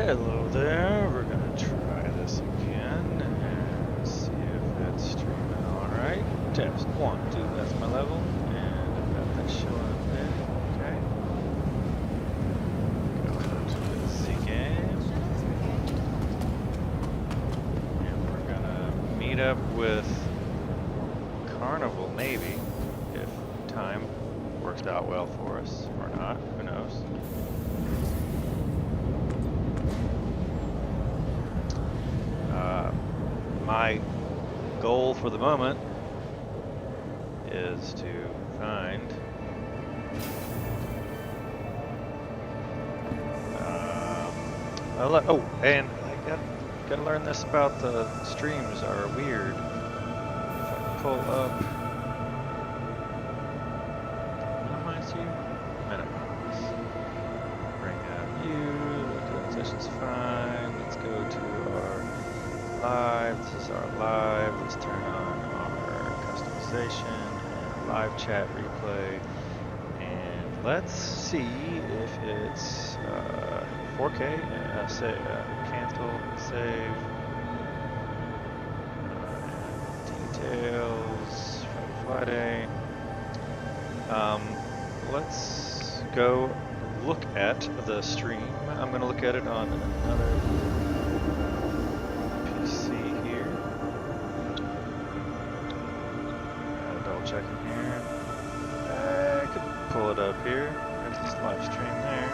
Hello there, we're gonna try this again and see if it's streaming alright. Test 1, 2, that's my level, and I've got that showing up there, okay. Go to the Z game. And we're gonna meet up with Carnival, maybe, if time works out well for us, or not, who knows. My goal for the moment is to find oh, and I gotta learn this about the streams are weird. If I pull up, minimize you, minimize, bring out you, transition's fine. Let's go to our live. This is our live. Let's turn on our customization and live chat replay, and let's see if it's 4K. Say cancel, save, details, Friday Flyday. Let's go look at the stream. I'm going to look at it on another here. Double checking here. I could pull it up here. There's this live stream there.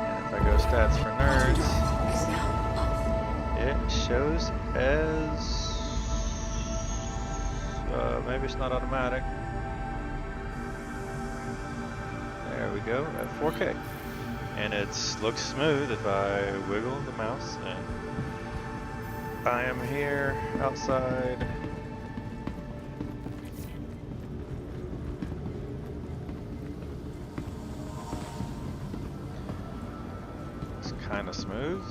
And if I go stats for nerds, it shows as maybe it's not automatic. There we go at 4K. And it looks smooth if I wiggle the mouse, and I am here outside. It's kind of smooth.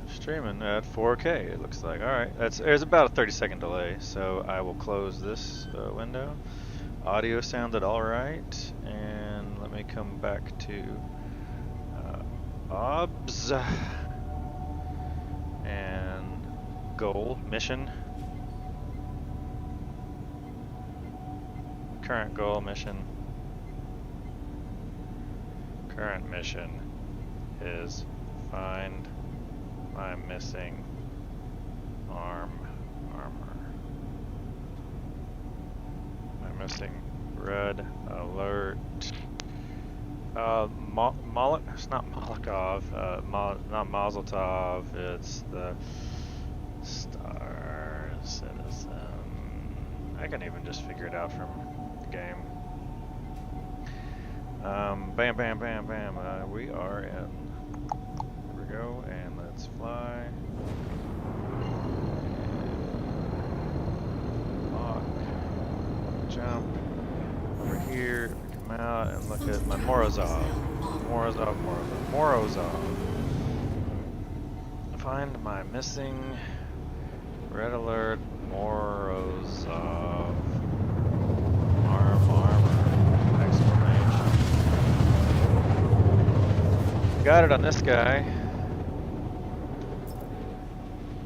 Streaming at 4K, it looks like. Alright, there's about a 30-second delay, so I will close this window. Audio sounded alright, and let me come back to OBS and goal, mission. Current goal, mission. Current mission is find my missing armor. My missing red alert. It's not Molotov, not Mazel Tov, it's the Star Citizen. I can even just figure it out from the game. Bam, bam, bam, bam. We are in. Here we go, and let's fly. Lock. Jump. Over here. Come out and look at my Morozov. Morozov. Find my missing red alert Morozov. Armor. Exclamation. Got it on this guy.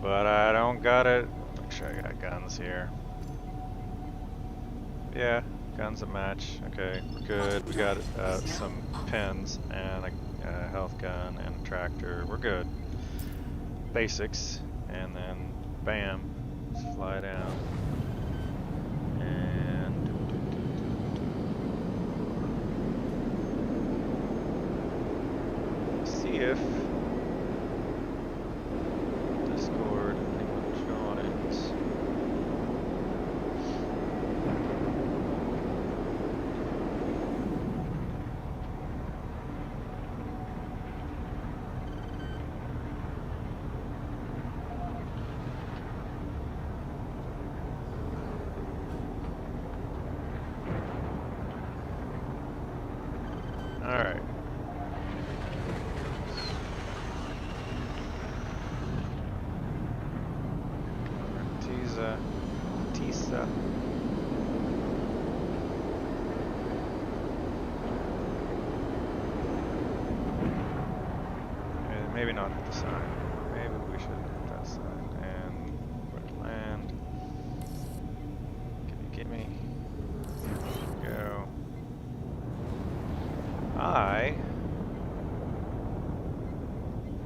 But I don't got it. Make sure I got guns here. Yeah, guns that match. Okay, we're good. We got some pins and a health gun and a tractor. We're good. Basics, and then bam, let's fly down. And see if Discord anyone joins. pizza. And maybe not hit the sign. Maybe we should hit that sign. And where to land? Gimme. Go. I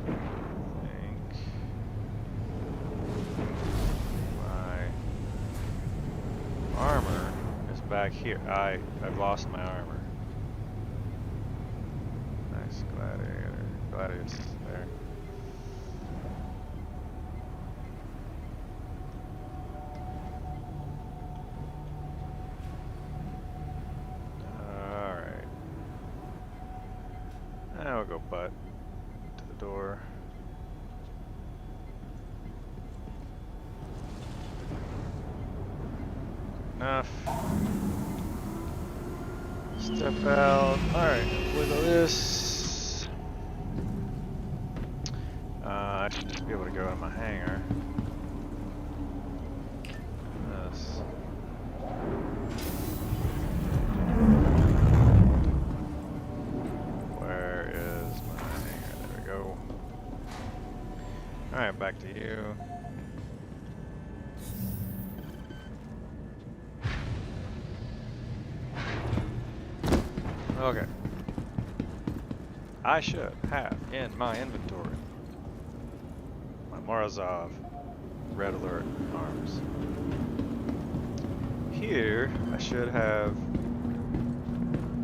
think my armor is back here. I've lost my armor. Nice gladiator. Gladiator's there. Now we'll go butt to the door. Enough. Step out. Alright, wiggle this. I should just be able to go in my hangar. This. Alright, back to you. Okay. I should have in my inventory my Morozov Red Alert arms. Here, I should have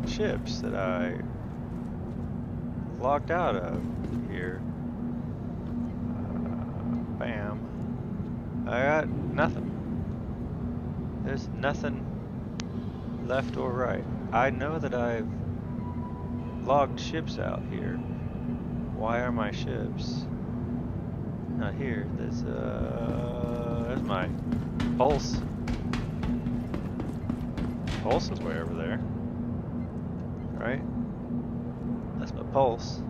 ships that I locked out of here. Bam. I got nothing. There's nothing left or right. I know that I've logged ships out here. Why are my ships not here? There's my pulse. Pulse is way over there. Right? That's my pulse.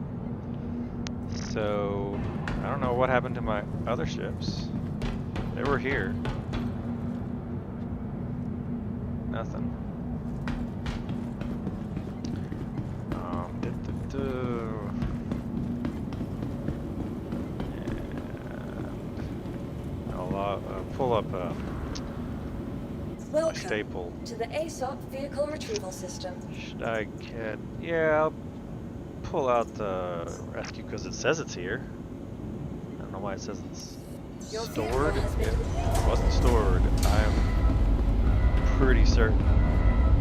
So I don't know what happened to my other ships. They were here. Nothing. And I'll pull up a staple. To the ASOP vehicle retrieval system. Should I get? Yeah, I'll pull out the rescue because it says it's here. I don't know why it says it's stored. If it wasn't stored, I'm pretty certain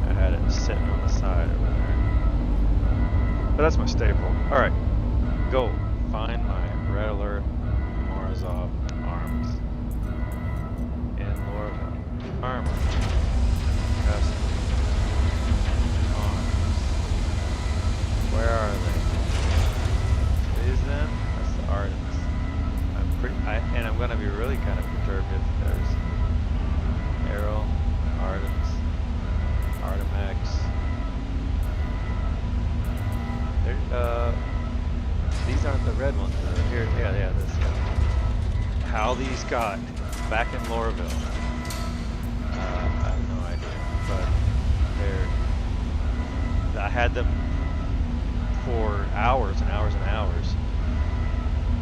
I had it sitting on the side over there. But that's my staple. Alright, go find my Red Alert Morozov arms in Lorville. Armor. Custom. Arms. Where are they? Is them? That's the Ardents. And I'm gonna be really kind of perturbed if there's Arrow, Ardents, Artimex. These aren't the red ones. Here, yeah, this guy. How these got back in Lorville, I have no idea. But I had them for hours and hours and hours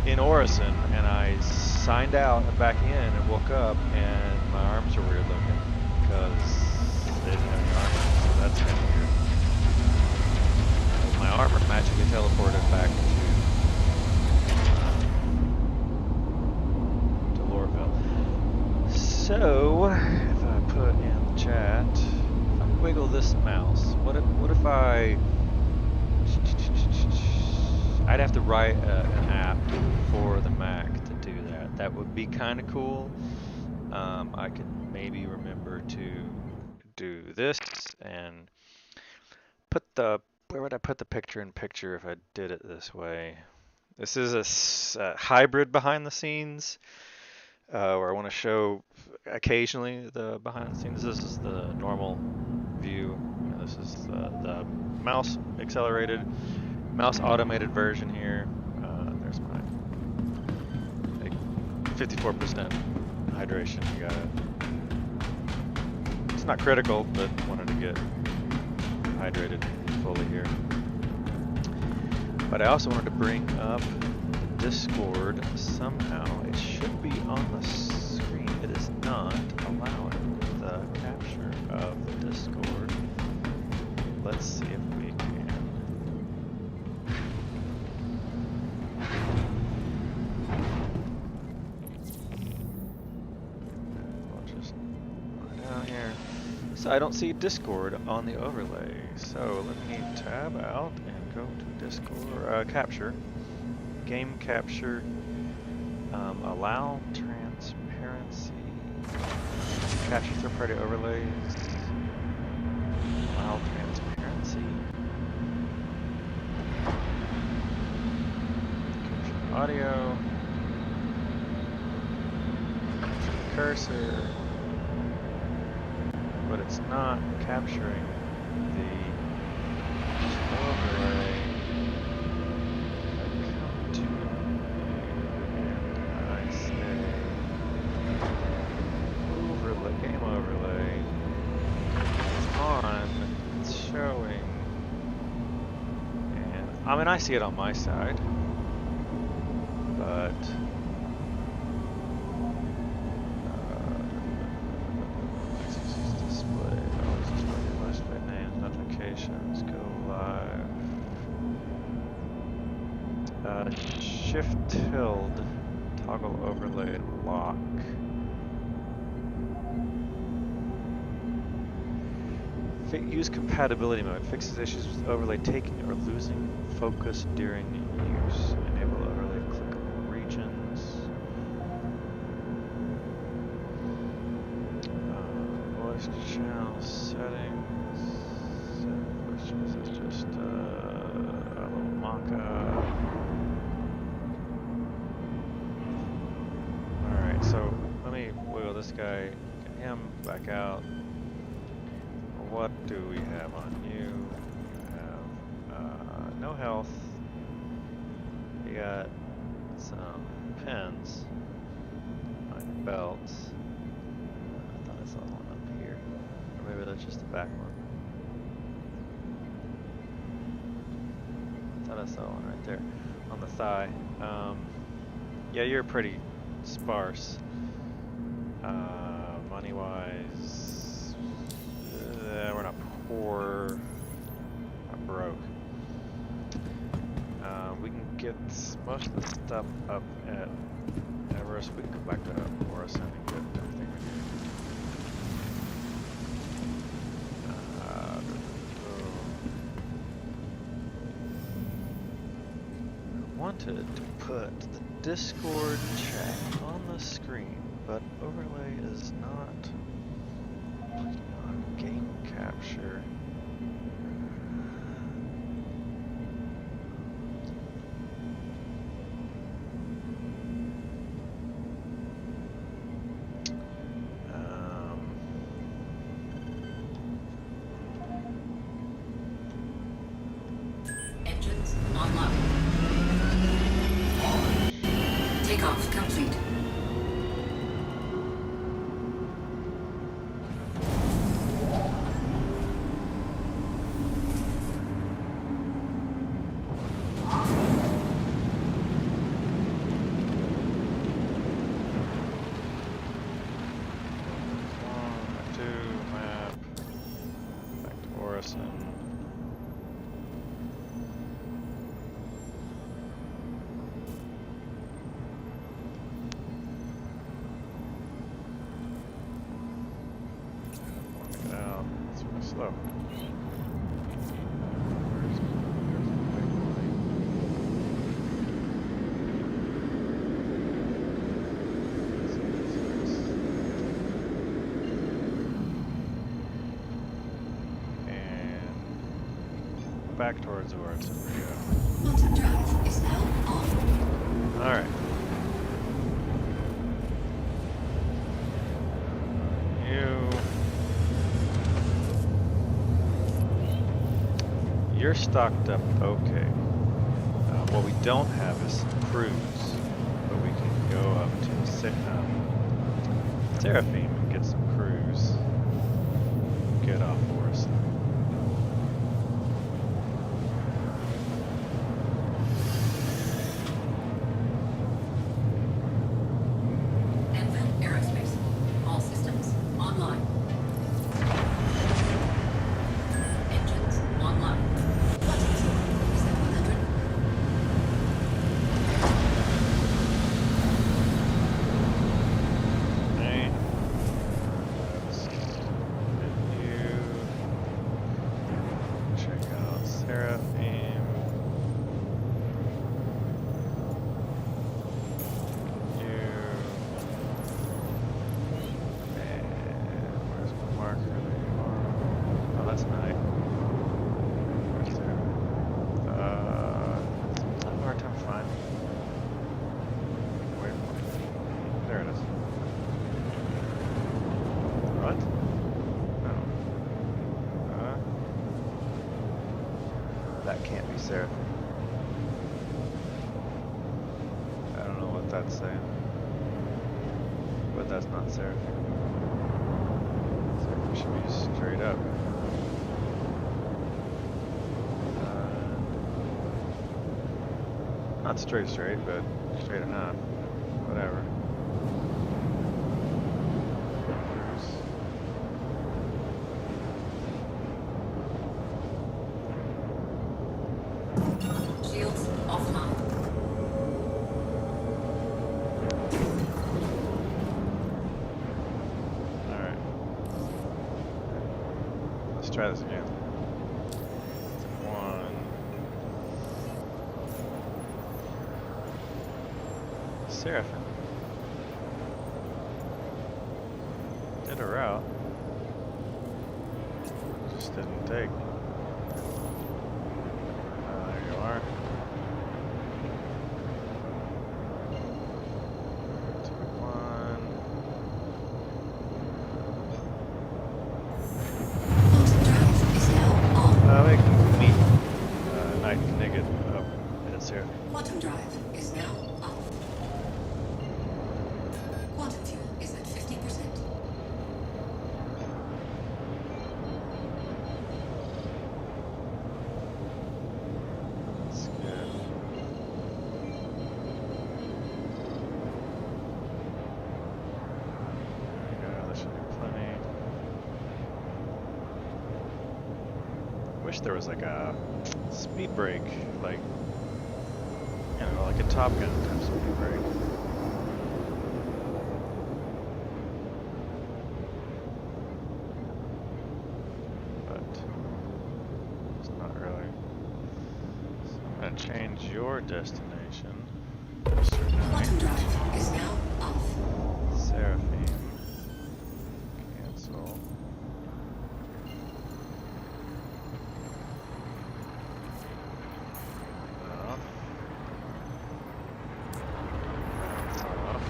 in Orison, and I signed out and back in and woke up, and my arms are weird looking because they didn't have any armor, so that's kind of weird. My armor magically teleported back to Lorville. So if I put in the chat, if I wiggle this mouse, what if I'd have to write an app for the Mac to do that. That would be kind of cool. I could maybe remember to do this and put the, where would I put the picture in picture if I did it this way? This is a hybrid behind the scenes where I want to show occasionally the behind the scenes. This is the normal view. This is the mouse accelerated, mouse automated version here. There's my 54% hydration. You gotta not critical, but wanted to get hydrated fully here. But I also wanted to bring up Discord somehow. It should be on the screen. It is not allowing the capture of the Discord. Let's see if we can. I'll just put it down here. So I don't see Discord on the overlay. So let me tab out and go to Discord. Capture. Game Capture. Allow transparency. Capture third-party overlays. Allow transparency. Capture audio. Capture the cursor. But it's not capturing the overlay. Game overlay. It's on. It's showing. And I mean, I see it on my side, but display. Always display your website names, notifications, go live. Shift tilde, toggle overlay lock. Use compatibility mode. Fixes issues with overlay taking or losing focus during use. Enable overlay clickable regions. Voice channel settings. This is just a little mock-up. Alright, so let me wiggle this guy, get him back out. What do we have on you? You have no health. You got some pins on your belts. I thought I saw one up here. Or maybe that's just the back one. I thought I saw one right there on the thigh. Yeah, you're pretty sparse. Money-wise. We're not poor, not broke. We can get most of the stuff up at Everest. We can go back to Morrison and get everything we need. I wanted to put the Discord chat on the screen, but overlay is not on game capture. Engines online. Takeoff complete. Slow. And back towards where it's over here. Multi-drive is now on. All right. You're stocked up okay. What we don't have is some crews, but we can go up to Seraphim and get some crews. closely. NvK Aerospace. All systems online. Engines online. Button fuel is at 100. Okay. Let's get you. Check out Seraphim. You. And where's my marker? There you are. Oh, that's night. Where's there? I have a hard time finding. Wait. There it is. What? No. That can't be Seraphim. I don't know what that's saying. But that's not Seraphim. Seraphim should be straight up. Not straight, but straight enough. Whatever. Shields offline. Alright. Let's try this again. One. Seraphim. Did a route. Just didn't take. There you are. One. Quantum drive is now on. We can meet Knight Knigget up at Seraphim. Quantum drive is now off. Quantum fuel is at 50%. That's good. There we go, that should be plenty. Wish there was like a speed brake, like, you know, like a Top Gun type speed brake. But it's not really. So I'm gonna change your destination. Mr. Quantum Knight. drive is now off. Seraphim. Cancel. Off. Off.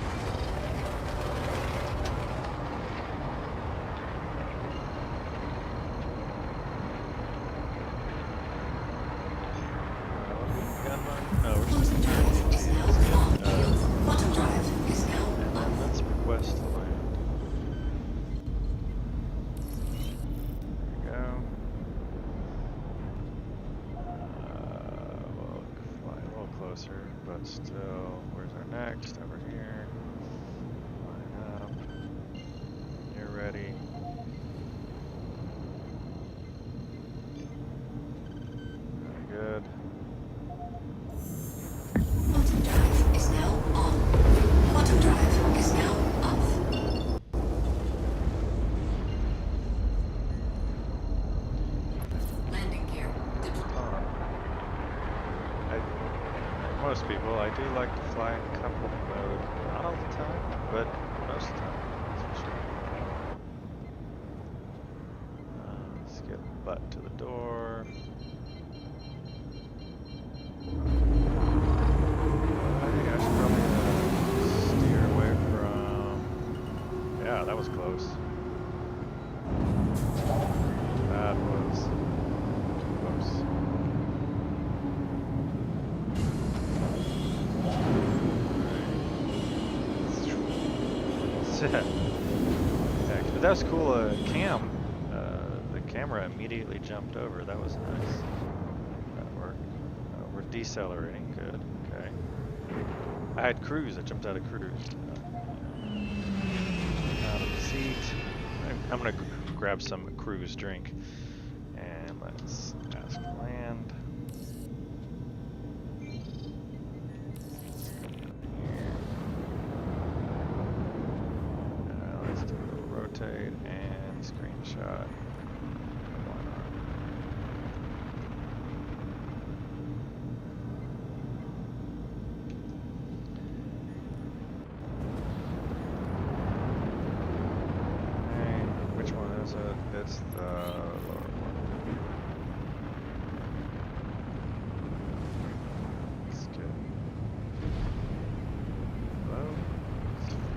No, we're just Quantum drive is now on. Quantum drive is now and then off. let's request to land. There we go. We'll fly a little closer, but still, where's our next? Over here. Line up. You're ready. Very good. Quantum drive is now on. Quantum drive is now off. Landing gear deployed. Like most people, I do like to fly in couple mode. Not all the time, but most of the time, that's for sure. Let's get butt to the door. I think I should probably steer away from... Yeah, that was close. That was close. Yeah, but that was cool. camera immediately jumped over. That was nice. That worked. We're decelerating. Good. Okay. I had cruise. I jumped out of cruise. Out of the seat. I'm gonna grab some cruise drink. And let's ask to land. Let's do a little rotate and screenshot. Which one is it? It's the lower one. Let's get low.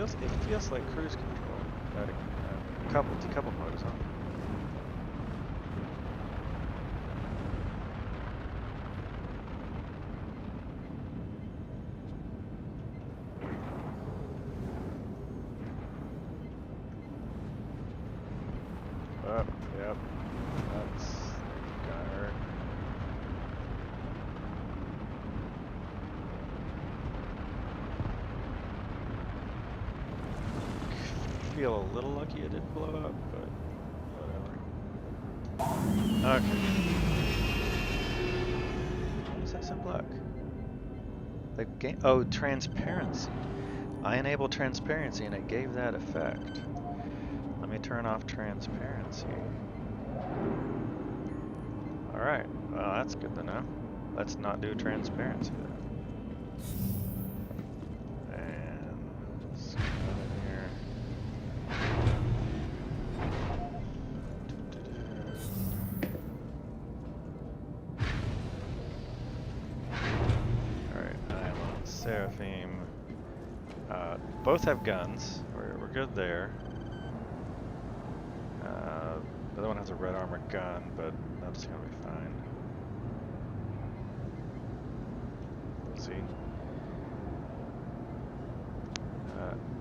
It feels like cruise control. Got a decouple mode is on. Yep. That's got her. Feel a little lucky it didn't blow up, but whatever. Okay. What is that in black? The game. Oh, transparency. I enabled transparency and it gave that effect. Let me turn off transparency. Alright, well that's good to know. Let's not do transparency then. And let's go in here. Alright, I am on Seraphim. Both have guns. We're good there. The other one has a red armored gun, but that's gonna be fine. We'll see.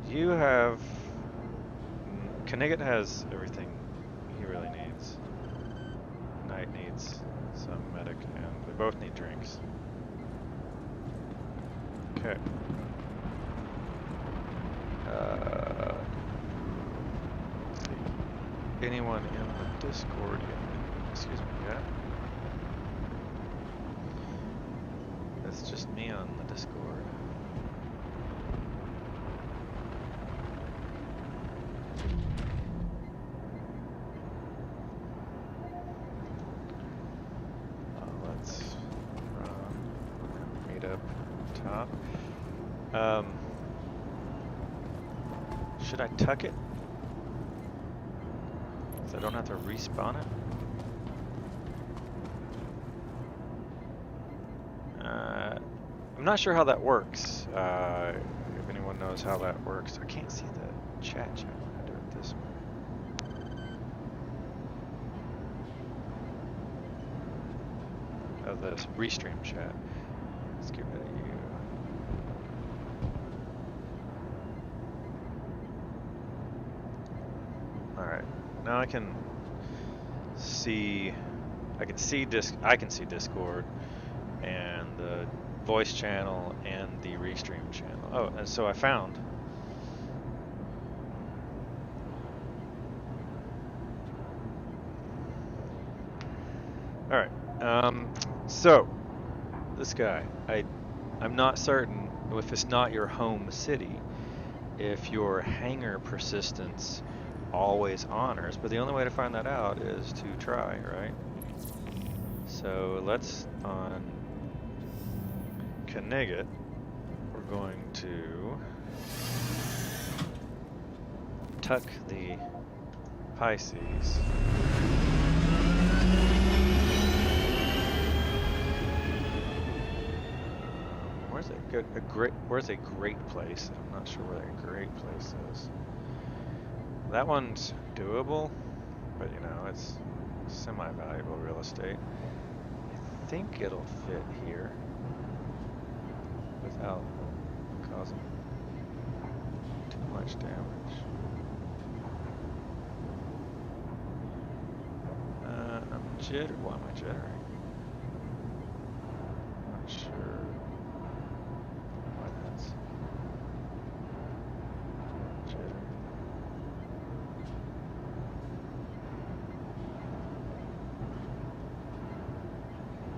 You have... Knigget has everything he really needs. Knight needs some medic, and they both need drinks. Okay. Let's see. Anyone in the Discord yet? Excuse me, yeah? That's just me on the Discord. Let's meet up top. Should I tuck it? So I don't have to respawn it? I'm not sure how that works. If anyone knows how that works. I can't see the chat when I do it this way. Oh, this restream chat. Let's get rid of you. Alright. Now I can see Discord and the voice channel and the restream channel. Oh, and so I found Alright. So this guy, I'm not certain if it's not your home city, if your hangar persistence always honors, but the only way to find that out is to try, right? So let's on Knigget, we're going to tuck the Pisces. Where's a great place? I'm not sure where that great place is. That one's doable, but you know, it's semi-valuable real estate. I think it'll fit here without causing too much damage. jitter? Why am I jittering? Not sure why that's jittering.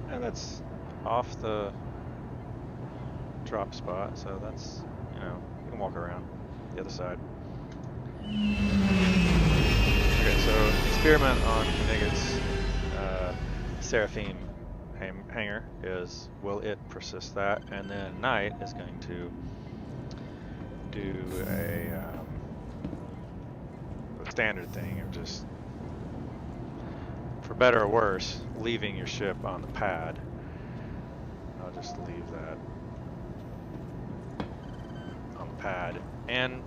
And that's off the drop spot, so that's, you know, you can walk around the other side. Okay, so experiment on Knigget's Seraphim hanger is, will it persist that? And then Knight is going to do a standard thing of just, for better or worse, leaving your ship on the pad. I'll just leave that on the pad. And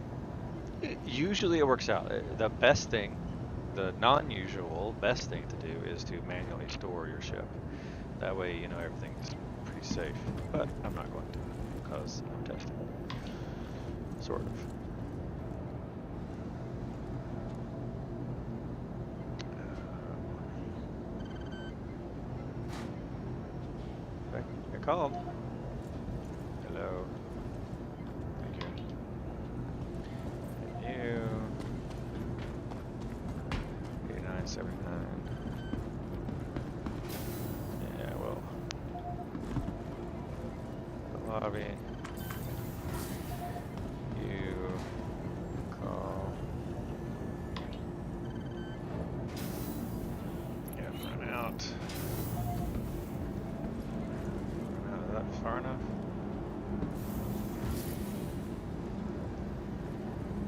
usually it works out. The best thing, the non-usual best thing to do is to manually store your ship. That way, you know, everything's pretty safe. But I'm not going to, because I'm testing. Sort of. I called. Hello. Thank you. And you. 8979. Yeah, well. The lobby. You call. Yeah, run out. Far enough.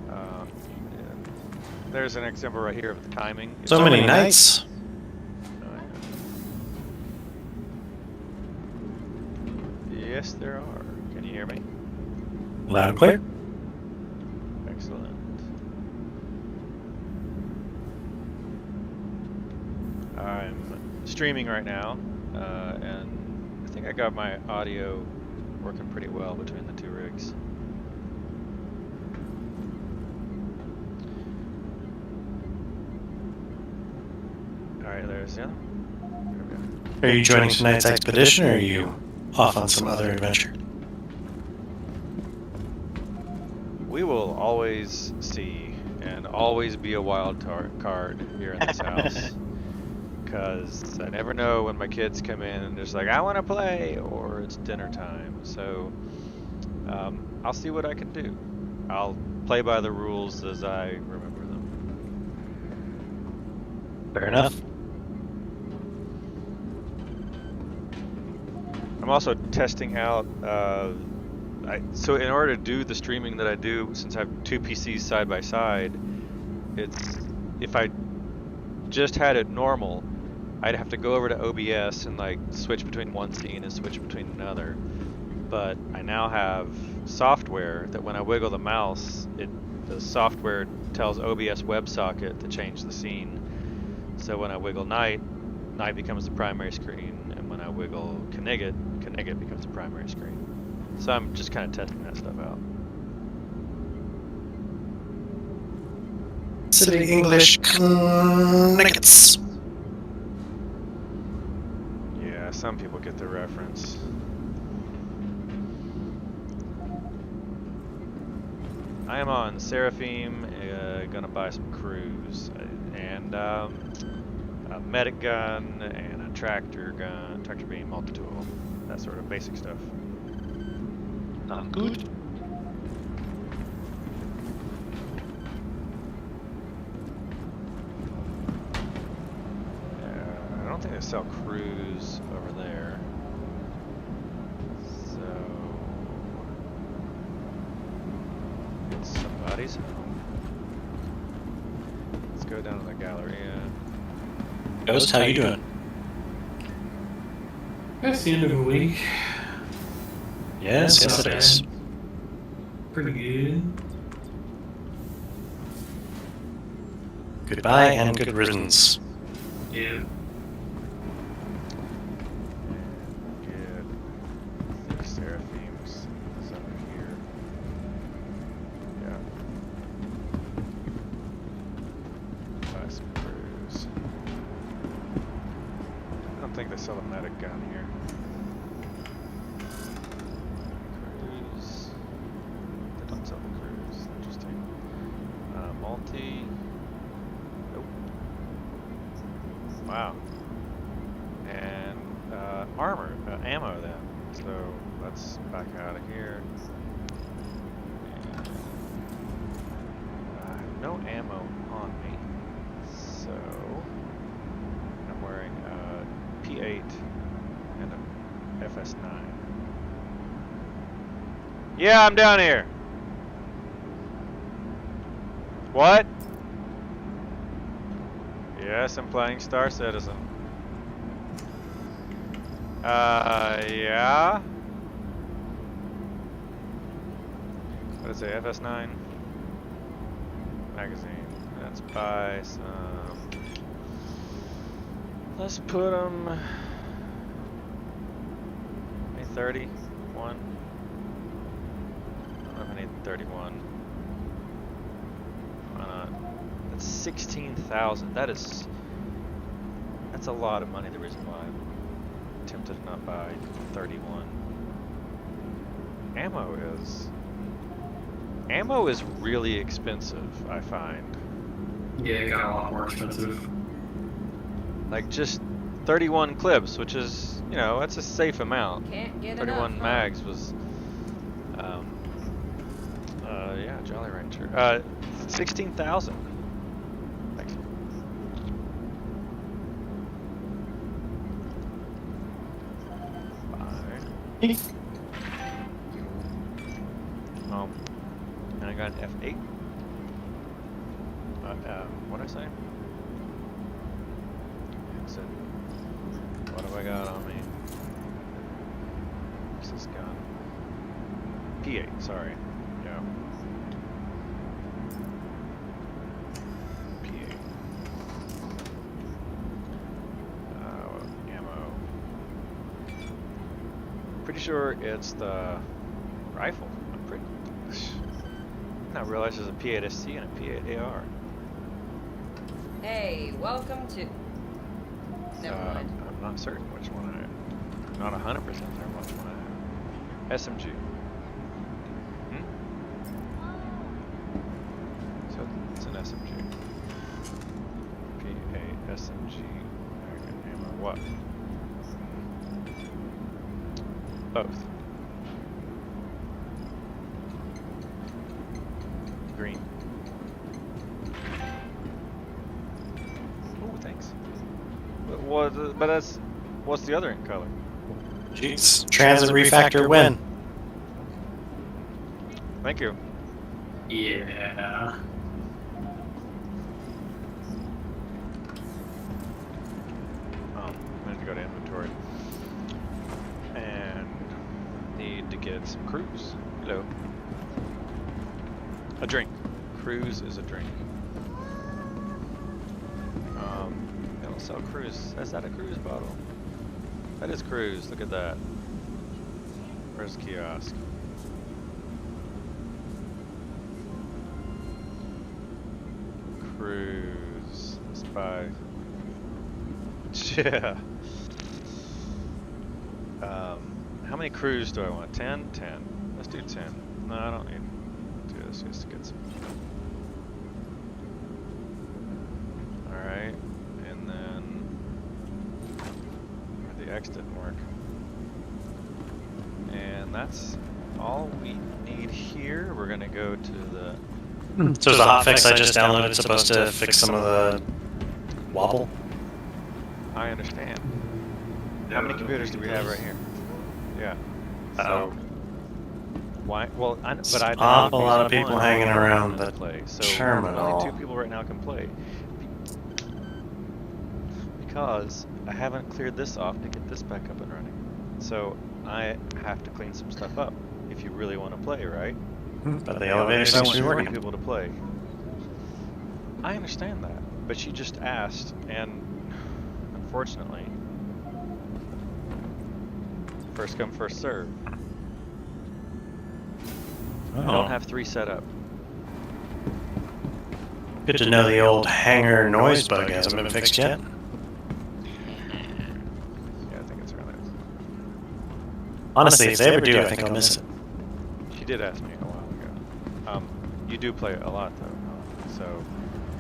Yeah. There's an example right here of the timing. So many nights. Yes, there are. Can you hear me? Loud and clear. Excellent. I'm streaming right now, and I think I got my audio working pretty well between the two rigs. Alright, there's the other one. Are you joining tonight's expedition, or are you off on some other adventure? We will always see and always be a wild card here in this house. Because I never know when my kids come in and just like, I want to play, or it's dinner time. So I'll see what I can do. I'll play by the rules as I remember them. Fair enough. I'm also testing out, so in order to do the streaming that I do, since I have two PCs side by side, if I just had it normal, I'd have to go over to OBS and like switch between one scene and switch between another. But I now have software that when I wiggle the mouse, the software tells OBS WebSocket to change the scene. So when I wiggle Night becomes the primary screen, and when I wiggle Knigget becomes the primary screen. So I'm just kind of testing that stuff out. City English Nuggets. Yeah, some people get the reference. I am on Seraphim, gonna buy some crews, and a medic gun, and a tractor beam, multi-tool, that sort of basic stuff. Good. I don't think they sell crews over there. So it's somebody's home. Let's go down to the Galleria. Ghost, how you doing? That's the end of the week. Yes, yes it is. Pretty good. Goodbye and good riddance. Yeah. Good. I think Seraphim's is over here. Yeah. Buy some crews. sell a medic gun here. Cruise. They don't sell the cruise. Interesting. Multi. Nope. Wow. And armor, ammo then. So let's back out of here. And, I have no ammo on me, so I'm wearing a P8 and a FS9. Yeah, I'm down here. What? Yes, I'm playing Star Citizen. Yeah. What is it? FS9 magazine. Let's buy some. Let's put them. 31. I don't know if I need 31. Why not? That's 16,000. That's a lot of money. The reason why I'm tempted to not buy 31. Ammo is really expensive, I find. Yeah, it got a lot more expensive. Like just 31 clips, which is, you know, that's a safe amount. Can't get 31 enough, mags was, yeah, Jolly Rancher. 16,000. Thanks. Bye. And I got an F8. What did I say? Exit. What have I got on me? What's this gun? P8, sorry. Yeah. P8. Ammo. Pretty sure it's the rifle. I'm pretty. I didn't realize there's a P8SC and a P8AR. Hey, welcome to... Never mind. I'm not certain which one I have. I'm not 100% certain which one I have. SMG. So it's an SMG. P8 SMG. American ammo. What? Both. Green. Oh, thanks. But that's what's the other in color? Jeez. Transit refactor win. Thank you. Yeah. I need to go to inventory and need to get some cruise. Hello. A drink. Cruise is a drink. They don't sell cruise. Is that a cruise bottle? That is cruise. Look at that. Where's the kiosk? Cruise. Let's buy. Yeah. How many cruise do I want? 10? 10. Let's do 10. No, I don't need to do this just to get some. Alright. And then the X didn't work. And that's all we need here. We're gonna go to the So the hotfix I just downloaded is supposed to fix some of the wobble. I understand. How many computers do we have right here? Yeah. Oh. Why? Well, but I Awful lot of people hanging around that play. So terminal. only 2 people right now can play. Because I haven't cleared this off to get this back up and running. So I have to clean some stuff up if you really want to play, right? But the elevator seems to be I want 40 working. people to play. I understand that, but she just asked, and unfortunately, first come, first serve. I don't have 3 set up. Good to know the old hangar noise bug hasn't been fixed yet. Yeah, Honestly, if they ever do, I think I'll miss it. She did ask me a while ago. You do play a lot though, so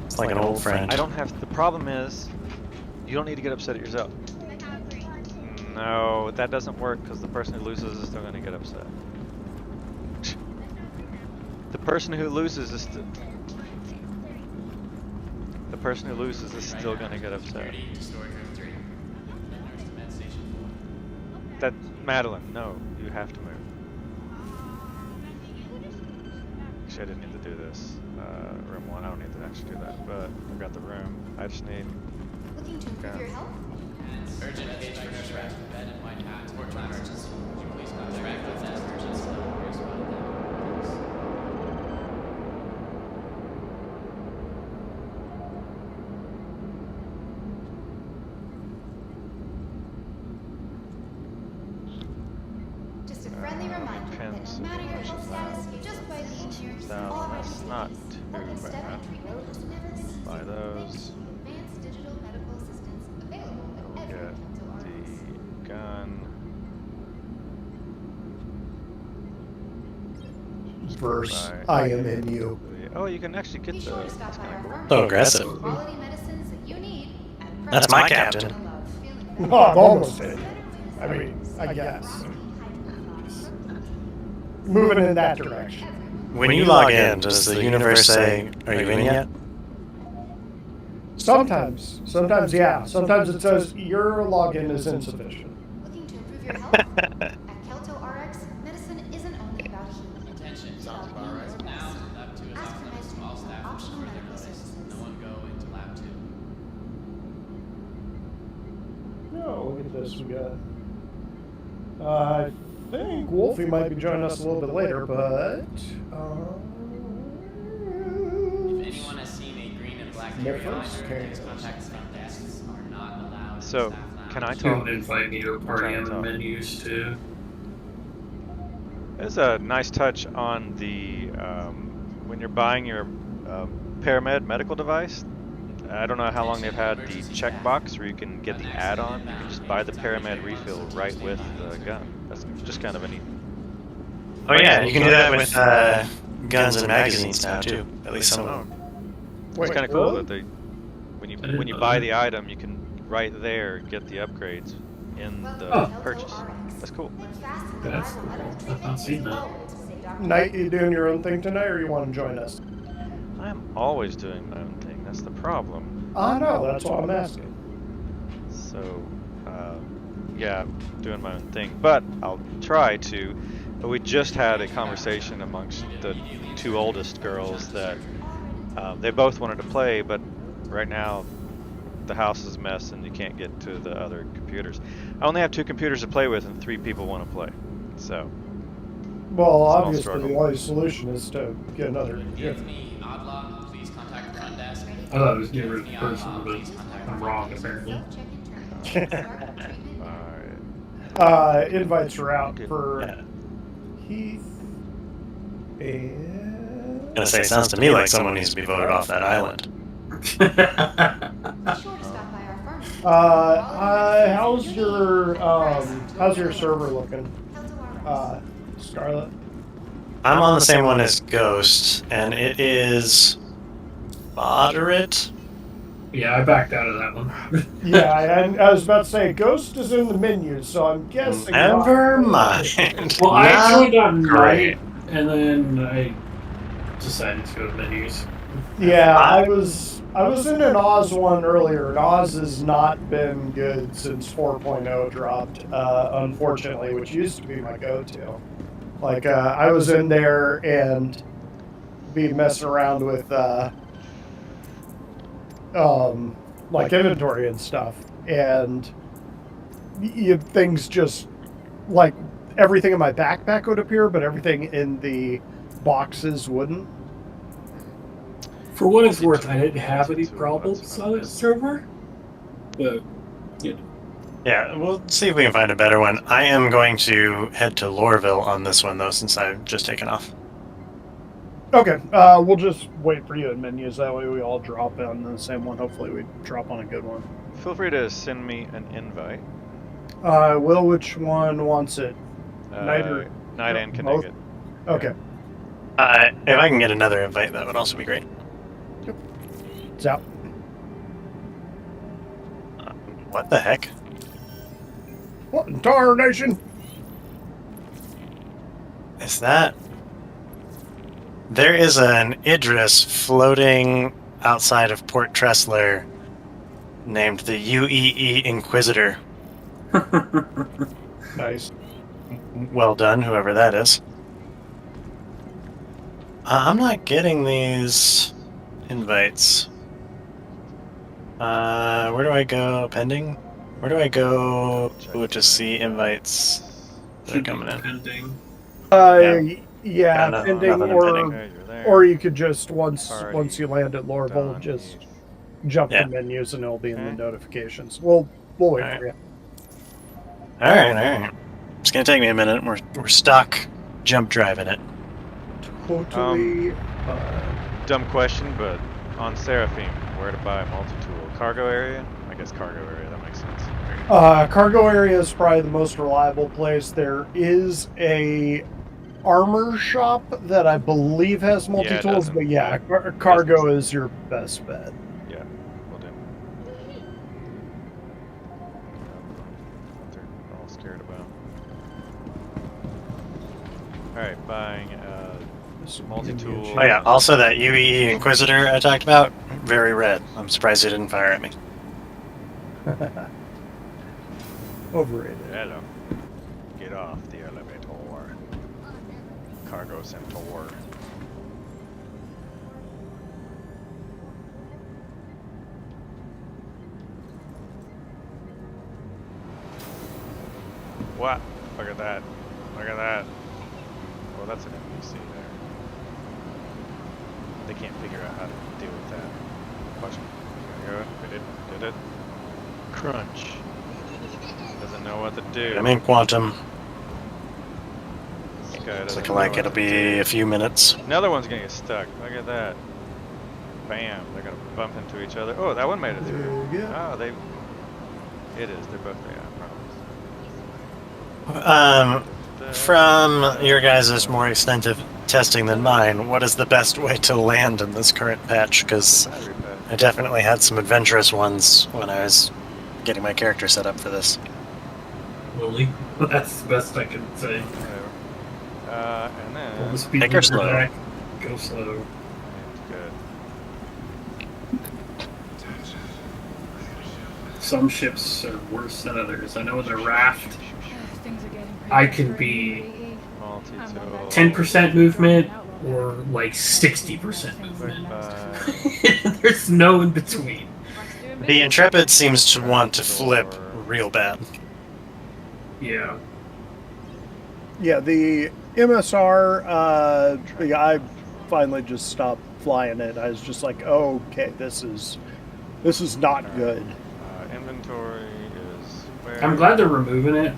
It's like an old friend. I don't have. The problem is, you don't need to get upset at yourself. No, that doesn't work because the person who loses is still going to get upset. The person who loses is still going to get upset. That Madeline, no, you have to move. Actually, I didn't need to do this. Room 1, I don't need to actually do that, but I've got the room. I just need. Looking to improve your health? Urgent cage for distract bed and white hat. Or emergency. Would you please contract with that emergency? Just a friendly reminder that no matter your health status, just by being here, That's not too bad. Buy those. Advanced digital medical assistance available We'll at every get Untitled the gun. Verse Right. I am in you. Oh, you can actually get Be the. sure to stop That's by kind our of cool. pharmacy So for aggressive. quality medicines that you need at That's my captain. Oh, I'm almost in. I mean, I guess. Moving in that direction. When you log in, does the universe say, "Are you in yet?" Sometimes, yeah. Sometimes it says your login is insufficient. Looking to improve your health? At Kelto RX, medicine isn't only about healing. Attention. It's about being Now, your best. lab 2 is Ask for authorized to all staff with optional further medical notice. services. No one go into lab 2. Oh, look at this. We got. I think Wolfie might be joining us a little bit later, but. If anyone has seen a green and black Yeah, area first, reminder, okay. please contact the front desks. Are not allowed in So, staff lounge. can I You can talk? invite me to a party on the Talk. menus too. There's a nice touch on the when you're buying your paramed medical device. I don't know how long they've had the checkbox where you can get the add-on. You can just buy the paramed refill right with the gun. That's just kind of a neat. Oh yeah, you can do that with guns and magazines now too. At least some of them. It's kind of cool that they, when I didn't you know buy that. the item, you can right there get the upgrades in the Oh. purchase. That's cool. That's I've not seen that. Knight, you doing your own thing tonight, or you want to join us? I'm always doing my own thing. That's the problem. No, that's what I'm asking. So, yeah, doing my own thing. But I'll try to. We just had a conversation amongst the two oldest girls that they both wanted to play, but right now the house is a mess and you can't get to the other computers. I only have 2 computers to play with and 3 people want to play. So, Well, Small obviously, struggle. the only solution is to get another computer. Anthony Oddlaw, please contact the front desk. I thought it was get rid of the person, but I'm wrong apparently. alright. Invites are out for Yeah. Heath and. I'm gonna say, it sounds to me like someone needs to be voted off that island. Be sure to stop by our pharmacy. How's your server looking? Scarlet? I'm on the same one as Ghost, and it is moderate. Yeah, I backed out of that one. Yeah, and I was about to say, Ghost is in the menu, so I'm guessing. Never mind. Well, I Not joined on great. night, and then I decided to go to menus. Yeah, I was in an Oz one earlier, and Oz has not been good since 4.0 dropped, unfortunately, which used to be my go-to. Like, I was in there and be messing around with, like inventory and stuff, and things just, like, everything in my backpack would appear, but everything in the boxes wouldn't. For what it's worth, I didn't have any problems on that server, but you know. Yeah, we'll see if we can find a better one. I am going to head to Loreville on this one, though, since I've just taken off. Okay, we'll just wait for you in menus. That way we all drop on the same one. Hopefully we drop on a good one. Feel free to send me an invite. Will, which one wants it? Night and both? Knigget. Okay. If I can get another invite, that would also be great. It's out. What the heck? What in tarnation? Is that... There is an Idris floating outside of Port Tressler named the UEE Inquisitor. Nice. Well done, whoever that is. I'm not getting these invites. Where do I go? Pending? Where do I go to see invites that are Should be coming in? pending. Yeah, no, pending, nothing or pending. Okay, you're there. or you could just once Party you land at Lorville, done. just jump Yeah. to menus and it'll be in the Okay. notifications. We'll wait Alright. for you. Alright. It's gonna take me a minute. We're stuck jump driving it. Totally. Dumb question, but on Seraphim, where to buy multi-tool? Cargo area? I guess cargo area, that makes sense. Cargo area is probably the most reliable place. There is a armor shop that I believe has multi-tools, doesn't- but yeah, yeah. cargo is your best bet. Yeah, we'll do. What they're all scared about. Alright, buying multi-tool. Oh yeah, also that UEE Inquisitor I talked about, very red. I'm surprised he didn't fire at me. Overrated. Hello. Get off the elevator. Cargo Centaur. What? Look at that. Look at that. Well, that's an NPC there. They can't figure out how to deal with that. Watch it. There we go. Did it. Crunch. Doesn't know what to do. I'm in Quantum. This guy It's doesn't looking know like what it'll to be do. a few minutes. Another one's gonna get stuck. Look at that. Bam. They're gonna bump into each other. Oh, that one made it through. There you go. Oh, they... It is. They're both there, I promise. From your guys' more extensive testing than mine, what is the best way to land in this current patch? Because Battery pack. I definitely had some adventurous ones when I was getting my character set up for this. Lily. That's the best I can say. Whatever. And Pull then... the speed Take her slow. back. Go slow. Good. Some ships are worse than others. I know in the raft, Things are getting I can be Multi-tool. 10% movement or like 60% movement. Goodbye. There's no in between. The Intrepid seems to want to flip real bad. Yeah. Yeah, the MSR, I finally just stopped flying it. I was just like, oh, okay, this is not good. Inventory is where... I'm glad they're removing it,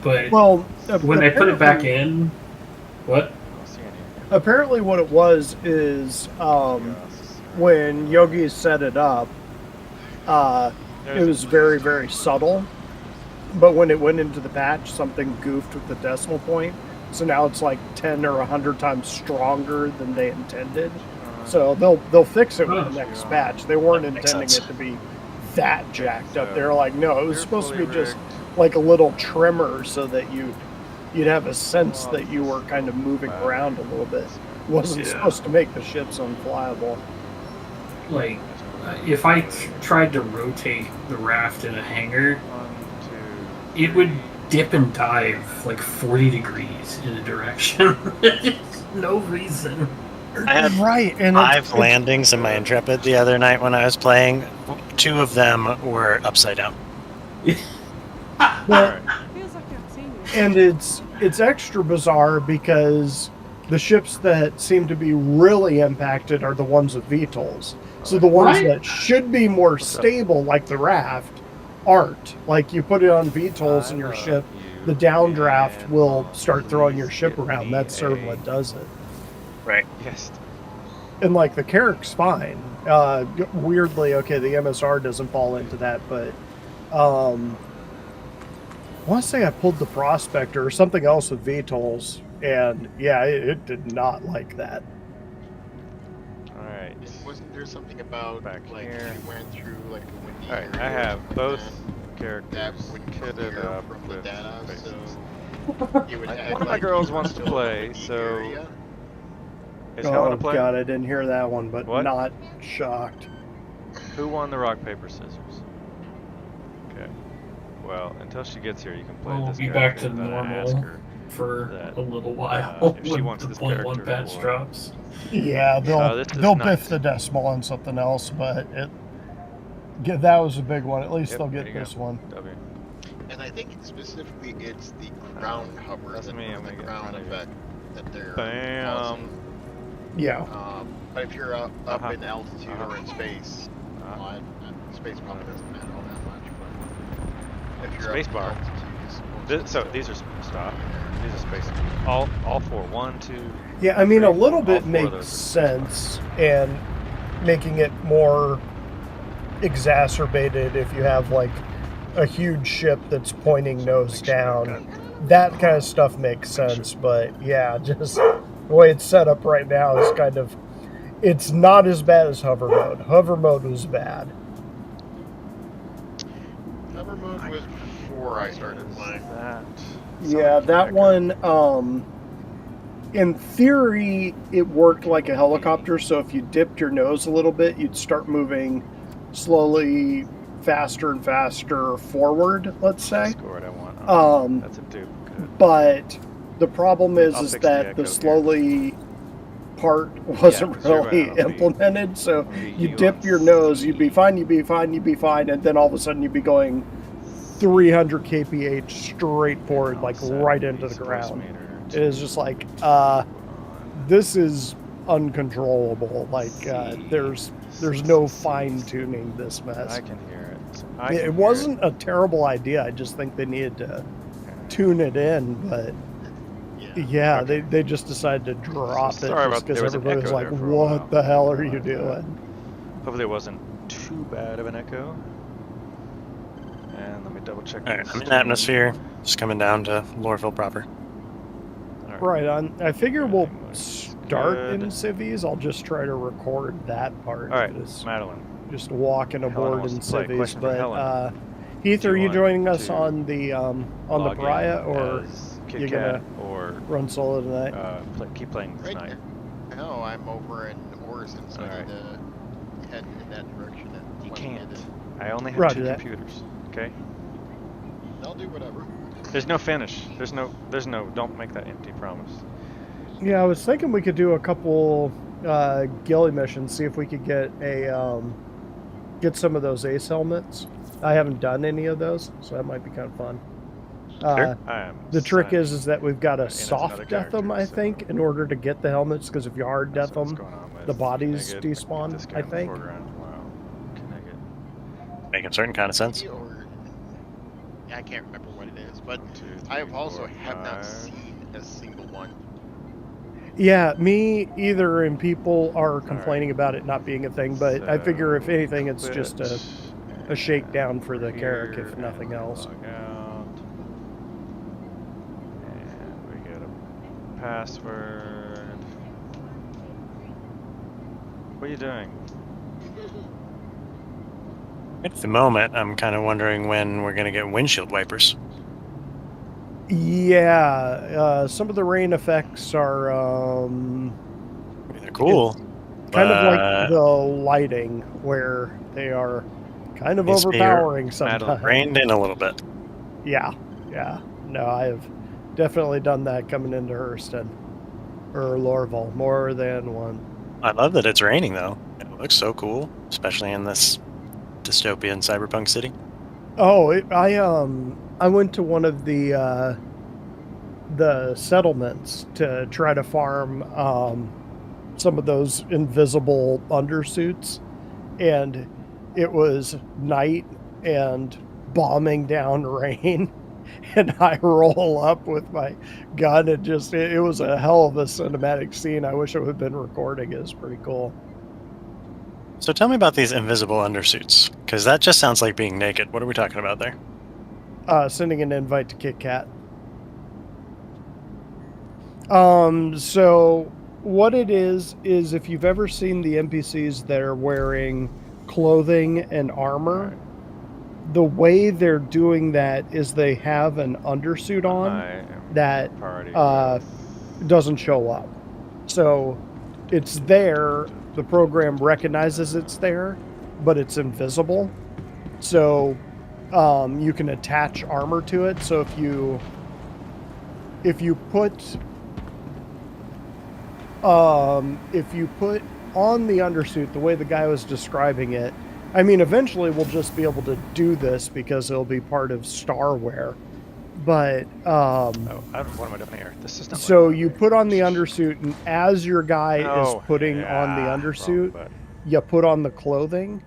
but Well, when they put it back apparently- in, what? I don't see any. Apparently what it was is when Yogi set it up, it was very, very subtle. But when it went into the patch, something goofed with the decimal point. So now it's like 10 or 100 times stronger than they intended. So they'll fix it with the next patch. They weren't That makes intending sense. it to be that jacked up. They're like, no, it was supposed to be just like a little trimmer so that you'd have a sense that you were kind of moving around a little bit. It wasn't Yeah. supposed to make the ships unflyable. Like, if I tried to rotate the raft in a hangar, 1, 2, it would dip and dive like 40 degrees in a direction. Just no reason. I had Right, and 5 landings in my Intrepid the other night when I was playing. 2 of them were upside down. Well, Feels like I've seen you. and it's extra bizarre because the ships that seem to be really impacted are the ones with VTOLs. So the ones Right. that should be more stable, like the raft, aren't. Like you put it on VTOLs in your ship, the downdraft will start throwing your ship around. That's sort of what does it. Right. Yes. And like the Carrack's fine. Weirdly, okay, the MSR doesn't fall into that, but want to say I pulled the Prospector or something else with VTOLs, and yeah, it did not like that. Alright. Wasn't there something about Back like here. if you went through like a windy Alright, area I or have something both that characters would kitted clear up from the with data, spaces. so it would act One of my like girls you were wants to still in a play, windy so area. is Helena Oh playing? god, I didn't hear that one, but What? not shocked. Who won the rock, paper, scissors? Okay. Well, until she gets here, you can play We'll this be character. back to Then I ask normal her for that, a little while if she when wants the this 0.1 character patch or- drops. Yeah, this is they'll nice. biff the decimal on something else, but that was a big one. At least Yep, they'll there get you this go. one. W. And I think specifically it's the ground hover, that's me, I'm the gonna get in ground front of you. effect that they're Bam. causing. Yeah. But if you're up Uh-huh. in altitude Uh-huh. or in space, Uh-huh. well, space probably doesn't matter all that much. But if you're Space up bar. in altitude, it's supposed This, to so still these are be stop. there. These are space. All four. 1, 2. Yeah, I mean, a 3, little 4. bit All four of makes those are space sense, and making it more exacerbated if you have like a huge ship that's pointing nose Make sure I've down. got- That kind of stuff makes sense, but yeah, just the way it's set up right now is kind of, it's not as bad as hover mode. Hover mode was bad. Hover mode was before I started playing. That. Yeah, that one, in theory, it worked like a helicopter, so if you dipped your nose a little bit, you'd start moving slowly faster and faster forward, let's say. Scored I want. That's a dupe. Good. But the problem is I'll is fix the that echo the here. slowly part wasn't zero really out, I'll be- implemented, so you you dip on your nose, you'd be fine, and then all of a sudden you'd be going 300 kph straight forward, like right into the ground. It is just like, this is uncontrollable. Like, there's no fine tuning this mess. I can hear it. It wasn't a terrible idea. I just think they needed to tune it in, but yeah, Okay. they just decided to drop it Sorry just about- because there was an everybody was echo like, there for a while. "What the hell are you Like that. doing?" Hopefully it wasn't too bad of an echo. And let me double check. Alright, this I'm in too. atmosphere, just coming down to Loreville proper. Alright. Right on. I figure we'll Everything looks start in good. civies. I'll just try to record that part. Alright, Just, Madeline. just walking Helena aboard wants in to play. civies. Question for But Helena. Heath, Do are you you want joining us to on the Log in Pariah, or as Kit you're Kat, gonna or run solo tonight? keep playing Right tonight? No, I'm over in Orison, so I Alright. need to head in that direction. At You 20 can't. minutes. I only have Roger 2 that. computers. Okay. I'll do whatever. There's no finish. There's no. Don't make that empty promise. Yeah, I was thinking we could do a couple ghillie missions, see if we could get get some of those ace helmets. I haven't done any of those, so that might be kind of fun. Sure. I am. The trick signing. is that we've got to And it's another soft death them, character, I so- think, in order to get the helmets, because if you hard That's death what's them, going on with the bodies Can I get despawn, this guy I in the think. foreground? Wow. Can I get Making certain kind of sense. Or I can't remember what it is, but 1, 2, 3, I have also 4, have not 5. seen a single one. Yeah, me either, and people are complaining about it not being a thing, but I figure if anything, it's just a shakedown for the Carrack, if nothing else. Log out. And we get a password. What are you doing? At the moment, I'm kind of wondering when we're going to get windshield wipers. Yeah, some of the rain effects are I mean, they're cool. kind of like but the lighting, where they are kind of Needs to be overpowering sometimes. reined in a little bit. Yeah. No, I have definitely done that coming into Hurston or Lorville more than one. I love that it's raining, though. It looks so cool, especially in this dystopian cyberpunk city. Oh, I went to one of the settlements to try to farm some of those invisible undersuits, and it was night and bombing down rain, and I roll up with my gun and it was a hell of a cinematic scene. I wish it would have been recording. It was pretty cool. So tell me about these invisible undersuits, because that just sounds like being naked. What are we talking about there? Sending an invite to Kit Kat. So what it is if you've ever seen the NPCs that are wearing clothing and armor, the way they're doing that is they have an undersuit on that doesn't show up. So it's there, the program recognizes it's there, but it's invisible. So you can attach armor to it. So if you put on the undersuit the way the guy was describing it, I mean, eventually we'll just be able to do this because it'll be part of Starware. But what am I doing here? This is not so you put on the undersuit, and as your guy is putting on the wrong undersuit, button. you put on the clothing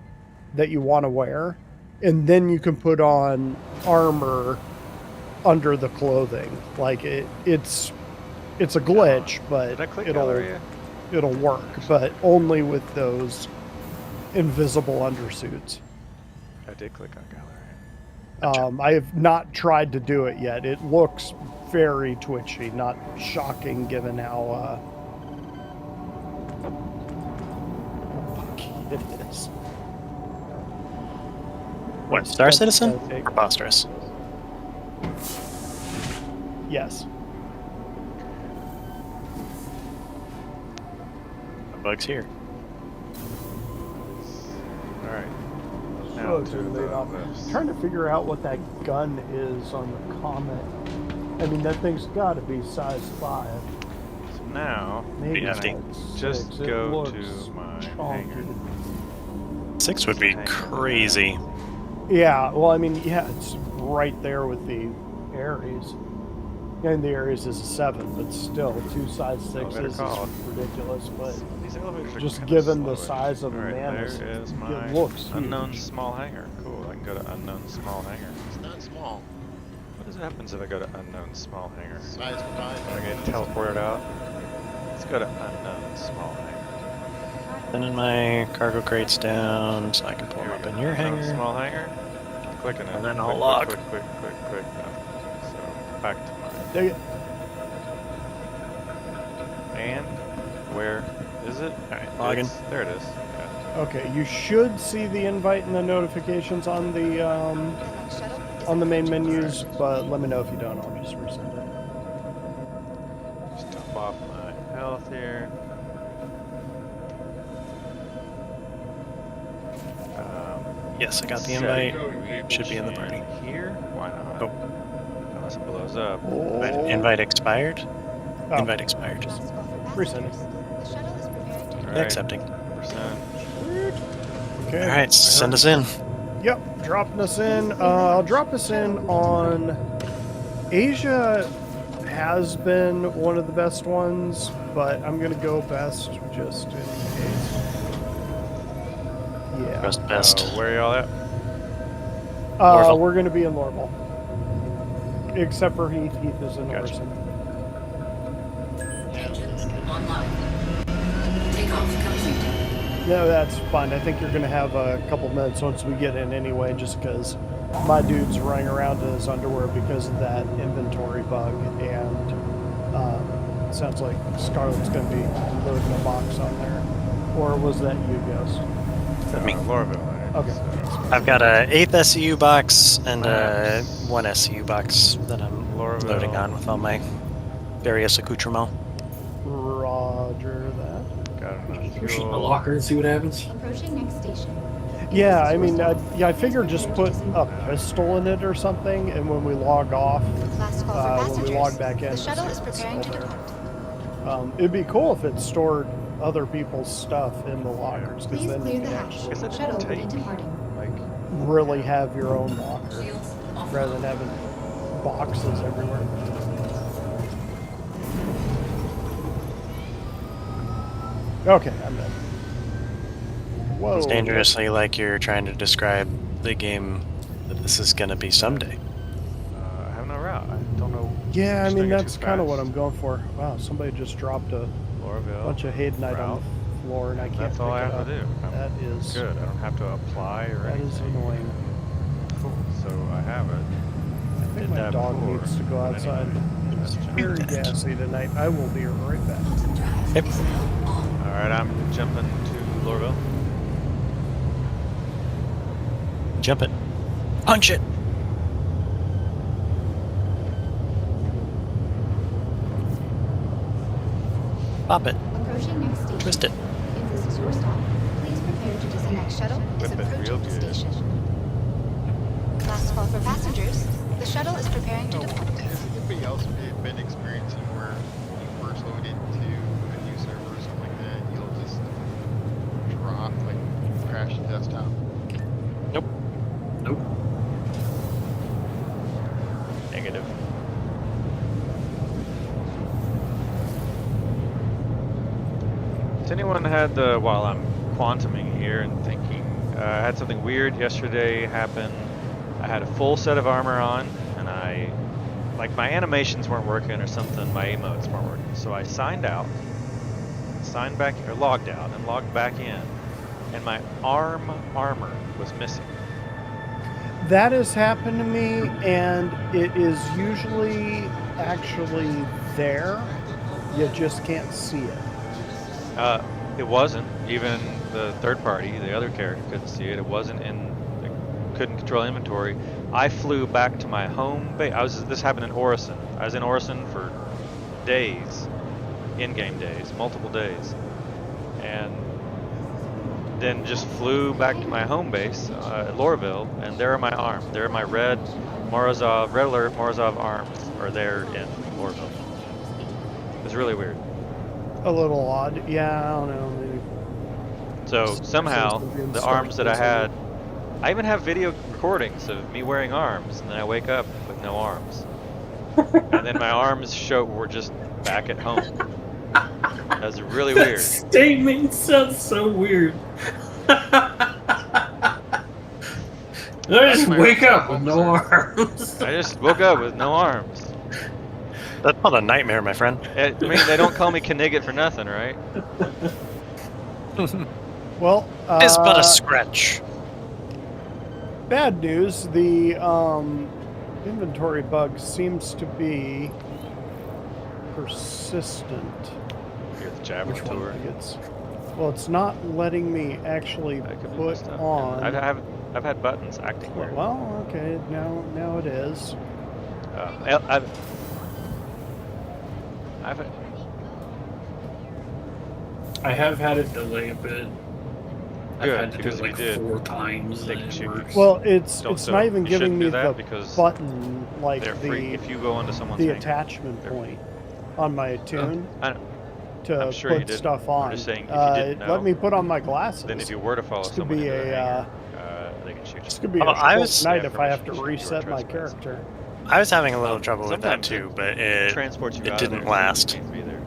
that you want to wear, and then you can put on armor under the clothing. Like it's a glitch, but Did I click gallery? it'll work, but only with those invisible undersuits. I did click on gallery. I have not tried to do it yet. It looks very twitchy, not shocking given how buggy it is. What, Star Citizen? Okay. Preposterous. Yes. The bug's here. Alright. Now Oh, to dude, the I'm left. trying to figure out what that gun is on the Comet. I mean, that thing's got to be size 5. So now, Maybe hefty. it's just 6. It go looks to my chunky. hangar. 6 would be crazy. Yeah, well, I mean, yeah, it's right there with the Ares. And the Ares is a 7, but still, 2 size 6s is call. ridiculous. But These elevators are just kinda given the slowish. size of the Alright, Manus, there is it my looks unknown huge. small hangar. Cool, I can go to unknown small hangar. It's not small. What happens if I go to unknown small hangar? Size 5. Am I get teleported out? Let's go to unknown small hangar. Sending my cargo crates down so I can pull Here them we up go. in your Unknown hangar. small hangar. Clicking it. And then I'll Quick, log. Quick. No. So back to mine. Dig it. And where is it? Alright, Login. there it is. Yeah. Okay, you should see the invite and the notifications on the main menus, but let me know if you don't. I'll just resend it. Just top off my health here. Yes, I got the Setting invite. Should be in the party. Here? Why not? Oh. Unless it blows up. Invite expired? Oh. Invite expired. Resend it. Alright, Accepting. 100%. Okay. Alright, send us in. Yep, dropping us in. I'll drop us in on Asia. Has been one of the best ones, but I'm gonna go best just in case. Yeah. Best. Where are y'all at? Lorville. We're gonna be in Lorville, except for Heath. Heath is in Gotcha. Orson. Engines online. Takeoff complete. No, that's fine. I think you're gonna have a couple minutes once we get in anyway, just because my dude's running around in his underwear because of that inventory bug, and it sounds like Scarlett's gonna be loading a box on there. Or was that you, Ghost? Me. Lorville. Right? Okay. So, I've got a 8th SCU box and Maps. 1 SCU box that I'm Lorville. loading on with all my various accoutrements. Roger that. Got enough Push in the fuel. locker and see what happens. Approaching next station. Yeah, I mean, I figured just put a pistol in it or something, and when we log off, Last call for when passengers. we log back in, The shuttle is it's preparing to still there. depart. It'd be cool if it stored other people's stuff in the lockers, because Please then clear you the can hatch. actually Guess it Shuttle will be take- departing. Like, really have your own locker, Shields off. rather than having boxes everywhere. Okay, I'm done. Whoa. It's dangerously like you're trying to describe the game that this is going to be someday. I have no route. I don't know. Yeah, I Just mean, gonna get that's too kind of what fast. I'm going for. Wow, somebody just dropped a Lorville. bunch of Haydenite on Ralph. the floor, and I can't That's pick all I it have up. to do. I'm That is good. I don't have to apply or That anything. is annoying. Cool. So I have it. think Did my that dog before, needs to go but outside. anyway. It's very gassy tonight. I will be right back. Quantum drive Yep. is now on. Alright, I'm jumping to Lorville. Jump it. Punch it. Pop it. Approaching next station. Twist it. If this is your stop, please prepare to disconnect. Shuttle is Whip it real approaching the good. station. Last call for passengers. The shuttle is preparing to depart. Has anybody else been experiencing where when you first load into a new server or something like that, you'll just drop, like, crash the desktop? Nope. Nope. Negative. Has anyone had the, while I'm quantuming here and thinking, I had something weird yesterday happen. I had a full set of armor on, and like my animations weren't working or something, my emotes weren't working. So I signed out, signed back, or logged out, and logged back in, and my armor was missing. That has happened to me, and it is usually actually there. You just can't see it. It wasn't. Even the third party, the other character couldn't see it. It wasn't in, couldn't control inventory. I flew back to my home base. This happened in Orison. I was in Orison for days, in-game days, multiple days. And then just flew back to my home base at Lorville, and there are my arms. There are my red alert Morozov arms are there in Lorville. It was really weird. A little odd. Yeah, I don't know. Maybe. So somehow the arms that I had, I even have video recordings of me wearing arms, and then I wake up with no arms, and then my arms were just back at home. That was really That weird. statement sounds so weird. I just wake up with no arms. I just woke up with no arms. That's called a nightmare, my friend. I mean, they don't call me Knigget for nothing, right? Well, It's but a scratch. bad news. The inventory bug seems to be persistent. You're the Javelin Which one? tour. Well, it's not letting me actually That could be put messed up. on. I've had buttons acting weird. Well, okay, now it is. I have had it delay a bit. I've Good, had to do because it if you like did, 4 times. they And can it shoot you. works. Well, it's Don't it's do not it. even You giving shouldn't me do that the because button like they're free. If you go onto someone's the thing, attachment they're point on my tune I'm to sure you put didn't. stuff I'm on. just saying, if you didn't know, let me put on my glasses. then if you were to follow This could someone be into the a hangar, they can shoot you. this could be Oh, a I short was- night Yeah, if I have to permission to shoot you reset or my trespass. character. I was having a little trouble with that Sometimes too, but it transports you it out didn't of there, last. so it needs to be there.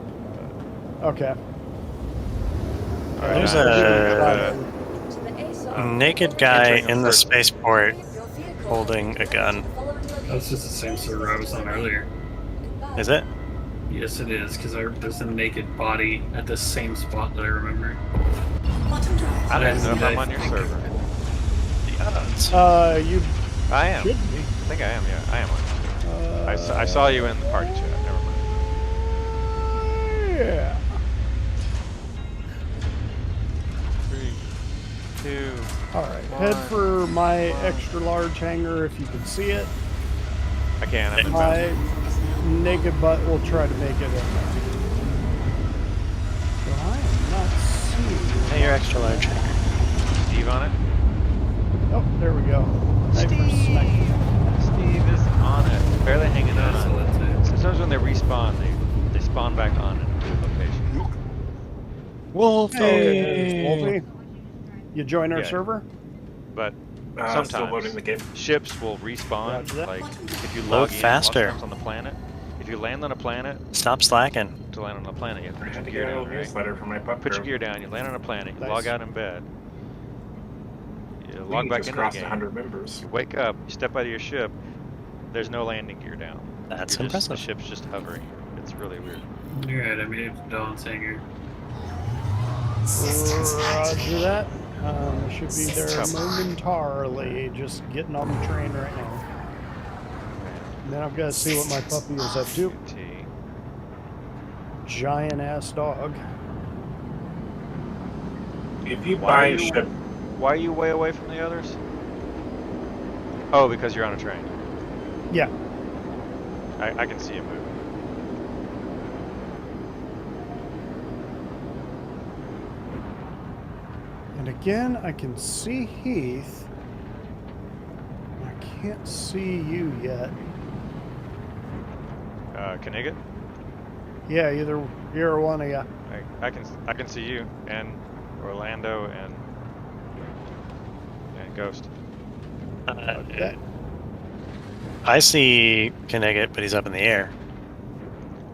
Okay. Alright, There's a naked guy Entering in the first. spaceport holding a gun. That's just the same server I was on earlier. Is it? Yes, it is, because there's a naked body at the same spot that I remember. Quantum drive. I don't even know if Yeah. I'm on your server. The odds. You I am. should I be. think I am, yeah. I am on your server. I saw you in the party chat. Never mind. Yeah. 3, 2. All right. Head for my extra large hangar if you can see it. I can. I'm in My naked butt will try to make it in there. But I am not seeing. Hey, you're extra large. Steve on it. Oh, there we go. Sniper, sniper. Steve is on it. Barely hanging That's all on. that's it. Sometimes when they respawn, they spawn back on into a location. Wolfie! Hey, Wolfie. You join our Yeah. server? But Still sometimes loading the game. ships will respawn. Roger that. Like if you Load log in faster. lots of times on the planet. If you land on a planet, Stop slacking. to land on a planet, you have to I put had your to gear get a down, little right? newsletter from my pup Put your crew. gear down, you land on a planet, you Nice. log out in bed. You log We back just into the crossed game. 100 members. You wake up, you step out of your ship, there's no landing gear down. That's You're just- impressive. the ship's just hovering. It's really weird. You're right, I made it to Dawn's hangar. Systems Roger activated. that. Should be there Systems on. momentarily. Just getting on the train right now. Then I've got to see what my puppy is up to. QT. Giant ass dog. If you Why buy are a you- ship, Why are you way away from the others? Oh, because you're on a train. Yeah. I can see you moving. And again, I can see Heath. I can't see you yet. Knigget? Yeah, either one of you. I can see you and Orlando and Ghost. Okay. I see Knigget, but he's up in the air.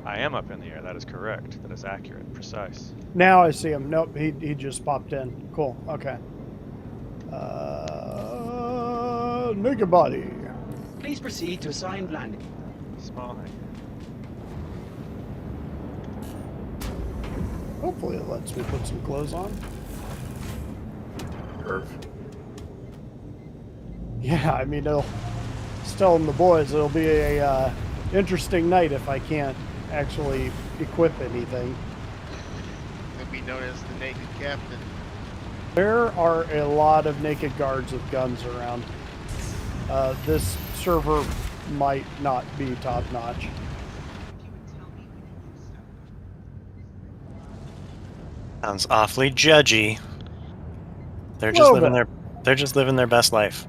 I am up in the air. That is correct. That is accurate, precise. Now I see him. Nope, he just popped in. Cool. Okay. Naked body. Please proceed to assigned landing. Small thing. Hopefully it lets me put some clothes on. Perfect. Yeah, I mean, I was telling the boys it'll be a interesting night if I can't actually equip anything. He'll be known as the naked captain. There are a lot of naked guards with guns around. This server might not be top notch. Sounds awfully judgy. They're just Little living bit. they're just living their best life.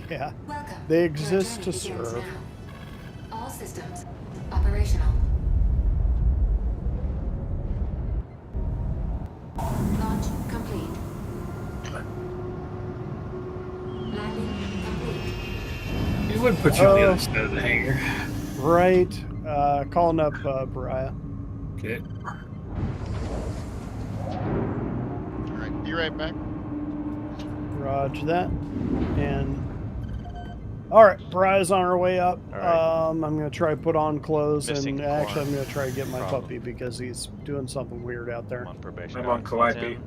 Yeah. Welcome. They Your exist journey to begins serve. now. All systems operational. Launch complete. Landing complete. It would put you on the Oh. other side of the hangar. Right. Calling up Pariah. Okay. Alright, be right back. Roger that. And alright, Pariah's on her way up. All right. I'm gonna try to put on clothes Missing and actually I'm form. gonna try to get my Problem. puppy because he's doing something weird out there. I'm on probation. I'm on Calliope.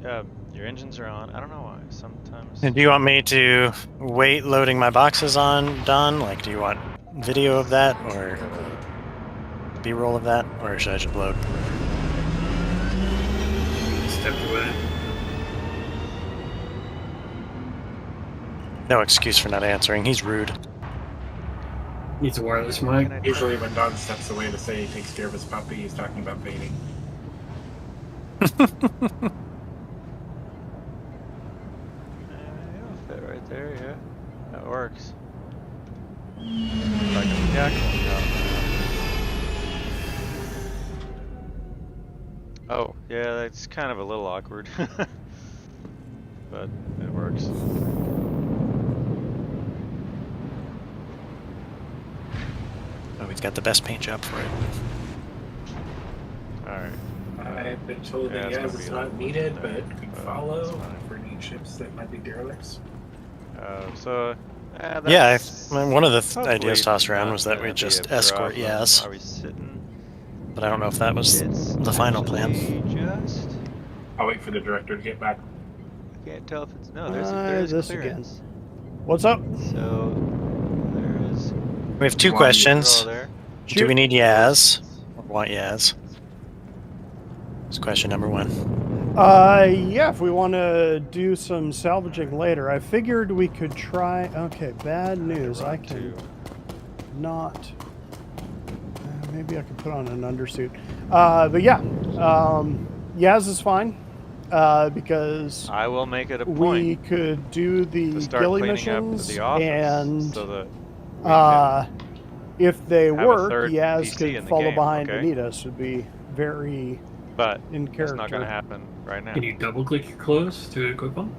Yeah, your engines are on. I don't know why. Sometimes. And do you want me to wait loading my boxes on Don? Like, do you want video of that or B-roll of that, or should I just load? Step away. No excuse for not answering. He's rude. Needs a wireless mic. Can I try- Usually when Don steps away to say he takes care of his puppy, he's talking about baiting. It'll fit right there, yeah. That works. If I can tackle Oh, yeah, that's kind of a little awkward. But it works. Oh, he's got the best paint job for it. Alright. I've been told Yeah, that it's yes, gonna it's be a not little needed, there, but could but follow it's fine. for neat ships that might be derelicts. Yeah, one of the ideas hopefully tossed around not was that we gonna be just a escort problem. Yaz, Are we sitting? but I don't know if that was It's the final plan. actually just... I'll wait for the director to get back. I can't tell if it's... No, there's this clearance. What's up? So, there is... We have two One questions. girl there. Do we need Yaz? Or want Yaz? That's question number one. Yeah, if we want to do some salvaging later, I figured we could try. Okay, bad news. I can not. Maybe I could put on an undersuit. But yeah, Yaz is fine because I will make it a we point could do the to start ghillie cleaning up missions, the office and so that we can if they have a work, third Yaz PC could in the follow game, behind okay? Anita. Would be very But in it's character. not going to happen right now. Can you double click your clothes to equip them?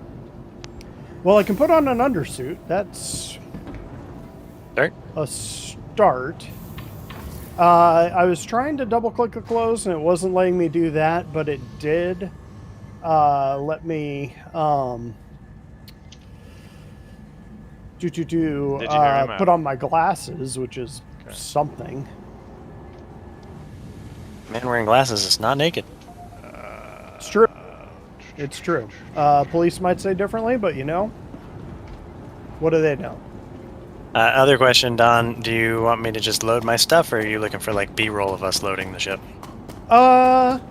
Well, I can put on an undersuit. That's Start. a start. I was trying to double click the clothes and it wasn't letting me do that, but it did let me Did you hear him out? put on my glasses, which is Okay. something. Man wearing glasses is not naked. It's true. It's true. Police might say differently, but you know, what do they know? Other question, Don. Do you want me to just load my stuff, or are you looking for like B-roll of us loading the ship? That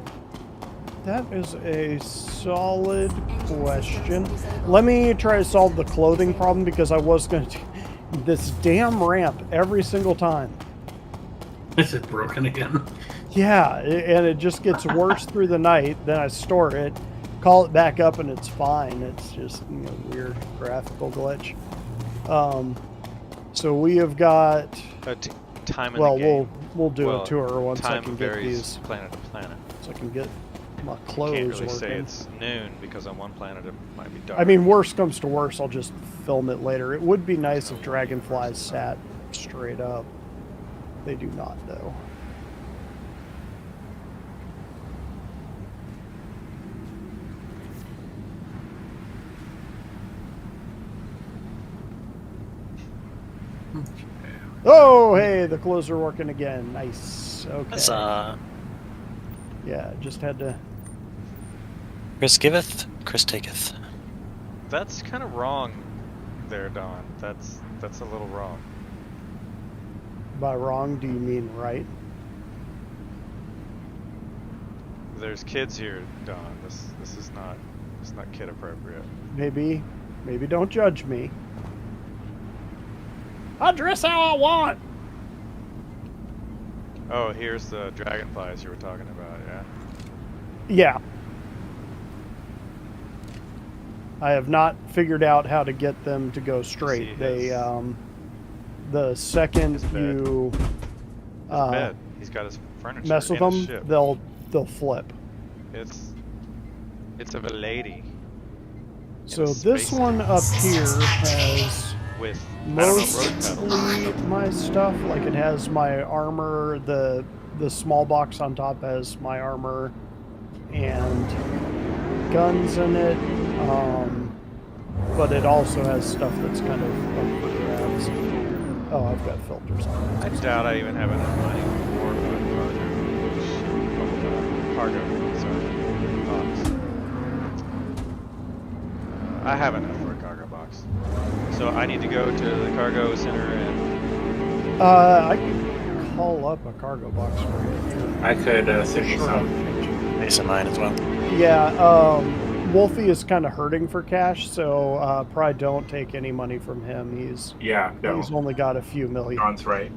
is a solid question. Let me try to solve the clothing problem because I was going to this damn ramp every single time. Is it broken again? Yeah, and it just gets worse through the night. Then I store it, call it back up, and it's fine. It's just weird graphical glitch. So we have got time in the game. we'll do a tour once I time can get varies these. planet to planet. So I can get my clothes Can't really working. say it's noon because on one planet it might be dark. I mean, worst comes to worst, I'll just film it later. It would be nice if dragonflies sat straight up. They do not, though. Oh, hey, the clothes are working again. Nice. Okay. Yeah, just had to... Chris giveth, Chris taketh. That's kind of wrong there, Don. That's a little wrong. By wrong, do you mean right? There's kids here, Don. This is not kid appropriate. Maybe don't judge me. I dress how I want. Oh, here's the dragonflies you were talking about, yeah? Yeah. I have not figured out how to get them to go straight. They, the second you bed. He's got his furniture. mess with them, they'll flip. It's of a lady. So this one up here has with mostly my stuff. Like it has my armor. The small box on top has my armor and guns in it. But it also has stuff that's kind of up for grabs. Oh, I've got filters on it. I doubt I even have enough money for a cargo box. I have enough for a cargo box. So I need to go to the cargo center and... I can call up a cargo box for you. I could send you some. Base of mine as well. Yeah, Wolfie is kind of hurting for cash, so probably don't take any money from him. He's only got a few million. Don's right.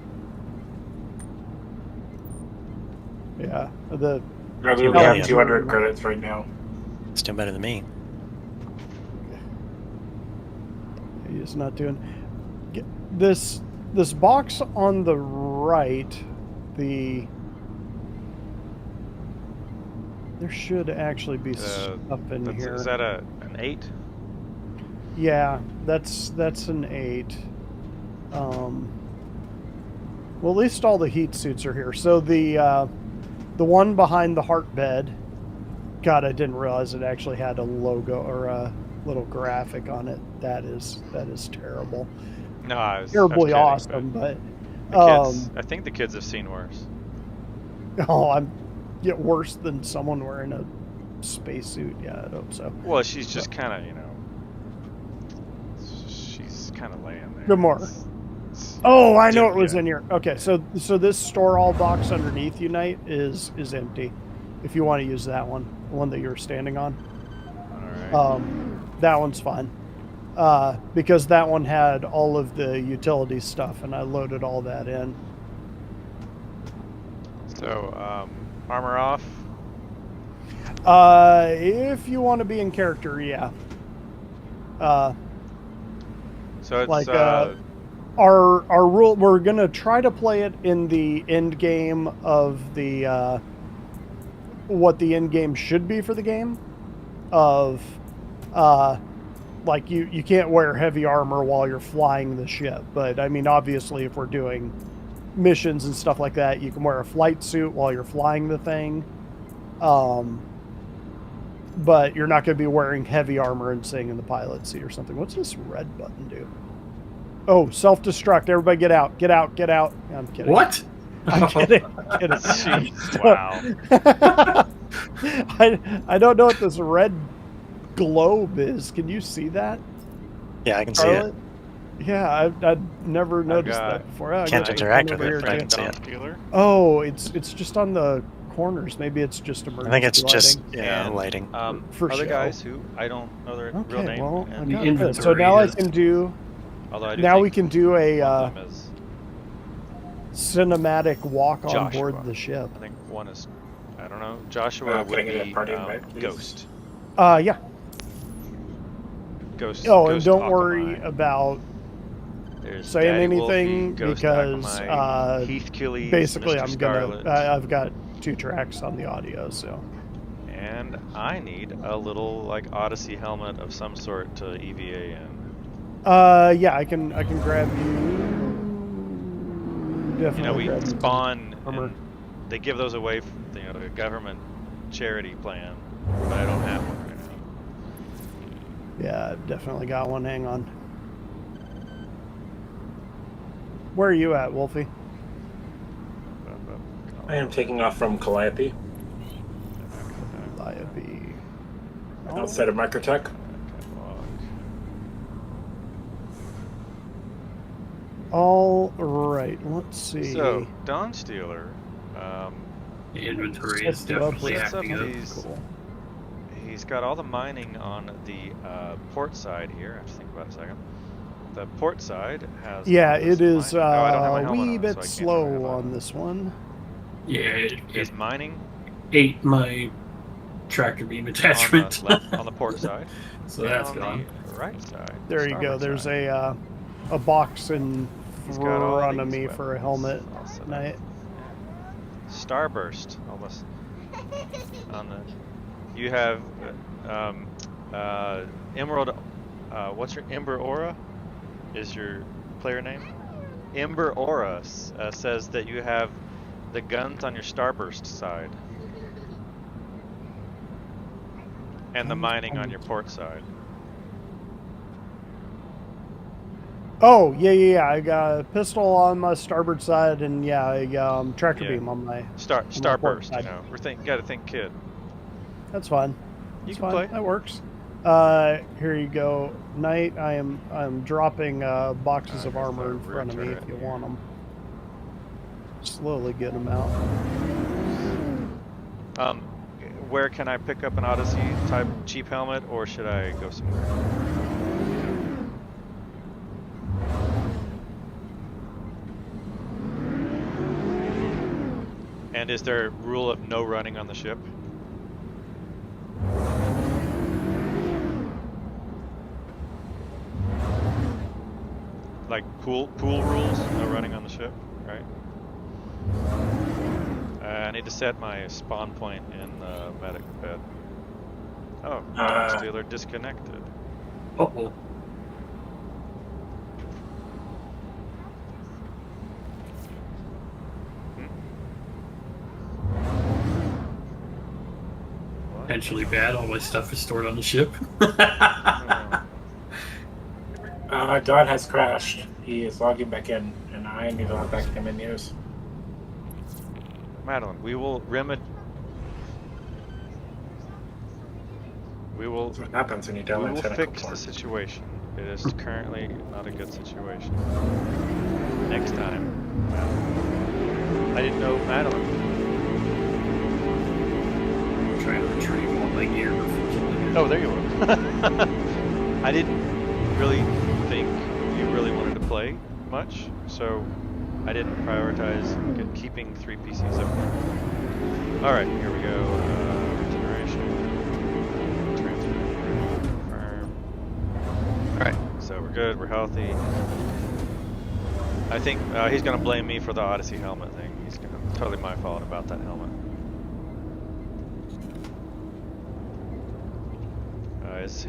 Yeah, I literally have 200 credits right now. Still better than me. He's not doing this box on the right. There should actually be stuff in here. Is that an 8? Yeah, that's an 8. Well, at least all the heat suits are here. So the one behind the heart bed. God, I didn't realize it actually had a logo or a little graphic on it. That is terrible. No, I was terribly kidding, awesome, but I think the kids have seen worse. Oh, I'm get worse than someone wearing a spacesuit. Yeah, I hope so. Well, she's just kind of, she's kind of laying there. Good more. Oh, I know it was in here. Okay, so this store all box underneath you, Knight, is empty. If you want to use that one, the one that you're standing on. All right. That one's fine. Because that one had all of the utility stuff, and I loaded all that in. So, armor off? If you want to be in character, yeah. So it's like our rule. We're gonna try to play it in the end game of the what the end game should be for the game. Of like you can't wear heavy armor while you're flying the ship, but I mean obviously if we're doing missions and stuff like that, you can wear a flight suit while you're flying the thing. But you're not going to be wearing heavy armor and sitting in the pilot seat or something. What's this red button do? Oh, self-destruct. Everybody get out. Get out. Get out. I'm kidding. What? I'm kidding. I'm kidding. Jeez, wow. I don't know what this red globe is. Can you see that? Yeah, I can see it. Yeah, I'd never noticed got- that before. Oh, I Can't got the interact one with over it, here, but I too. can see Don it. Stealer. Oh, it's just on the corners. Maybe it's just emergency I think it's just lighting. yeah, And, lighting. For other show. guys who I don't know their real Okay, name. well, and I The got inventory this. So now I is- can do. although I do Now think we can do a one of them is cinematic walk on Joshua. board the ship. I think one is, I don't know. Joshua Can I would get a be party invite, please? Ghost. Yeah. Ghost. Oh, and Ghost don't Akamai. worry about There's saying Daddy anything Wolfie, Ghost because Akamai, Heath Killies, basically Mr. I'm Scarlet, gonna. I've got 2 tracks on the audio, so. and I need a little like Odyssey helmet of some sort to EVA in. Yeah, I can grab you. Definitely. You know, we grab you. spawn. armor. And they give those away, you know, the government charity plan, but I don't have one right now. Yeah, I've definitely got one. Hang on. Where are you at, Wolfie? I am taking off from Calliope, Calliope. outside of Microtech. All right, let's see. So, Dawn Stealer, The inventory is Sets it up definitely with- sets up acting up. these. Cool. He's got all the mining on the port side here. I have to think about it a second. The port side has. Yeah, all this it is mining. Oh, I don't have my a helmet wee on, bit so I can't slow do my on helmet. this one. Yeah, Is it mining ate my tractor beam on attachment. the left, on the port side. So and that's on gone. the right side. There you go. starboard There's side. a box in He's got all front of these me for a weapons helmet. all set up. Night. Starburst, almost. On the, you have Emerald. What's your Ember Aura? Is your player name? Ember Aura says that you have the guns on your Starburst side, and the mining on your port side. Oh, yeah. I got a pistol on my starboard side, and yeah, a tractor Yeah. beam on my. port Starburst. You side. know, gotta think kid. That's fine. You That's can fine. play. That works. Here you go, Knight. I'm dropping boxes of here's armor the in front of me rear if you turret want them. Slowly get them out. Where can I pick up an Odyssey type cheap helmet, or should I go somewhere? And is there a rule of no running on the ship? Like pool rules, no running on the ship, right? I need to set my spawn point in the medic bed. Oh, Stealer disconnected. Uh-oh. Potentially bad. All my stuff is stored on the ship. Don has crashed. He is logging back in, and I need to log back into menus. Madeline, we will That's what happens when you download technical fix porn. the situation. It is currently not a good situation. Next time, Madeline. I didn't know Madeline. I'm trying to retrieve all my gear before something. Oh, there you were. I didn't really think you really wanted to play much, so I didn't prioritize keeping 3 PCs up. Alright, here we go. Regeneration. Transfer. Confirm. Alright, so we're good, we're healthy. I think he's going to blame me for the Odyssey helmet thing. He's totally my fault about that helmet.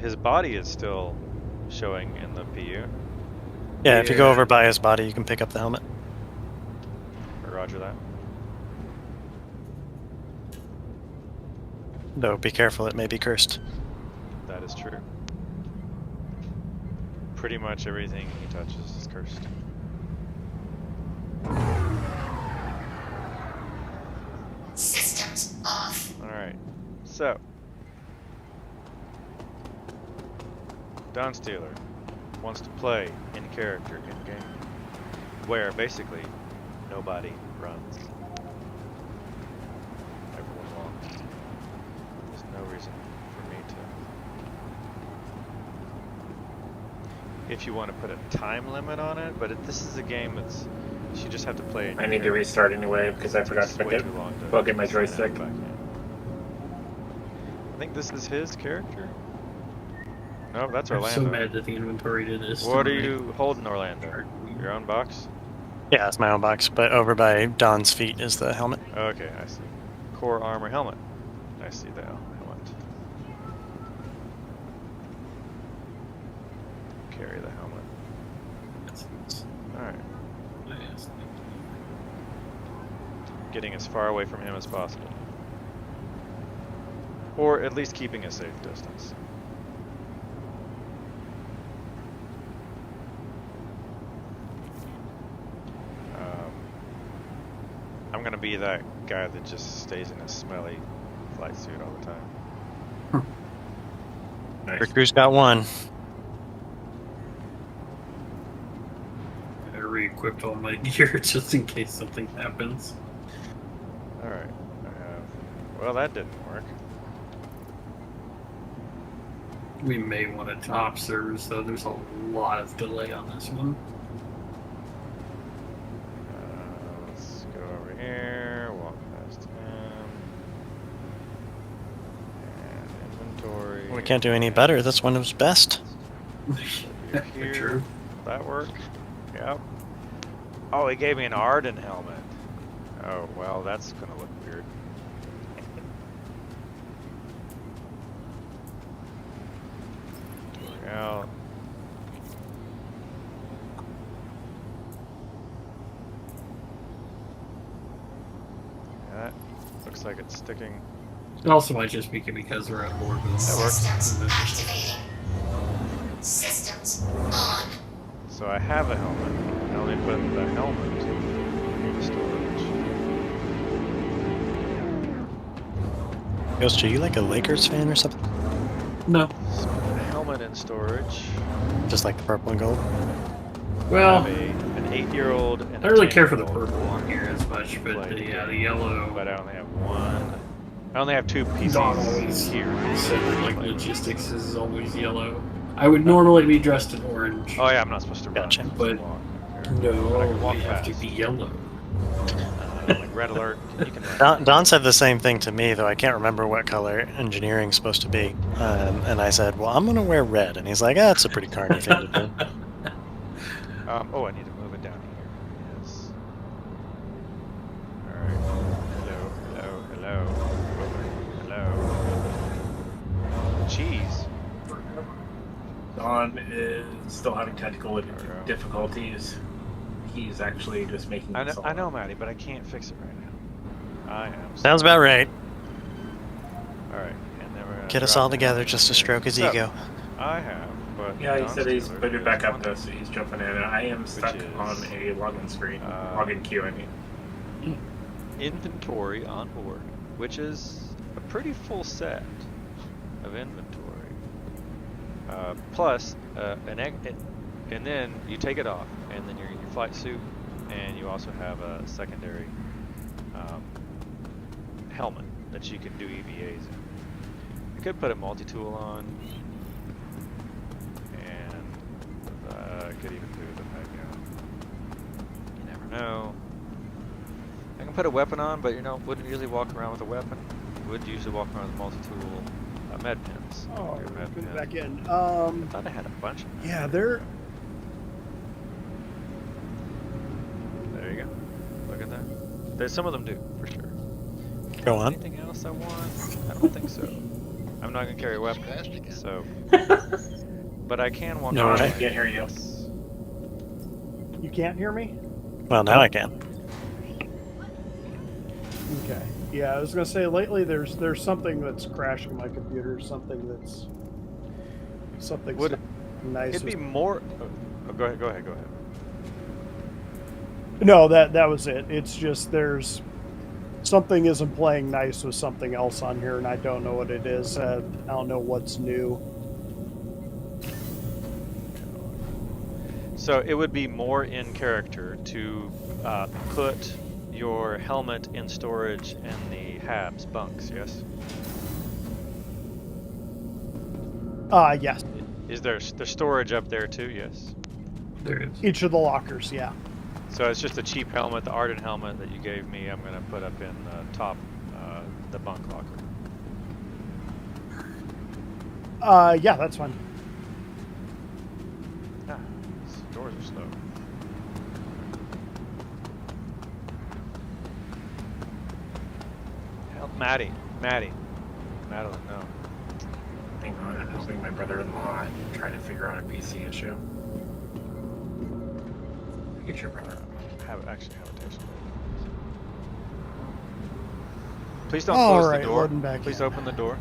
His body is still showing in the PU. Yeah, if you go over by his body, you can pick up the helmet. Roger that. Though, be careful, it may be cursed. That is true. Pretty much everything he touches is cursed. Systems off. Alright, so. Dawn Stealer. wants to play in character in game, where basically nobody runs. Everyone walks. There's no reason for me to. If you want to put a time limit on it, but this is a game that's you just have to play. I need to restart anyway because I forgot to plug in my joystick. I think this is his character. No, that's I'm Orlando. so mad that the inventory did this. What are you holding, Orlando? Your own box? Yeah, it's my own box, but over by Don's feet is the helmet. Okay, I see. Core armor helmet. I see the helmet. Carry the helmet. Alright. Getting as far away from him as possible. Or at least keeping a safe distance. I'm gonna be that guy that just stays in a smelly flight suit all the time. Nice. Crew's got one. I re-equipped all my gear just in case something happens. Alright. Well, that didn't work. We may want to top servers, though. There's a lot of delay on this one. Let's go over here, walk past him. And inventory. We can't do any better. This one was best. Here. True. Will that work? Yep. Oh, he gave me an Arden helmet. Oh, well, that's gonna look weird. Well. That looks like it's sticking. It also might just be because we're at war. That works. Systems activating. Systems on. So I have a helmet. I only put the helmet in the storage. Ghost, are you like a Lakers fan or something? No. So put the helmet in storage. Just like the purple and gold? Well, I have an 8-year-old and I don't really care for the 10-year-old purple on here as much, but play the game, yellow. But I only have one. I only have 2 PCs Don always here. said that like logistics is always yellow. I would normally be dressed in orange. Oh yeah, I'm not supposed to run. Gotcha. I'm supposed to But walk. no, But I can walk we have to fast. be yellow. Like red alert. You can run. Don said the same thing to me, though I can't remember what color engineering's supposed to be. And I said, well, I'm going to wear red. And he's like, ah, that's a pretty carny thing to do. Oh, I need to move it down here. Yes. Alright. Hello. Cheese. Don is still having technical difficulties. He's actually just making I this know, all up. Maddie, but I can't fix it right now. I am. Sounds about right. Alright, and then we're gonna Get us drop all it together down just to here. stroke his So, ego. I have, but Yeah, he Don's said he's dealer put it back is up though, so he's jumping in. And I am stuck is, on a login screen. uh, Login queue, I mean. inventory on board, which is a pretty full set of inventory. Plus, and then you take it off, and then your flight suit, and you also have a secondary helmet that you can do EVAs in. You could put a multi-tool on, and could even do the peg gun. You never know. I can put a weapon on, but wouldn't usually walk around with a weapon. Would usually walk around with multi-tool med pins. Oh, Your med put it pin. back in. I thought I had a bunch of them. Yeah, they're. There you go. Look at that. There's some of them do, for sure. Go on. Anything else I want? I don't think so. I'm not gonna carry a weapon, so. But I can walk No, around. I can't hear you. You can't hear me? Well, now I can. Okay. Yeah, I was gonna say lately there's something that's crashing my computer. Something Would nice. It'd be more. Oh, go ahead. No, that was it. It's just there's something isn't playing nice with something else on here, and I don't know what it is. I don't know what's new. So it would be more in character to put your helmet in storage in the Habs bunks, yes? Yes. Is there's storage up there too, yes? There is. Each of the lockers, yeah. So it's just a cheap helmet, the Arden helmet that you gave me, I'm gonna put up in the top, the bunk locker. Yeah, that's fine. Ah, these doors are slow. Help Maddie, Madeline, no. Hang on, I'm helping my brother-in-law trying to figure out a PC issue. Get your brother. Habitation. Please don't All close right, the door. loading back Please in. open the door.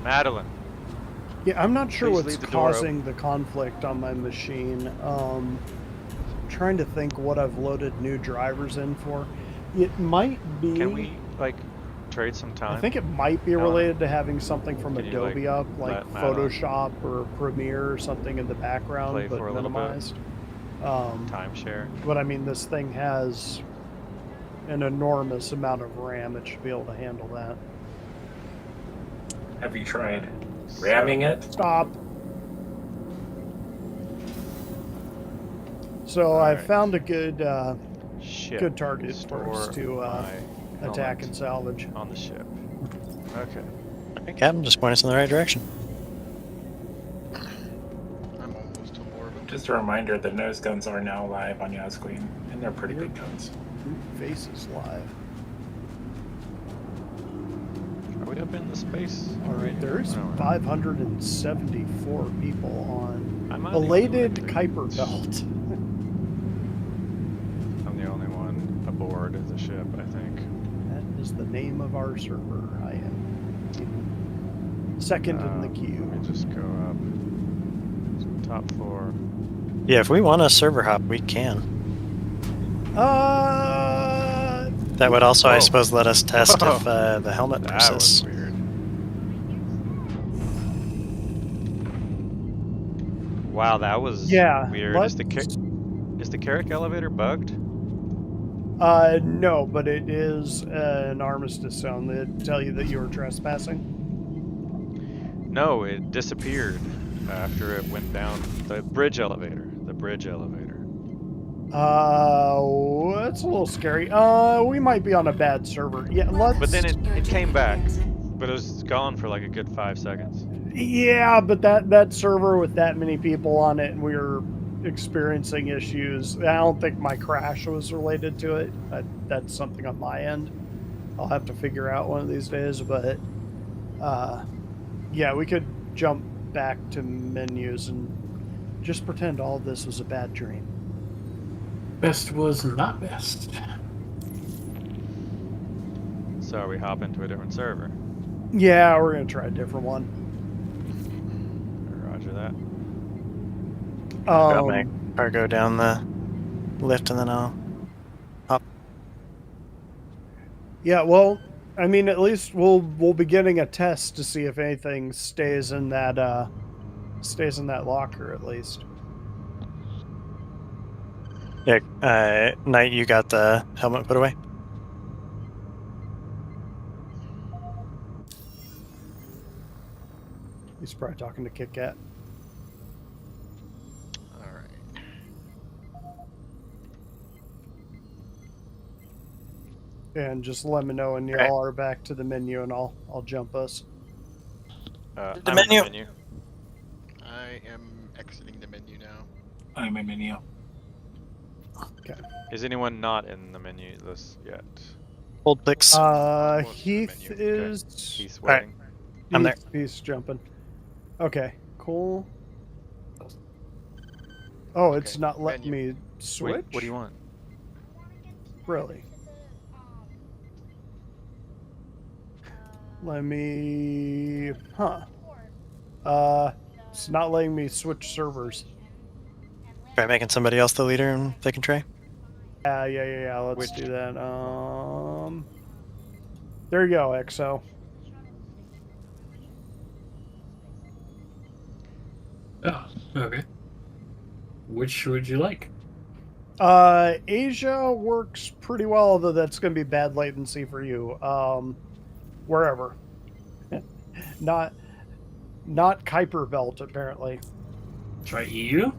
Madeline. Yeah, I'm not sure Please what's leave the door causing the conflict on my machine. Trying to think what I've loaded new drivers in for. It might be. Can we like trade some time? I think it might be related to having something from Can you, Adobe up, like let Madeline Photoshop or Premiere or something in the background, play but for a little bit? minimized. Timeshare. But I mean, this thing has an enormous amount of RAM. It should be able to handle that. Have you tried ramming it? Stop. So I found a good good target for us to attack and salvage on the ship. Okay. Okay, Captain, just point us in the right direction. I'm almost to more of them. Just a reminder, the nose guns are now live on Yazqueen, and they're pretty big guns. Faces live. Are we up in the space? All right, there's 574 people on I'm not Elated Kuiper Belt. I'm the only one aboard the ship, I think. That is the name of our server. I am second in the queue. Let me just go up. So top floor. Yeah, if we want a server hop, we can. That would also, I suppose, let us test if the helmet persists. That was weird. Wow, that was weird. Is the Carrack elevator bugged? No, but it is an armistice zone. They tell you that you were trespassing? No, it disappeared after it went down the bridge elevator. The bridge elevator. That's a little scary. We might be on a bad server. Yeah, let's... But then it came back, but it was gone for like a good 5 seconds. Yeah, but that server with that many people on it, and we were experiencing issues. I don't think my crash was related to it. That's something on my end. I'll have to figure out one of these days, but yeah, we could jump back to menus and just pretend all of this was a bad dream. Best was not best. So are we hopping to a different server? Yeah, we're going to try a different one. Roger that. Got my cargo down the lift and then I'll hop. Yeah, well, I mean, at least we'll be getting a test to see if anything stays in that locker at least. Yeah, Knight, you got the helmet put away? He's probably talking to Kit Kat. Alright. And just let me know when y'all are back to the menu, and I'll jump us. The menu. I am exiting the menu now. I'm in menu. Okay. Is anyone not in the menu list yet? Hold clicks. Heath is... Okay. Heath's waiting. I'm there. He's jumping. Okay, cool. Oh, it's not letting me switch? Wait, what do you want? Really? Let me... Huh. It's not letting me switch servers. Try making somebody else the leader and they can try. Yeah. Let's do that. There you go, XO. Oh, okay. Which would you like? Asia works pretty well, although that's going to be bad latency for you. Wherever. not Kuiper Belt, apparently. Try EU?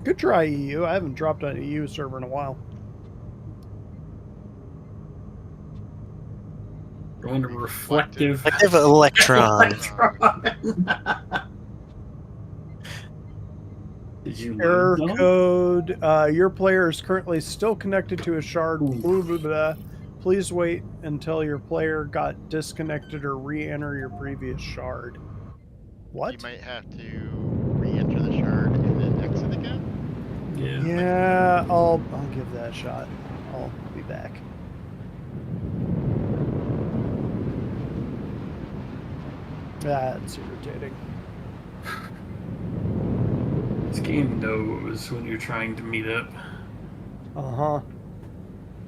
Could try EU. I haven't dropped on an EU server in a while. Going to reflective. Reflective electron. Did you Error lose them? code. Your player is currently still connected to a shard. Blah, blah, blah. Please wait until your player got disconnected or re-enter your previous shard. What? You might have to re-enter the shard and then exit again. Yeah, I'll give that a shot. I'll be back. That's irritating. This game knows when you're trying to meet up. Uh-huh.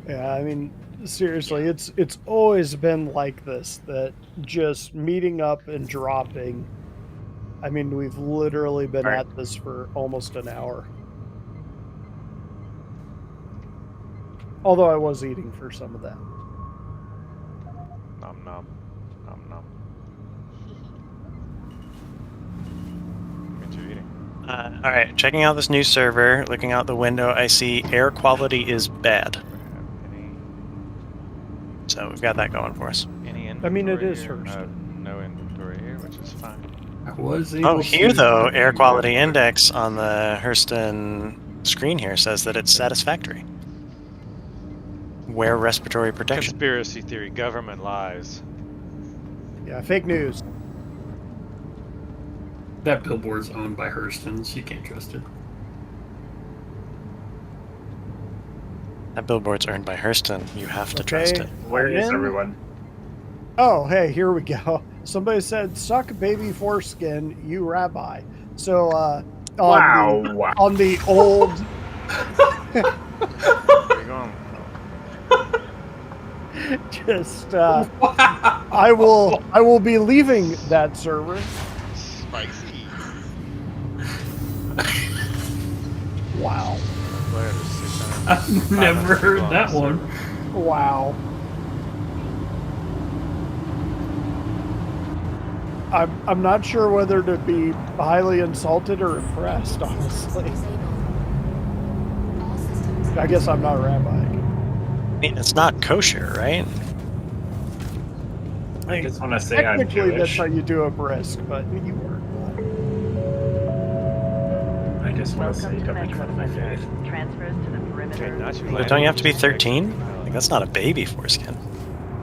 Yeah, I mean, seriously, it's always been like this, that just meeting up and dropping. I mean, we've literally been at this for almost an hour. Although I was eating for some of that. Nom nom. Nom nom. Me too, eating. Alright, checking out this new server, looking out the window, I see air quality is bad. So we've got that going for us. Any I mean, it is inventory here? first. No inventory here, which is fine. I was able Oh, here to- though, air quality index on the Hurston screen here says that it's satisfactory. Wear respiratory protection. Conspiracy theory. Government lies. Yeah, fake news. That billboard's owned by Hurston, so you can't trust it. That billboard's earned by Hurston. You have to trust it. Where is in? everyone? Oh, hey, here we go. Somebody said, suck baby foreskin, you rabbi. So, on the old... Where you going? Just, I will be leaving that server. Spicy. Wow. I've never heard that one. Wow. I'm not sure whether to be highly insulted or impressed, honestly. I guess I'm not a rabbi. I mean, it's not kosher, right? I just want to say I'm Technically, that's Jewish. how you do a brisk, but you weren't. I just want to say don't make fun of my faith. Transfers to the perimeter. But don't you have to be 13? Like, that's not a baby foreskin.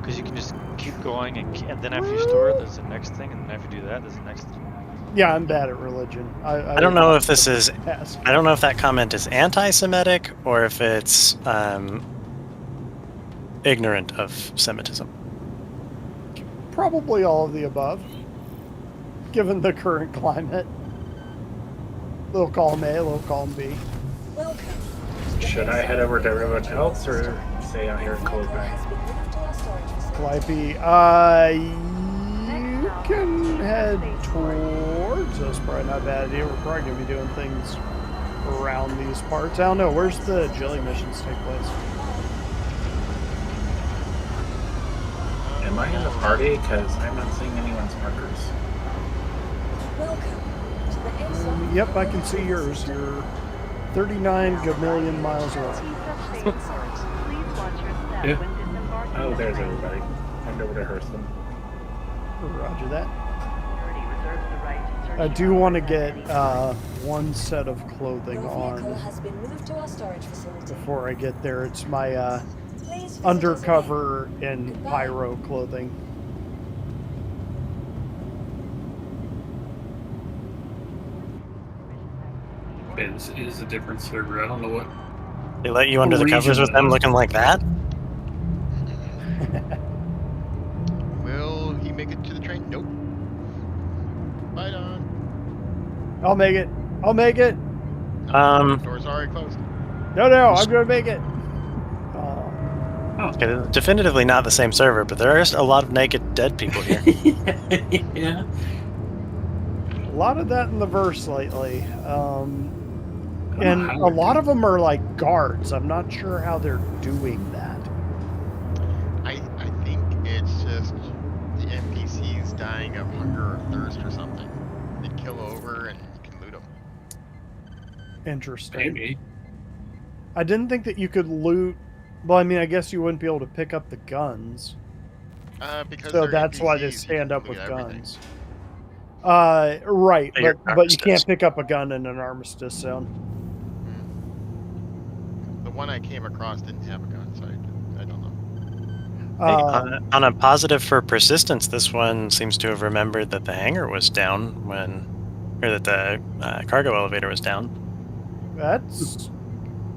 Because you can just keep going, and then after you store it, there's the next thing, and then after you do that, there's the next thing. Yeah, I'm bad at religion. I don't know if this is... Ask. I don't know if that comment is anti-Semitic or if it's ignorant of Semitism. Probably all of the above, given the current climate. Little column A, little column B. Should I head over to everyone else or stay out here and close back? Clipey, you can head towards us. Probably not a bad idea. We're probably going to be doing things around these parts. I don't know. Where's the jelly missions take place? Am I in the party? Because I'm not seeing anyone's markers. Yep, I can see yours. You're 39 gamillion miles away. Yeah. Oh, there's everybody. Head over to Hurston. Roger that. I do want to get one set of clothing on before I get there. It's my undercover and pyro clothing. It is a different server. I don't know what. They let you under the covers with them looking like that? Will he make it to the train? Nope. Bye, Don. I'll make it. I'll make it. Doors are already closed. No, I'm gonna make it. Okay, this is definitively not the same server, but there are a lot of naked dead people here. Yeah. A lot of that in the verse lately. And a lot of them are like guards. I'm not sure how they're doing that. I think it's just the NPCs dying of hunger or thirst or something. They kill over and you can loot them. Interesting. Maybe. I didn't think that you could loot. Well, I mean, I guess you wouldn't be able to pick up the guns. Because So they're that's why they NPCs, you stand can up with loot everything. guns. Right, Your but you armistice. can't pick up a gun in an armistice zone. The one I came across didn't have a gun, so I don't know. Hey, on a positive for persistence, this one seems to have remembered that the hangar was down or that the cargo elevator was down. That's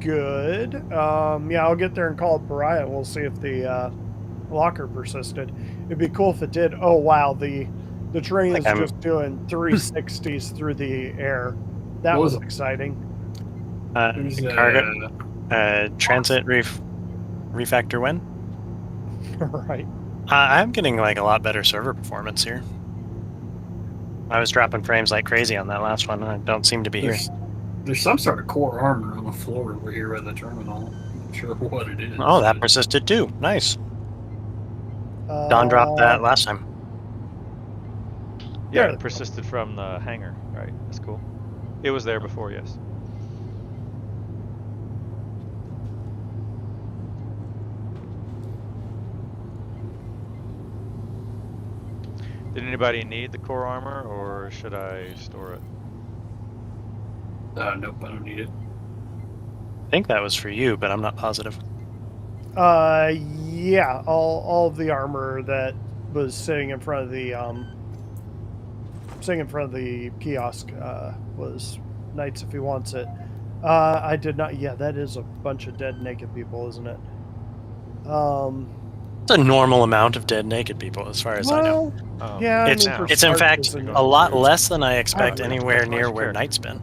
good. Yeah, I'll get there and call it Pariah. We'll see if the locker persisted. It'd be cool if it did. Oh wow, the train is just doing 360s through the air. That was exciting. Cargo transit refactor when? Right. I'm getting like a lot better server performance here. I was dropping frames like crazy on that last one. I don't seem to be here. There's some sort of core armor on the floor over here at the terminal. I'm not sure what it is. Oh, that persisted too. Nice. Don dropped that last time. Yeah, it persisted from the hangar. Right, that's cool. It was there before, yes. Did anybody need the core armor, or should I store it? Nope, I don't need it. I think that was for you, but I'm not positive. Yeah, all of the armor that was sitting in front of the kiosk was Knight's if he wants it. I did not. Yeah, that is a bunch of dead naked people, isn't it? It's a normal amount of dead naked people, as far as I know. Yeah, it's in fact a lot less than I expect anywhere near where Knight's been.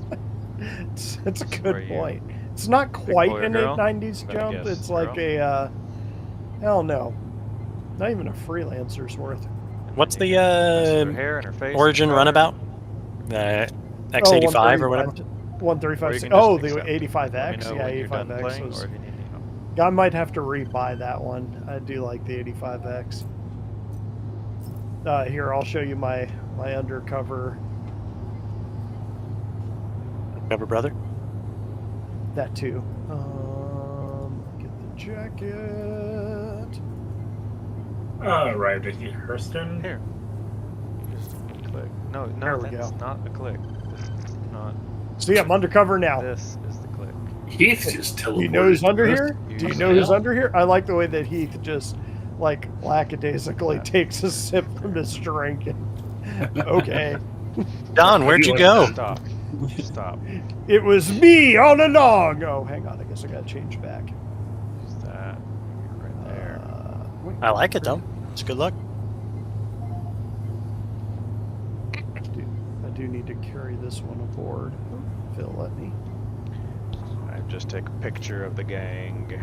It's a good point. It's not quite an 90s jump. It's like a hell no, not even a freelancer's worth. What's the origin runabout? X85 or whatever. 135. Oh, the 85X. Yeah, 85X was. I might have to rebuy that one. I do like the 85X. Here, I'll show you my undercover. Undercover brother? That too. Get the jacket. Arrived at Hurston. Here. Just click. No, there we that's go. not a click. This is not. See, I'm undercover now. This is the click. Heath just teleported. Do you know who's under here? Do you know who's Yeah. under here? I like the way that Heath just, like, lackadaisically takes a sip from his drink. And, okay. Don, where'd you go? Stop. Stop. It was me all along. Oh, hang on. I guess I got to change back. Just that. Right there. I like it though. It's good luck. I do need to carry this one aboard. Phil, let me. I just take a picture of the gang.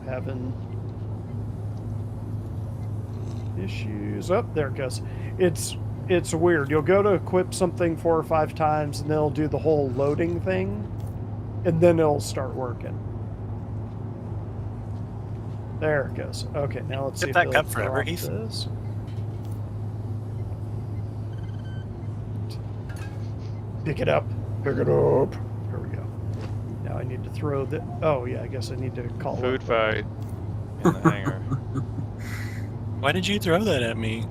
Having issues. Oh, there it goes. It's weird. You'll go to equip something 4 or 5 times, and then it'll do the whole loading thing, and then it'll start working. There it goes. Okay, now let's see if that they'll cup forever, drop Heath. this. Pick it up. Pick it up. Here we go. Now I need to throw the. Oh yeah, I guess I need to call Food up. fight in the hangar. Why did you throw that at me?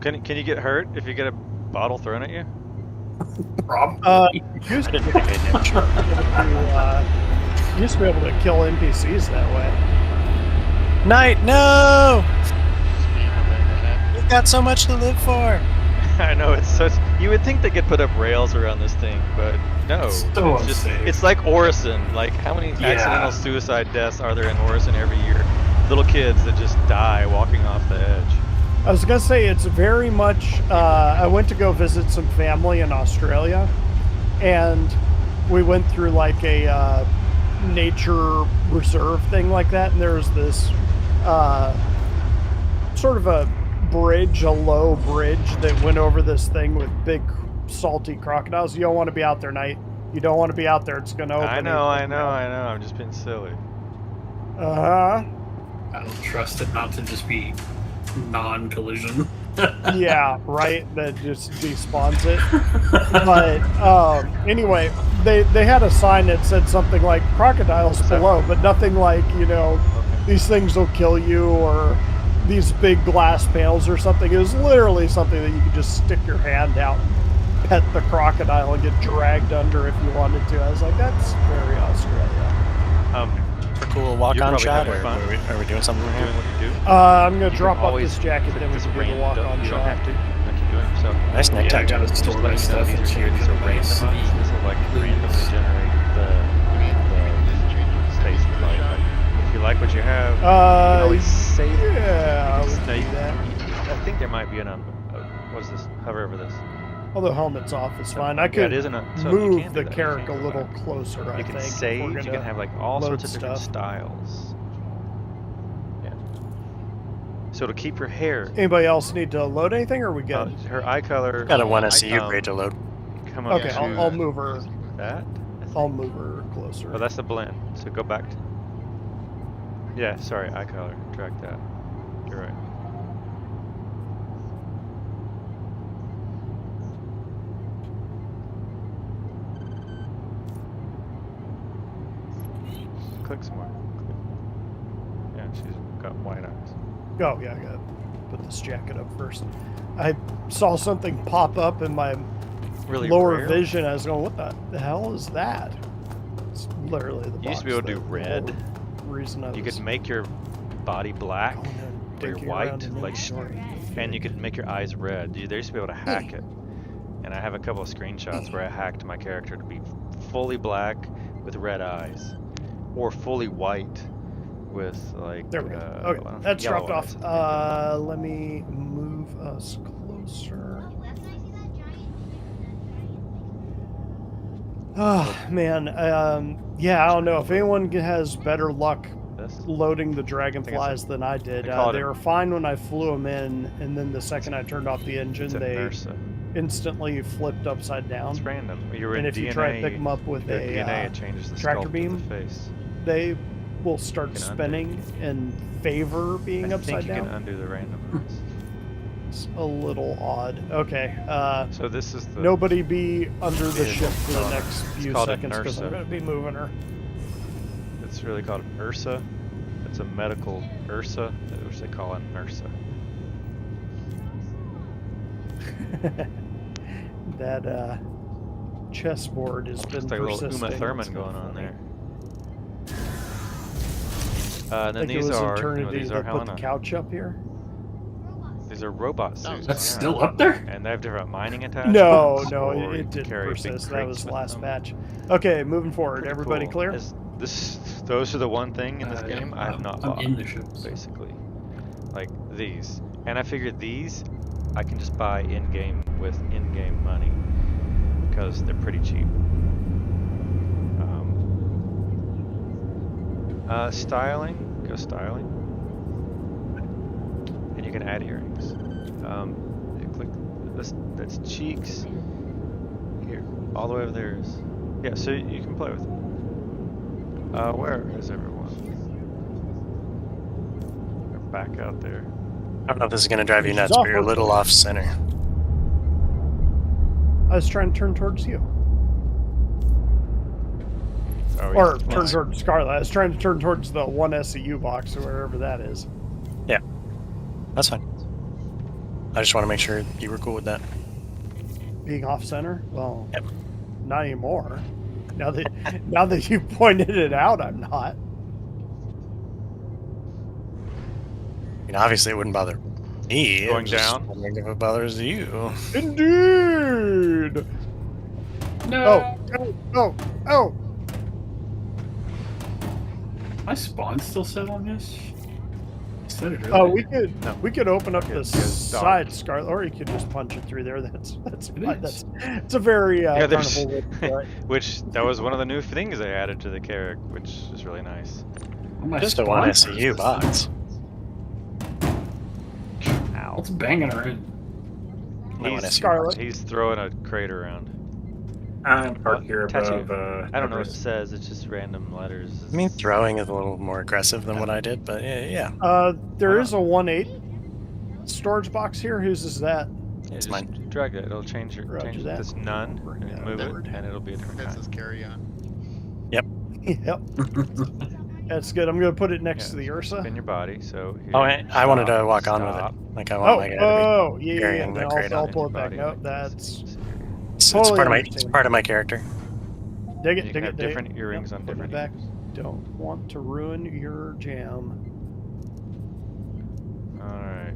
Can you get hurt if you get a bottle thrown at you? Probably. Used to be able to kill NPCs that way. Knight, no! You've got so much to live for. I know, it's such. You would think they could put up rails around this thing, but no. So it's just. unsafe. It's like Orison. Like, how many accidental suicide deaths are there in Orison every year? Little kids that just die walking off the edge. I was gonna say it's very much. I went to go visit some family in Australia, and we went through like a nature reserve thing like that, and there was this sort of a bridge, a low bridge that went over this thing with big salty crocodiles. You don't want to be out there, Knight. You don't want to be out there. It's going to open. I know. I'm just being silly. I don't trust it not to just be non-collision. Yeah, right. That just despawns it. But anyway, they had a sign that said something like crocodiles below, but nothing like, you know, these things will kill you or these big glass panels or something. It was literally something that you could just stick your hand out, pet the crocodile, and get dragged under if you wanted to. I was like, that's very Australia. A cool walk-on shot, or are we doing something here? Doing what you do. I'm gonna drop off this jacket, then we can do the walk-on You don't shot. have to. I keep doing it. So Nice neck Yeah, I tattoo. gotta store my stuff in here. these are Race. randomized. This will like randomly generate the space of light. Like, if you like what you have, you can always save it. Yeah, we No, can you- do that. I think there might be an what's this? Hover over this. Well, the helmet's off. It's fine. I Yeah, could it isn't so you move can the do that. You Carrack a can go little back. closer, I You can think. if save. we're You gonna can have like all load sorts of different stuff. styles. Yeah. So to keep your hair. Anybody else need to load anything, or are we good? Her eye color. Got a 1 SCU grade to load. Come up Okay, to I'll move her. that. I'll move her closer. Oh, that's the blend. So go back to. Yeah, sorry, eye color. Track that. You're right. Click some more. Yeah, she's got white eyes. Oh, yeah, I gotta put this jacket up first. I saw something pop up in my Really lower rare. vision. I was going, what the hell is that? It's literally the box. You used to be able to do that- red. the reason I You was could make your body black going and or dinking white, around in like, inventory. and you could make your eyes red. They used to be able to hack it. And I have a couple of screenshots where I hacked my character to be fully black with red eyes, or fully white with like. There we go. well, Okay, that's yellow dropped eyes. off. Let me move us closer. Oh, man. Yeah, I don't know. If anyone has better luck This? loading the dragonflies than I did, they call it they a- were fine when I flew them in, and then the second I turned off the engine, It's a they NvK. instantly flipped upside down. It's random. You're in And if DNA, you try to pick them up with the a DNA, it changes the tractor sculpt of beam, the face. they will start You can undo. spinning and favor being I upside think you down. can undo the randomness. It's a little odd. Okay. So this is the. Nobody be under the Yeah, ship for the it's next few called a seconds because I'm NERSA. going to be moving her. It's really called an URSA. It's a medical URSA, which they call a NERSA. That chessboard has been It's like a little persisting. Uma Thurman It's going on funny. there. And I then think it these was are. Eternity These are that put the Helena. couch up here. These are robot suits. That's yeah. still up there? And they have different mining attachments. No, or it you can didn't carry big persist. That crates was with last them. batch. Okay, moving forward. Pretty Everybody cool. clear? Those are the one thing in this Yeah, game I have not I'm bought. in the ships. Basically, like these, and I figured these I can just buy in-game with in-game money because they're pretty cheap. Styling, go styling, and you can add earrings. You click this. That's cheeks. Here, all the way over there is. Yeah, so you can play with it. Where is everyone? They're back out there. I don't know if this is going to drive you She's nuts, off but you're a work. little off center. I was trying to turn towards you. Oh, Or he's- turn towards Scarlet. I was trying to turn towards the 1 SCU box or wherever that is. Yeah, that's fine. I just want to make sure you were cool with that. Being off center? Well, Yep. not anymore. Now that you pointed it out, I'm not. I mean, obviously it wouldn't bother me. Going I'm just down? wondering if it bothers you. Indeed. No. Oh. My spawn still set on this? said it Oh, earlier. we could open up the Dog. side, Scarlet, or you could just punch it through there. That's It fine. is. It's a very there's carnival way to do it. which that was one of the new things I added to the Carrack, which is really nice. Just a one SCU box. Ow. What's banging around? No one He's, SCU Scarlet. he's throwing a crate around. I'm parked here Tattoo. above. I don't know what it Everest. says. It's just random letters. I mean, throwing is a little more aggressive than what I did, but yeah. There is a 1.8 storage box here. Whose is that? Yeah, It's just mine. drag it. It'll change your Roger change that. this none Bring and that move forward. it, and it'll be a different That kind. says carry on. Yep. That's good. I'm gonna put it next to the Ursa. Spin your body. So here, Oh, I wanted to stop, walk on with stop. it. Like I want my guy to be yeah. carrying Then the crate I'll on. pull it Spin your back. body Nope, like that's this. It's totally part of my understandable. part of my character. dig You it, can dig have it, dig different it. earrings on Put it different back. ears. Don't want to ruin your jam. All right.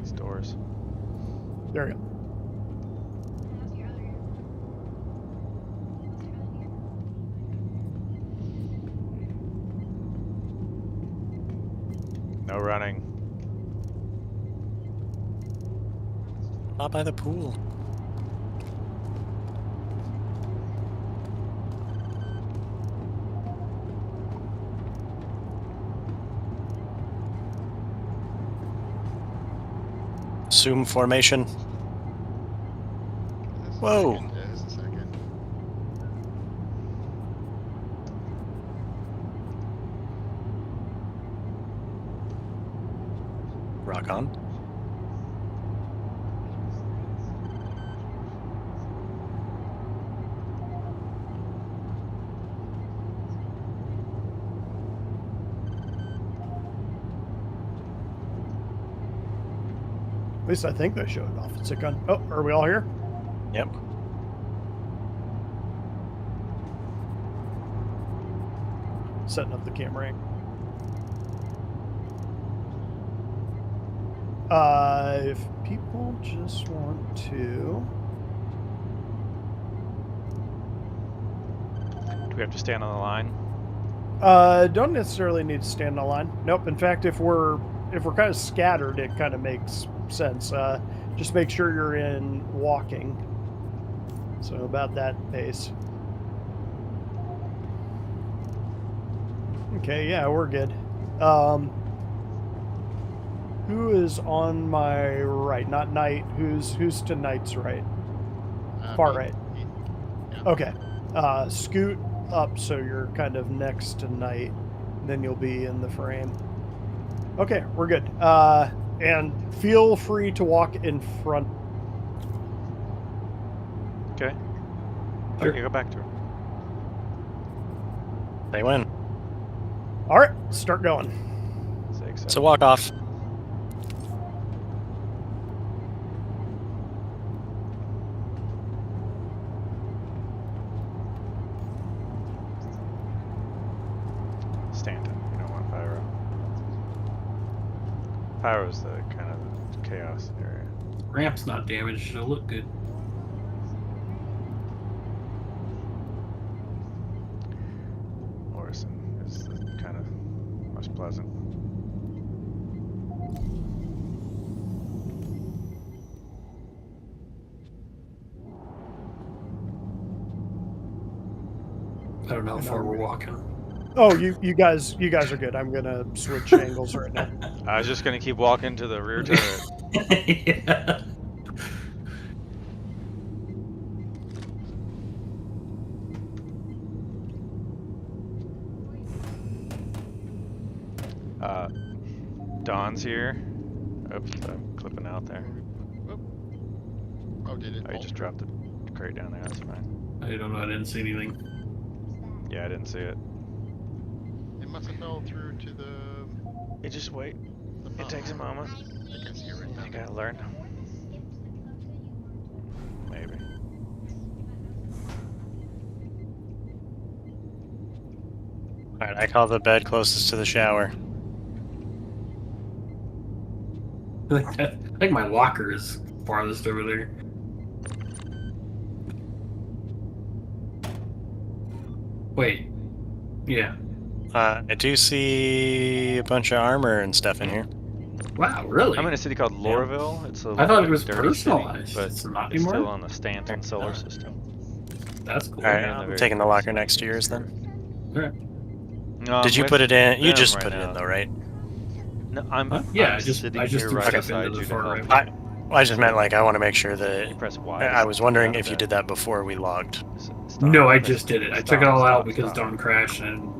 These doors. There we go. No running. Not by the pool. Assume formation. Whoa. Just a second. Rock on. At least I think they showed it off. It's a gun. Oh, are we all here? Yep. Setting up the camera. If people just want to. Do we have to stand on the line? Don't necessarily need to stand on the line. Nope. In fact, if we're kind of scattered, it kind of makes sense. Just make sure you're in walking. So about that pace. Okay, yeah, we're good. Who is on my right? Not Knight. Who's to Knight's right? Far Me. right. Yeah. Okay. Scoot up so you're kind of next to Knight. Then you'll be in the frame. Okay, we're good. And feel free to walk in front. Okay. Sure. Okay, go back to her. They win. All right, start going. So walk off. Stanton. We don't want Pyro. Pyro's the kind of chaos area. Ramp's not damaged. It'll look good. Morrison is the kind of most pleasant. I don't know how far we're walking. Oh, you guys are good. I'm gonna switch angles right now. I was just gonna keep walking to the rear turret. Yeah. Dawn's here. Oops, I'm clipping out there. Oh, did it? Oh, you just dropped the crate down there. That's fine. I don't know. I didn't see anything. Yeah, I didn't see it. It must have fell through to the. You just wait. It takes a moment. I can see it right now. You gotta learn. Maybe. Alright, I call the bed closest to the shower. I think my locker is farthest over there. Wait. Yeah. I do see a bunch of armor and stuff in here. Wow, really? I'm in a city called Lorville. It's a I thought it was dirty personalized. city, but It's not it's anymore? still on the Stanton solar system. That's cool. Alright, Yeah, I'm taking the locker next to yours then. Okay. Did you put it in? You just right put it in now. though, right? No, I'm. Yeah, I'm sitting I just here threw right stuff beside into the you to far help right. you. I just meant like I want to make sure that. Press Y. I was wondering to if you get did that before we logged. Stop. No, I Press- just did it. I stop, took it all out stop, because stop. Dawn crashed and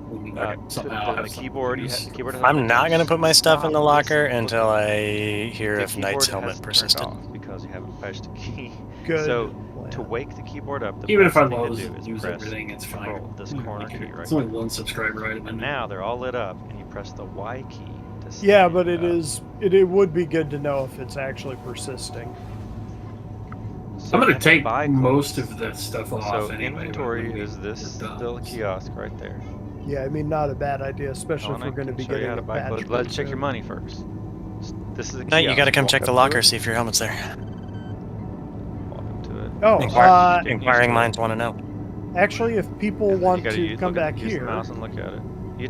somehow the have keyboard. something The keyboard. Has I'm not gonna put my stuff in the locker Listen, until I hear the if Knight's keyboard helmet has persisted. turned off because you haven't pushed the key. Good. So to wake the keyboard up, the Even best if I thing lose, to do is use press everything, it's fine. Control, this corner key right It's only here. one subscriber item. And now they're all lit up, and you press the Y key to stand Yeah, but it up. is. It would be good to know if it's actually persisting. So I'm gonna then take buy most clothes. of that stuff off So anyway. inventory is this little kiosk right there. Yeah, I mean, not a bad idea, especially Hold if on, we're going to I be can show you getting how to a buy patch. clothes. Let's check your money first. This is a Knight, you kiosk. gotta come Walk check up the to locker, it. see if your helmet's there. Walk up to it. Oh, Inquiring minds want to know. actually, if people want You gotta to come back use the here, mouse and look at it. You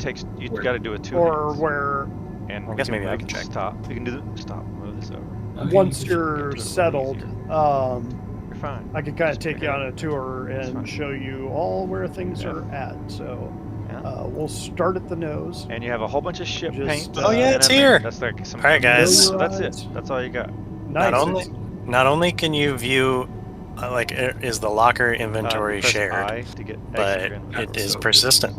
got to do it two or hands. where And I guess maybe I move- can check. Stop. You can do the stop. Move this over. once you're settled, You're fine. I can kind of Just take bring you it on up. a tour It's fine. and show you all where things Yeah. are at. So Yeah. we'll start at the nose. And you have a whole bunch of ship Just, paint. Oh, yeah, and it's everything. here. That's like some. All right, guys. So that's it. That's all you got. Nice. Not only can you view, is the locker inventory Press shared, I to get but extra in. it is So persistent.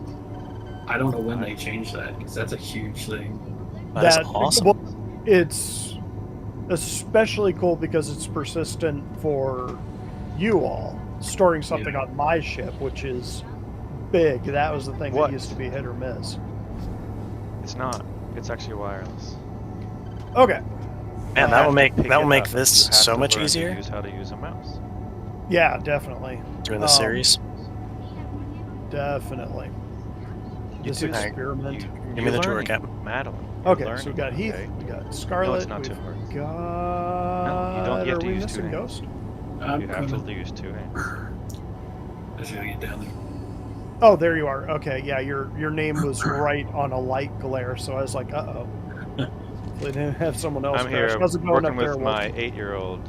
I don't know when they changed that because that's a huge thing. That's awesome. Well, it's especially cool because it's persistent for you all storing something on my ship, which is big. That was the thing What? that used to be hit or miss. It's not. It's actually wireless. Okay. And that will make Pick that will it make up. this You have so to much learn to easier Use how to use a mouse. Yeah, definitely. during the series. Definitely. This too. experiment. Give me the tour, learning, Captain. Madeline. You're Okay, so learning, we got Heath, okay? we got Scarlet, not too we've hard. got... No, you don't. You have are to we use missing two hands. Ghost? I'm You have coming. to use two hands. I just gotta get down there. Oh, there you are. Okay, yeah, your name was right on a light glare, so I was like, uh-oh. They didn't have someone else I'm crash. here How's it going working up there? with my 8-year-old,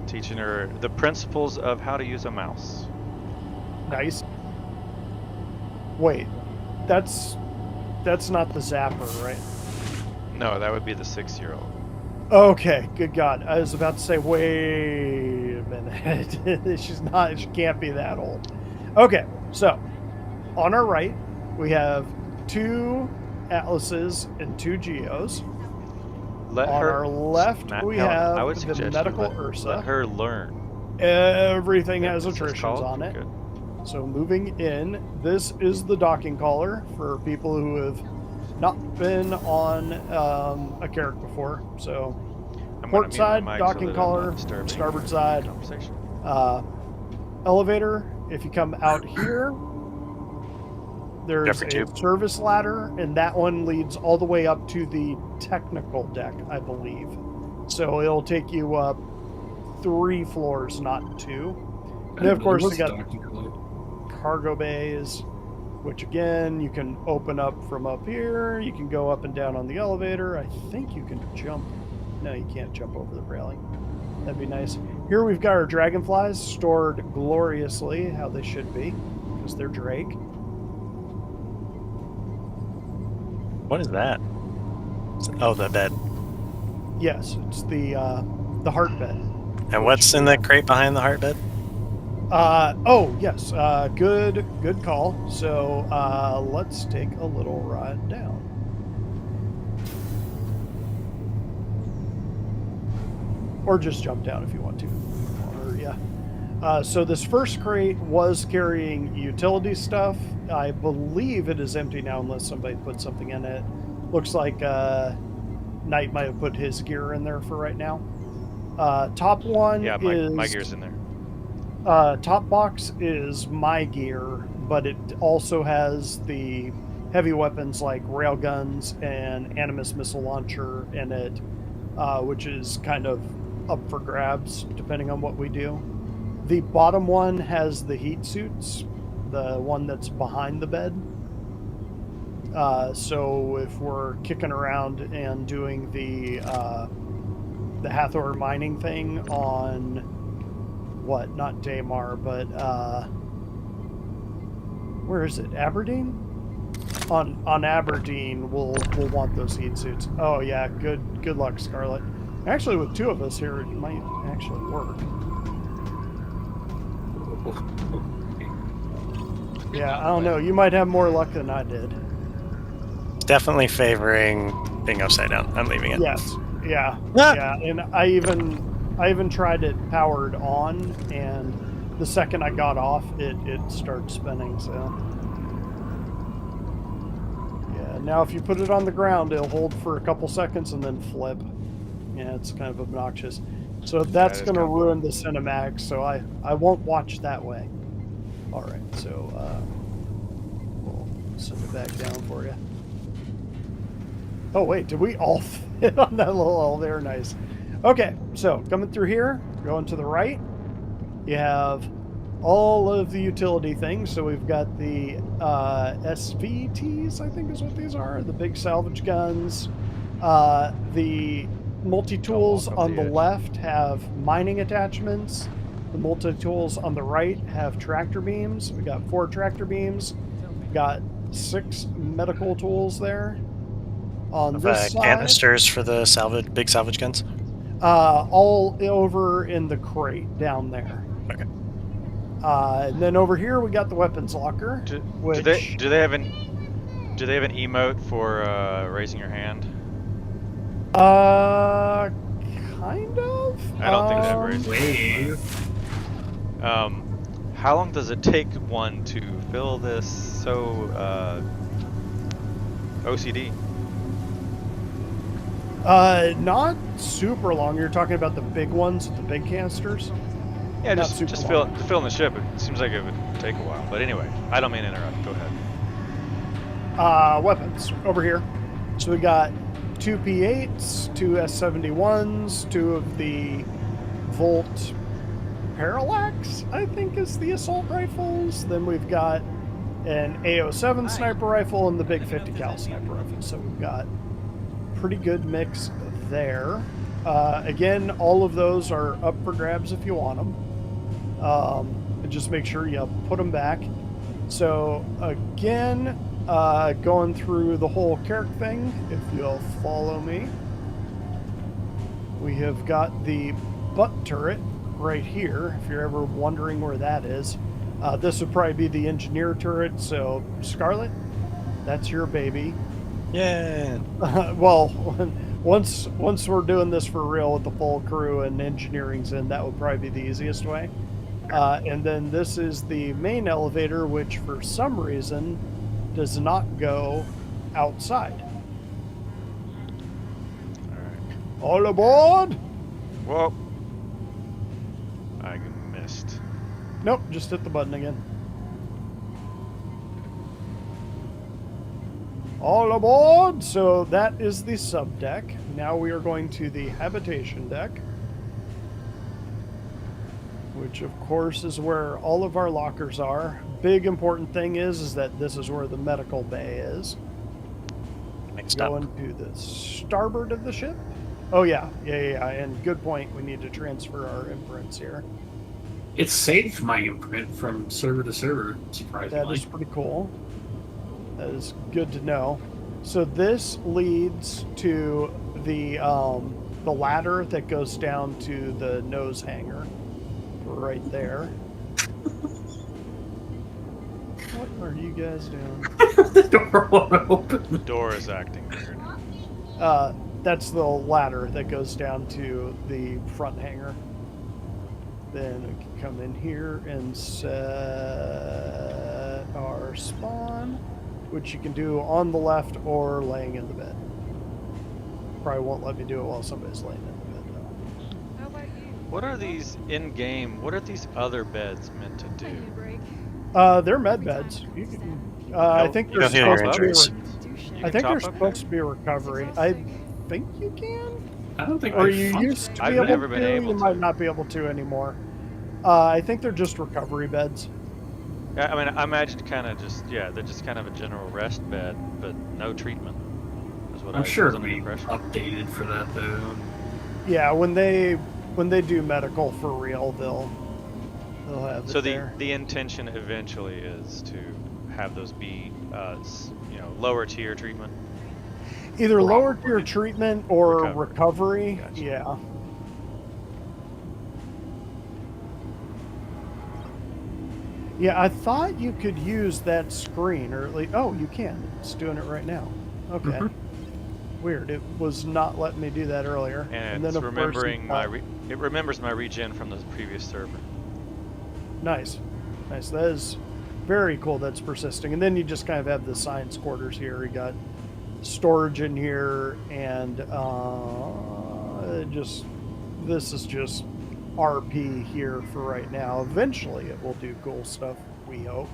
teaching her the principles of how to use a mouse. Nice. Wait, that's not the zapper, right? No, that would be the 6-year-old. Okay, good God. I was about to say, wait a minute. She can't be that old. Okay, so on our right, we have 2 atlases and 2 geos. Let on her. our left, we Helen, have I would the suggest you medical let Ursa. her learn. Everything Yeah, has that's attritions called. on it. Good. So moving in, this is the docking collar for people who have not been on a Carrack before. So I'm port gonna mute my side, mic so docking that I'm not collar, disturbing starboard side, conversation. elevator. If you come out here, there's Jeffrey a tube. service ladder, and that one leads all the way up to the technical deck, I believe. So it'll take you up 3 floors, not 2. And then, of course, you got cargo bays, which again, you can open up from up here. You can go up and down on the elevator. I think you can jump. No, you can't jump over the railing. That'd be nice. Here we've got our dragonflies stored gloriously, how they should be, because they're Drake. What is that? Oh, the bed. Yes, it's the heart bed. And what's in the crate behind the heart bed? Oh yes, good call. So let's take a little ride down. Or just jump down if you want to. Or yeah. So this first crate was carrying utility stuff. I believe it is empty now unless somebody put something in it. Looks like Knight might have put his gear in there for right now. Top one Yeah, is... my gear's in there. Top box is my gear, but it also has the heavy weapons like railguns and Animus missile launcher in it, which is kind of up for grabs depending on what we do. The bottom one has the heat suits, the one that's behind the bed. So if we're kicking around and doing the Hathor mining thing on what? Not Daymar, but where is it? Aberdeen? On Aberdeen, we'll want those heat suits. Oh yeah, good luck, Scarlet. Actually, with 2 of us here, it might actually work. Yeah, I don't know. You might have more luck than I did. Definitely favoring being upside down. I'm leaving it. Yes. Yeah. Yeah. And I even tried it powered on, and the second I got off, it started spinning. So yeah. Now if you put it on the ground, it'll hold for a couple seconds and then flip. Yeah, it's kind of obnoxious. So that's going to ruin the cinematics. So I won't watch that way. All right. So we'll send it back down for you. Oh, wait, did we all fit on that little elevator? Nice. Okay, so coming through here, going to the right, you have all of the utility things. So we've got the SVTs, I think is what these are, the big salvage guns. The multi-tools on the left have mining attachments. The multi-tools on the right have tractor beams. We got 4 tractor beams. We've got 6 medical tools there. On this side, canisters for the big salvage guns? All over in the crate down there. Okay. And then over here we got the weapons locker. Do they have an emote for raising your hand? Kind of. I don't think they have raising your hand. How long does it take one to fill this so OCD? Not super long. You're talking about the big ones, the big canisters? Yeah, just filling the ship. It seems like it would take a while. But anyway, I don't mean to interrupt. Go ahead. Weapons over here. So we got 2 P8s, 2 S71s, 2 of the Volt Parallax, I think is the assault rifles. Then we've got an AO7 sniper rifle and the big 50 cal sniper rifle. So we've got pretty good mix there. Again, all of those are up for grabs if you want them. And just make sure you put them back. So again, going through the whole Carrack thing, if you'll follow me, we have got the butt turret right here, if you're ever wondering where that is. This would probably be the engineer turret, so Scarlet, that's your baby. Yeah. Well, once we're doing this for real with the full crew and engineering's in, that would probably be the easiest way. And then this is the main elevator, which for some reason does not go outside. All aboard! Whoa. I missed. Nope, just hit the button again. All aboard! So that is the sub deck. Now we are going to the habitation deck, which of course is where all of our lockers are. Big important thing is that this is where the medical bay is. Going to the starboard of the ship. Oh yeah, and good point. We need to transfer our imprints here. It saved my imprint from server to server, surprisingly. That is pretty cool. That is good to know. So this leads to the ladder that goes down to the nose hanger, right there. What are you guys doing? The door won't open. The door is acting weird. That's the ladder that goes down to the front hanger. Then we can come in here and set our spawn, which you can do on the left or laying in the bed. Probably won't let me do it while somebody's laying in the bed, though. How about you? What are these in-game? What are these other beds meant to do? They're med beds. You can, I think they're supposed to be recovery. I think you can. I don't think. Or you used to be able to. You might not be able to anymore. I think they're just recovery beds. Yeah, I mean, I imagine kind of just, yeah, they're just kind of a general rest bed, but no treatment. Is what I'm I sure was it'll under the be impression. updated for that though. Yeah, when they do medical for real, they'll have So it there. the intention eventually is to have those be, you know, lower tier treatment. Either lower tier treatment or recovery. Gotcha. Yeah. Yeah, I thought you could use that screen, or at least, oh, you can. It's doing it right now. Okay. Weird. It was not letting me do that earlier. And then it's of course remembering it remembers my regen from the previous server. Nice. Nice. That is very cool. That's persisting. And then you just kind of have the science quarters here. You got storage in here, and this is just RP here for right now. Eventually it will do cool stuff, we hope.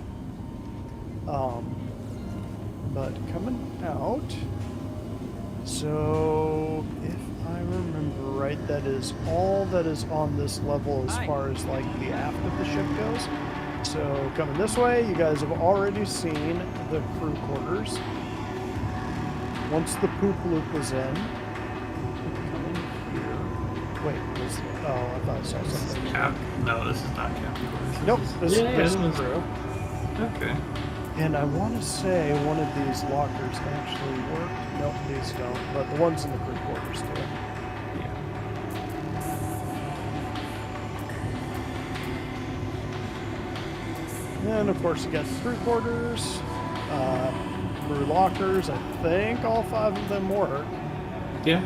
But coming out, so if I remember right, that is all that is on this level as far as like the aft of the ship goes. So coming this way, you guys have already seen the crew quarters. Once the poop loop was in, come in here. Wait, oh, I thought I saw something. No, this is not Captain Quarters. Nope, this is crew. Okay. And I want to say one of these lockers actually work. Nope, these don't. But the ones in the crew quarters do. Yeah. And of course, you got the crew quarters, crew lockers. I think all 5 of them work. Yeah.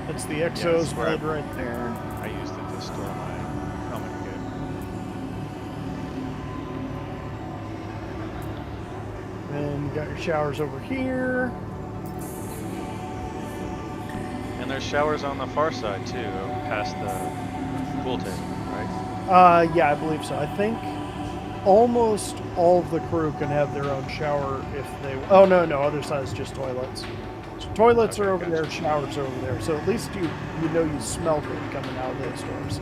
It's the Exos mode right there. I used it to store my helmet kit. Then you got your showers over here. And there's showers on the far side too, past the pool table, right? Yeah, I believe so. I think almost all of the crew can have their own shower if they... Oh, no, other side is just toilets. So toilets are over there, showers are over there. So at least you know you smell good coming out of those doors.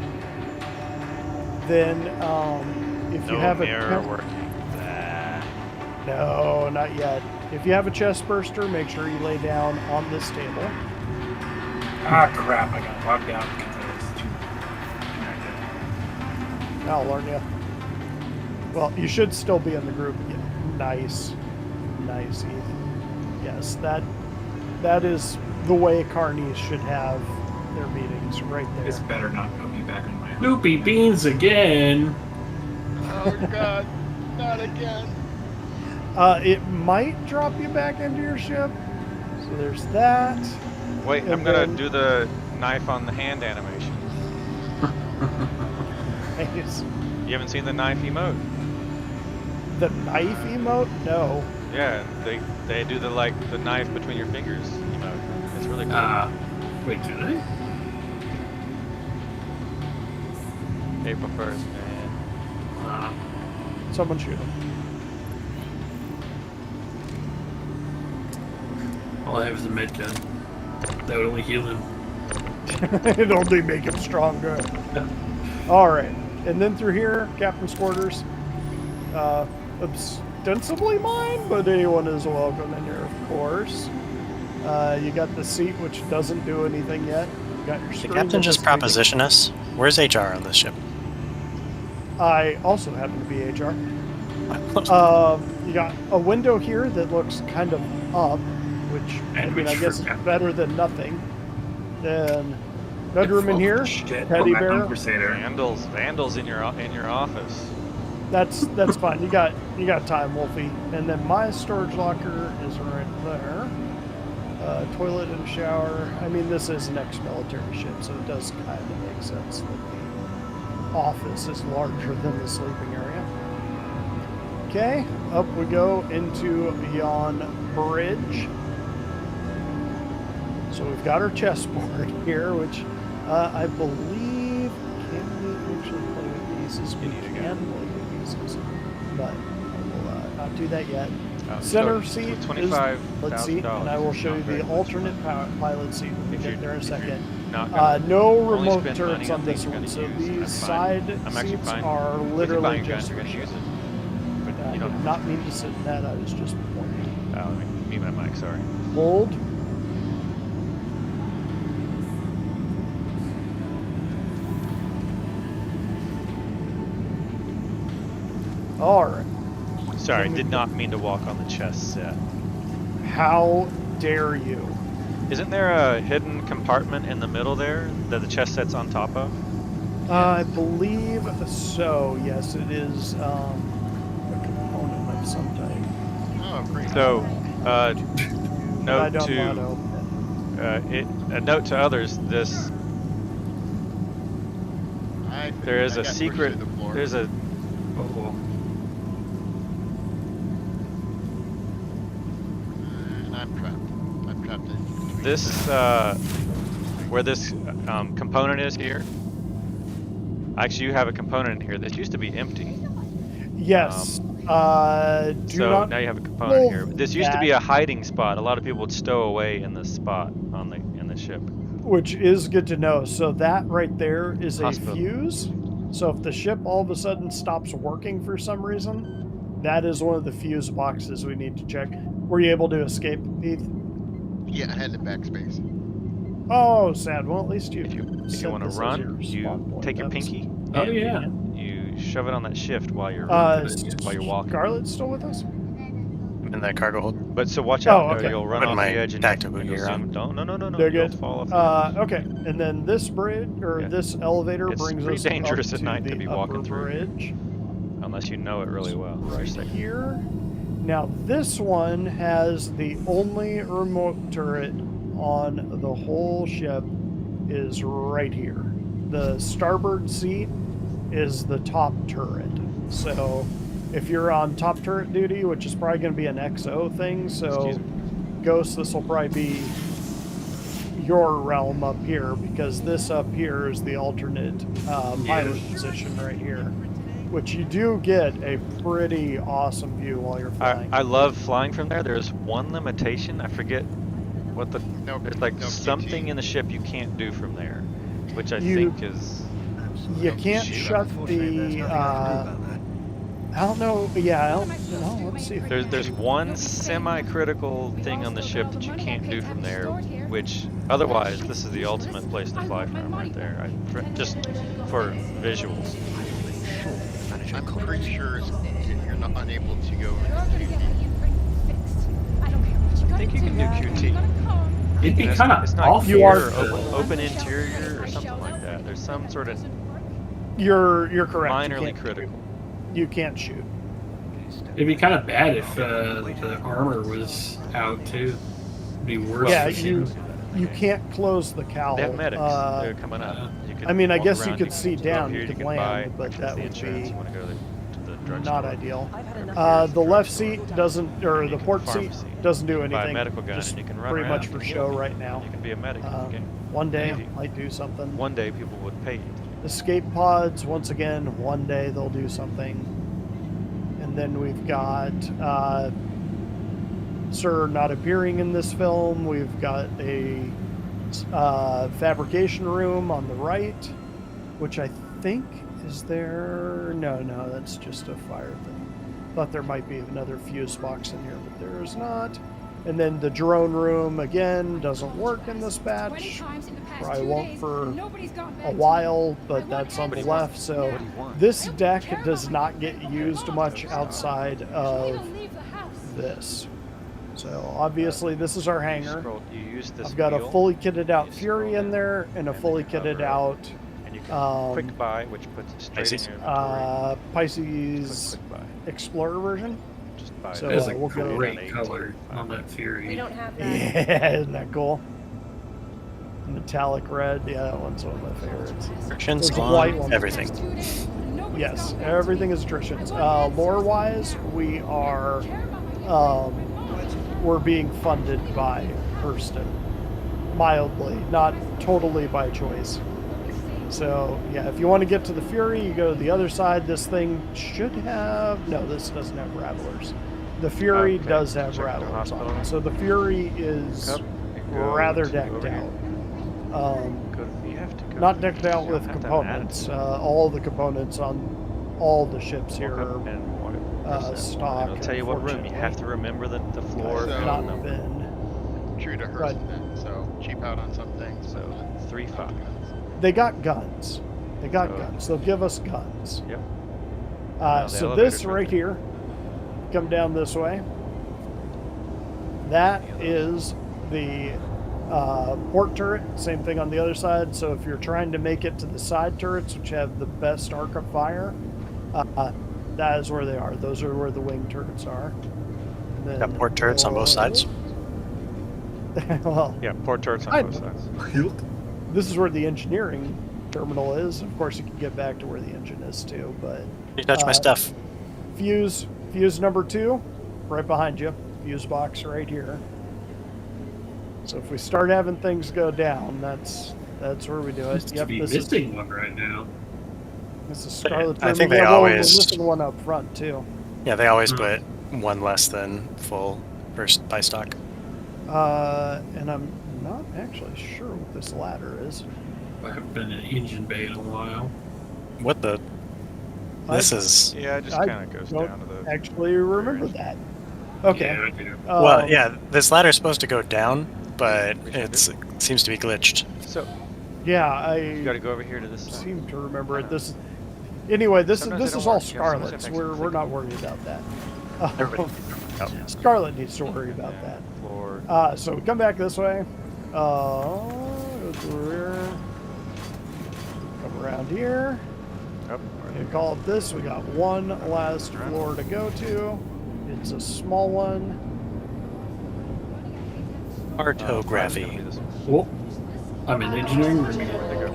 Then, if you have a... mirror working. No, not yet. If you have a chest burster, make sure you lay down on this table. Ah, crap, I got locked out because I was too... I'll learn you. Well, you should still be in the group. Yeah, nice, Ethan. Yes, that is the way carnies should have their meetings, right there. This better not put me back on my... Loopy beans again. Oh god, not again. It might drop you back into your ship. So there's that. Wait, And I'm gonna then- do the knife on the hand animation. Nice. You haven't seen the knife emote? The knife emote? No. Yeah, they do the knife between your fingers emote. It's really cool. Wait, do they? April 1st, man. Someone shoot him. All I have is a med gun. That would only heal him. It'll only make him stronger. Alright. And then through here, Captain's quarters. Ostensibly mine, but anyone is welcome in here, of course. You got the seat, which doesn't do anything yet. You got your Did screen. the captain just proposition us? Where's HR on this ship? I also happen to be HR. You got a window here that looks kind of up, which I guess is better than nothing. Then bedroom in here, teddy bear. Vandals in your office. That's fine. You got time, Wolfie. And then my storage locker is right there. Toilet and shower. I mean, this is an ex-military ship, so it does kind of make sense that the office is larger than the sleeping area. Okay, up we go into yon bridge. So we've got our chessboard here, which I believe, can we actually play with pieces? We can play with pieces, but I will not do that yet. Center seat is, let's see, and I will show you the alternate pilot seat when we get there in a second. No remote turrets on this one, so these side seats are literally just for show. I You did don't- not mean to sit in that. I was just pointing. Oh, let me mute my mic, sorry. Hold. All right. Sorry, did not mean to walk on the chest set. How dare you? Isn't there a hidden compartment in the middle there that the chest set's on top of? I believe so. Yes, it is a component of some type. Oh, great. So, I note don't to want to open a note to others. This there is a secret. There's a And I'm trapped. I'm trapped in between. this where this component is here. Actually, you have a component in here. This used to be empty. it. Yes. Do So not now you have a component here. pull This used to that. be a hiding spot. A lot of people would stow away in this spot on in the ship. Which is good to know. So that right there is Hospital. a fuse. So if the ship all of a sudden stops working for some reason, that is one of the fuse boxes we need to check. Were you able to escape, Heath? Yeah, I had the backspace. Oh, sad. Well, at least you. If you set want to this as run, your you spawn point. take your That's- pinky. Oh, and yeah. You shove it on that shift while you're walking. Scarlett's still with us? In that cargo hold. But so watch Oh, out, okay. you'll run Put off the my edge and tactical you'll gear on. zoom. No, They're you'll good. fall off. Okay, and then this bridge or Yeah. this elevator It's brings pretty us dangerous up at night to to the be walking upper through here. bridge Unless you know it really well. You're right safe. here. Now this one has the only remote turret on the whole ship is right here. The starboard seat is the top turret. So if you're on top turret duty, which is probably going to be an XO thing, so Excuse me. Ghost, this will probably be your realm up here because this up here is the alternate pilot position right here, which you do get a pretty awesome view while you're flying. I love flying from there. There's one limitation. I forget what the. There's like no something QT. in the ship you can't do from there, which I You- think is. You can't shut the. I don't know. Yeah, I don't know. Let's see. There's one semi-critical thing on the ship that you can't do from there, which otherwise this is the ultimate place to fly from right there. Just for visuals. I'm pretty sure you're not unable to go I think you can do QT. It'd be And kind of it's not awful. gear or open interior or something like that. There's some sort of You're correct. minorly critical. You can't shoot. It'd be kind of bad if the armor was out too. It'd be worse. Yeah, if you can't close the cowl. They have medics. They're coming up. You can I mean, I walk guess you around, could see go down, here, you could can land, buy but that the would insurance. be You want to go to the drugstore. not ideal. The left seat doesn't, or the port seat Pharmacy. doesn't do Buy a anything. medical gun Just and you can run pretty around. much for show right now. You can be a medic. You can- One day Maybe. might do something. One day people would pay you. Escape pods, once again, one day they'll do something. And then we've got Sir not appearing in this film. We've got a fabrication room on the right, which I think is there. No, that's just a fire thing. Thought there might be another fuse box in here, but there is not. And then the drone room again doesn't work in this batch. Probably won't for a while, but that's on the left. So this deck does not get used much outside of this. So obviously this is our hangar. You use this I've got a wheel, fully kitted out you Fury scroll in there and a and fully then kitted hover out and you can quick buy, which puts it straight in your inventory. Pisces Quick buy. Explorer version. Just buy So, it. There's a we'll go great with- color on that Fury. We don't have that. Yeah, isn't that cool? Metallic red. Yeah, that one's one of my favorites. Restrictions Those white on ones. everything. Yes, everything is attritions. Lore-wise, we are we're being funded by Hurston, mildly, not totally by choice. So yeah, if you want to get to the Fury, you go to the other side. This thing should have this doesn't have rattlers. The Fury Okay, does have check the rattlers on hospital. it. So the Fury is Cup, and go rather to decked over here. out. You have to go Not to- decked out you with have to have an components. attitude. All the components on all the ships Walk here up are and walk stock. I'll tell you what room. You have to remember the floor So- and the not number. been. True to her, then, so cheap out on some things. So 3-5. They got guns. They got So- guns. They'll give us guns. Yep. Now the So elevator's this right right here, come down this way. That is the port turret. Same thing on the other side. So if you're trying to make it to the side turrets, which have the best arc of fire, that is where they are. Those are where the wing turrets are. And then Got port turrets on both sides. well, Yeah, port turrets on both sides. this is where the engineering terminal is. Of course, you can get back to where the engine is too, but You touch my stuff. fuse number 2, right behind you. Fuse box right here. So if we start having things go down, that's where we do it. Seems to be missing one right now. This is Scarlet's I room. think they Yeah, well, we're always- missing one up front too. Yeah, they always put one less than full first buy stock. And I'm not actually sure what this ladder is. I haven't been in engine bay in a while. What the? This I- is. Yeah, it just I kind of goes don't down to the. actually remember that. Okay. Yeah, I do. Well, yeah, this ladder's supposed to go down, but it seems to be glitched. So Yeah, you got I to go over here to this side. seem to remember it. This anyway. This Sometimes is they don't all work. Yeah, sometimes Scarlet's. you have to We're not worried about that. Everybody- Scarlet needs to worry about Yeah, that. floor. So we come back this way. Go through here. Come around here. Up. We call it this. We got one last floor to go to. It's a small one. Cartography. Oh, I'm in engineering room again.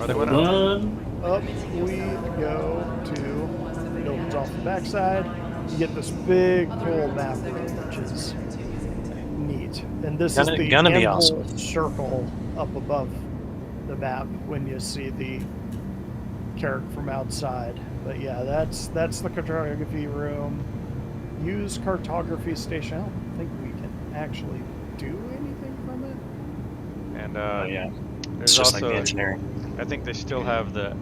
Are they Hold went up? on. Up we go to. It opens off the backside. You get this big cool map room, which is neat. And this is the Gonna be anvil awesome. circle up above the map when you see the Carrack from outside. But yeah, that's the cartography room. Use cartography station. I don't think we can actually do anything from it. And Yeah, there's it's just like also the engineering. I think they still have the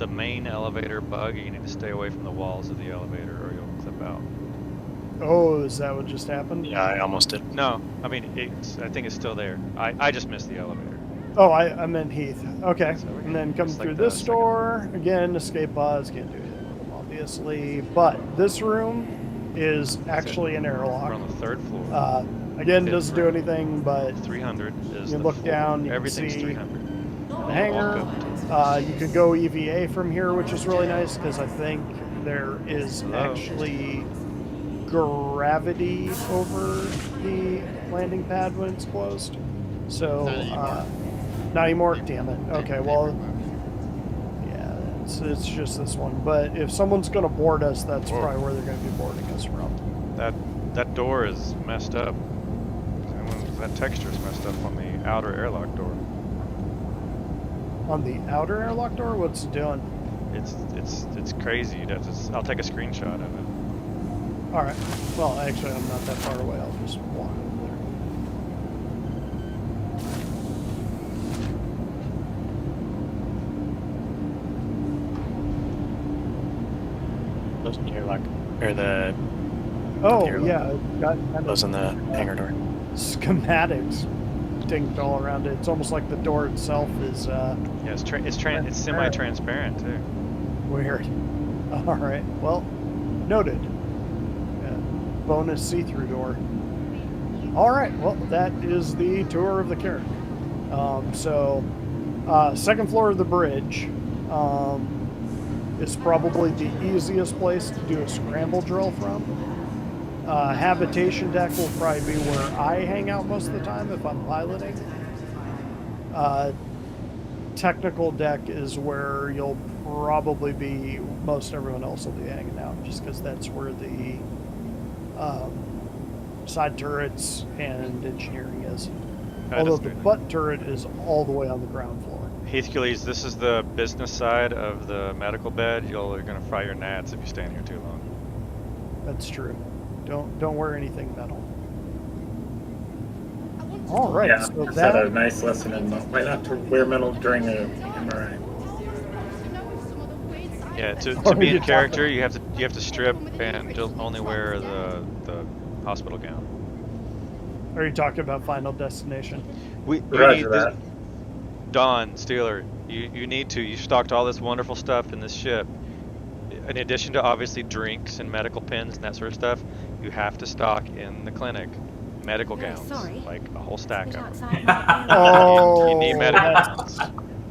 main elevator bug. You need to stay away from the walls of the elevator or you'll clip out. Oh, is that what just happened? Yeah, I almost did. No, I mean I think it's still there. I just missed the elevator. Oh, I meant Heath. Okay. So And then come it's like through the this second- door. Again, escape pods. Can't do anything with them, obviously. But this room is actually an airlock. We're on the 3rd floor. Again, doesn't do anything, but 300 is you the look floor. down, you can Everything's see 300. the hangar. You can go EVA from here, which is really nice because I think there is actually gravity over the landing pad when it's closed. So, not anymore. Damn it. Okay, well, yeah, it's just this one. But if someone's going to board us, that's probably where they're going to be boarding us from. That door is messed up. That texture is messed up on the outer airlock door. On the outer airlock door, what's it doing? It's crazy. I'll take a screenshot of it. All right. Well, actually, I'm not that far away. I'll just walk over there. Close the airlock. Or the. Oh, airlock. yeah. Got kind of Closing the hangar door. schematics dinged all around it. It's almost like the door itself is Yeah, it's semi-transparent too. weird. All right. Well, noted. Bonus see-through door. All right. Well, that is the tour of the Carrack. Second floor of the bridge is probably the easiest place to do a scramble drill from. Habitation deck will probably be where I hang out most of the time if I'm piloting. Technical deck is where you'll probably be, most everyone else will be hanging out, just because that's where the side turrets and engineering is. Although the butt turret is all the way on the ground floor. Heathcules, this is the business side of the medical bed. You're going to fry your gnats if you stand here too long. That's true. Don't wear anything metal. All right. Yeah, So just that had a nice lesson in why not to wear metal during a MRI. Yeah, to be in character, you have to strip and only wear the hospital gown. Are you talking about Final Destination? You Roger need that. Don Steeler, you need to. You stocked all this wonderful stuff in this ship. In addition to obviously drinks and medical pins and that sort of stuff, you have to stock in the clinic medical gowns, like a whole stack of them. Oh, you need medical gowns.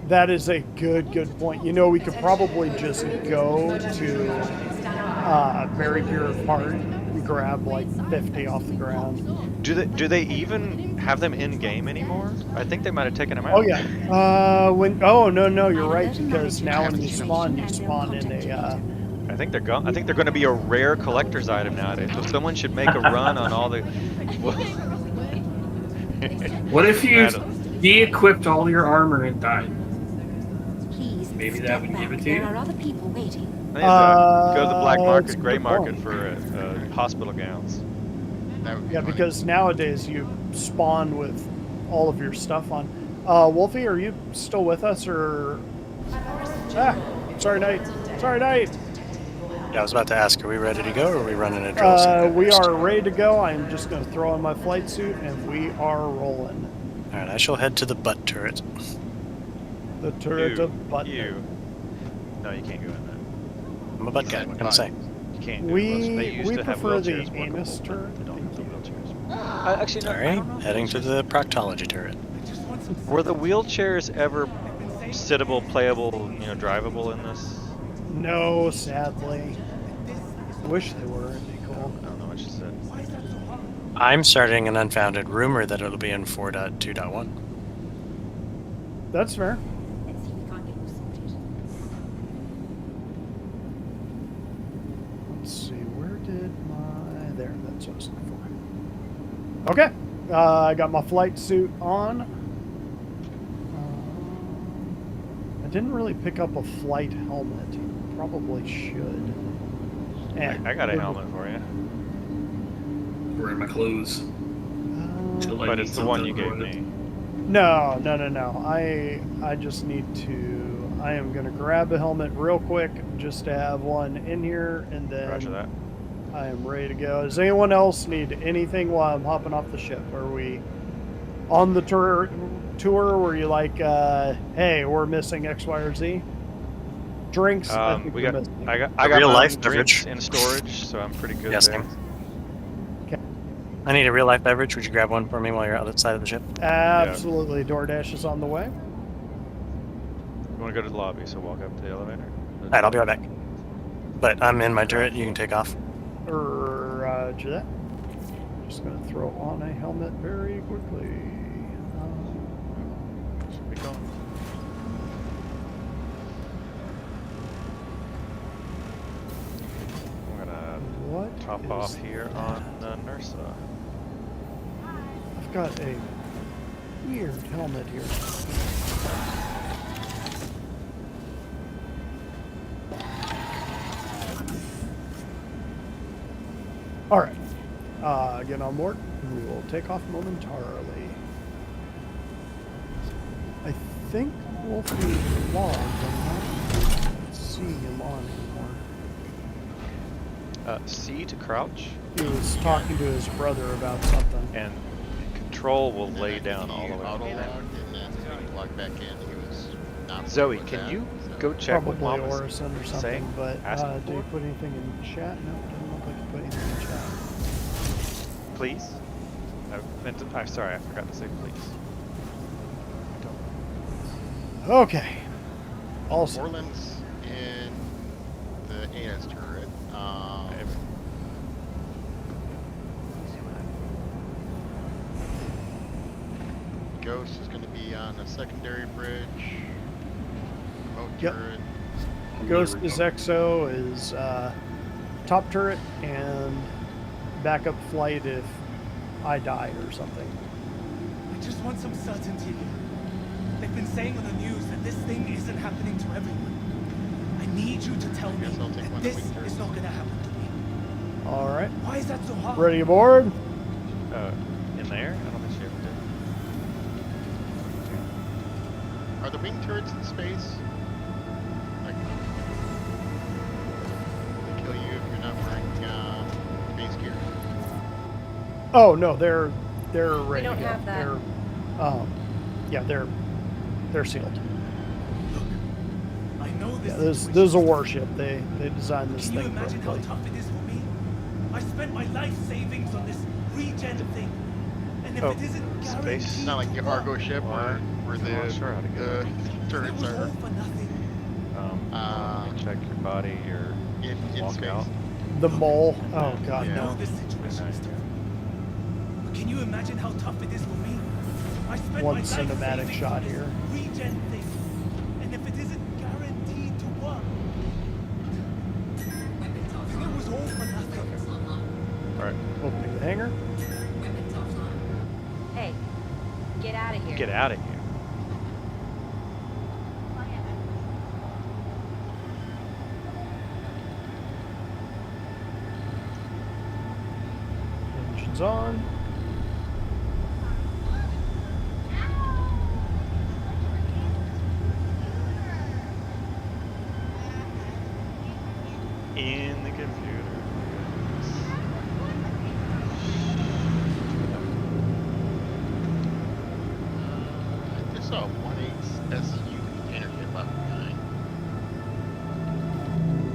That is a good point. You know, we could probably just go to Very Pure Heart and grab like 50 off the ground. Do they even have them in game anymore? I think they might have taken them out. Oh yeah. No, you're right, because now when you spawn in a. I think they're gone. I think they're going to be a rare collector's item nowadays. So someone should make a run on all the. What if you de-equipped all your armor and died? Maybe that would give it to you. There are other people waiting. Go to the black market, gray market for hospital gowns. That would be Yeah, because nowadays you spawn with all of your stuff on. Wolfie, are you still with us, or? Sorry, Knight. Yeah, I was about to ask, are we ready to go, or are we running a drill? We are ready to go. I'm just going to throw on my flight suit, and we are rolling. All right, I shall head to the butt turret. The turret of butt. No, you can't go in there. I'm a butt guy. What can I say? You can't. We prefer the anus turret. They don't have the wheelchairs. Actually, no. All right, heading to the proctology turret. Were the wheelchairs ever sittable, playable, drivable in this? No, sadly. Wish they were. It'd be cool. I don't know what you said. I'm starting an unfounded rumor that it'll be in 4.2.1. That's fair. Let's see, where did my... There, that's what I was looking for. Okay, I got my flight suit on. I didn't really pick up a flight helmet. Probably should. I got a helmet for you. Where are my clothes? But it's the one you gave me. No. I just need to... I am going to grab a helmet real quick just to have one in here, and then... Roger that. I am ready to go. Does anyone else need anything while I'm hopping off the ship? Are we on the tour where you like, hey, we're missing X, Y, or Z? Drinks? I got real my life own beverage drinks in storage, so I'm pretty good Yes, there. ma'am. I need a real life beverage. Would you grab one for me while you're outside of the ship? Absolutely. Yeah. DoorDash is on the way. You want to go to the lobby, so walk up to the elevator? All right, I'll be right back. But I'm in my turret. You can take off. Roger that. Just going to throw on a helmet very quickly. Should be going. I'm going to top off here on the Nursa. I've got a weird helmet here. Alright, get on board. We will take off momentarily. I think Wolfie logged. I don't see him on anymore. C to crouch. He was talking to his brother about something. And control will lay down all the way. Auto logged, and then when he logged back in, he was not. Zoe, can you go check what Probably Mom Orison or something, saying? but Asking did you for? put anything in chat? No, doesn't look like you put anything in chat. Please? I'm sorry, I forgot to say please. Okay. Also, Orland's in the AS turret. Ghost is going to be on a secondary bridge. Remote Yep. turret. Ghost is XO is top turret and backup flight if I die or something. I just want some certainty here. They've been saying on the news that this thing isn't happening to everyone. I need you to tell me that this is not going to happen to me. All right. Why is that so hard? Ready aboard? In there? I don't think she ever did. Are the wing turrets in space? Like, not wearing base gear. Oh no, they're ready don't to go. have that. They're sealed. I know this. Yeah, this is a warship. They designed this Can you thing imagine how perfectly. tough it is for me? I spent my life savings on this regen thing, and if Oh, it isn't guaranteed, It's not like the Argo ship where the turrets it was all are for nothing. Check your body, your in walk space. out. The mole. Oh god, I know no. this situation is tough. But can you imagine how tough it is for me? I spent One my life cinematic savings shot on this here. regen thing, and if it isn't guaranteed to work, then it was all for nothing. Alright, Opening the hangar. Hey, get out of here. get out of here. Engines on. In the computer. I just saw a 1/8 SU container get left behind.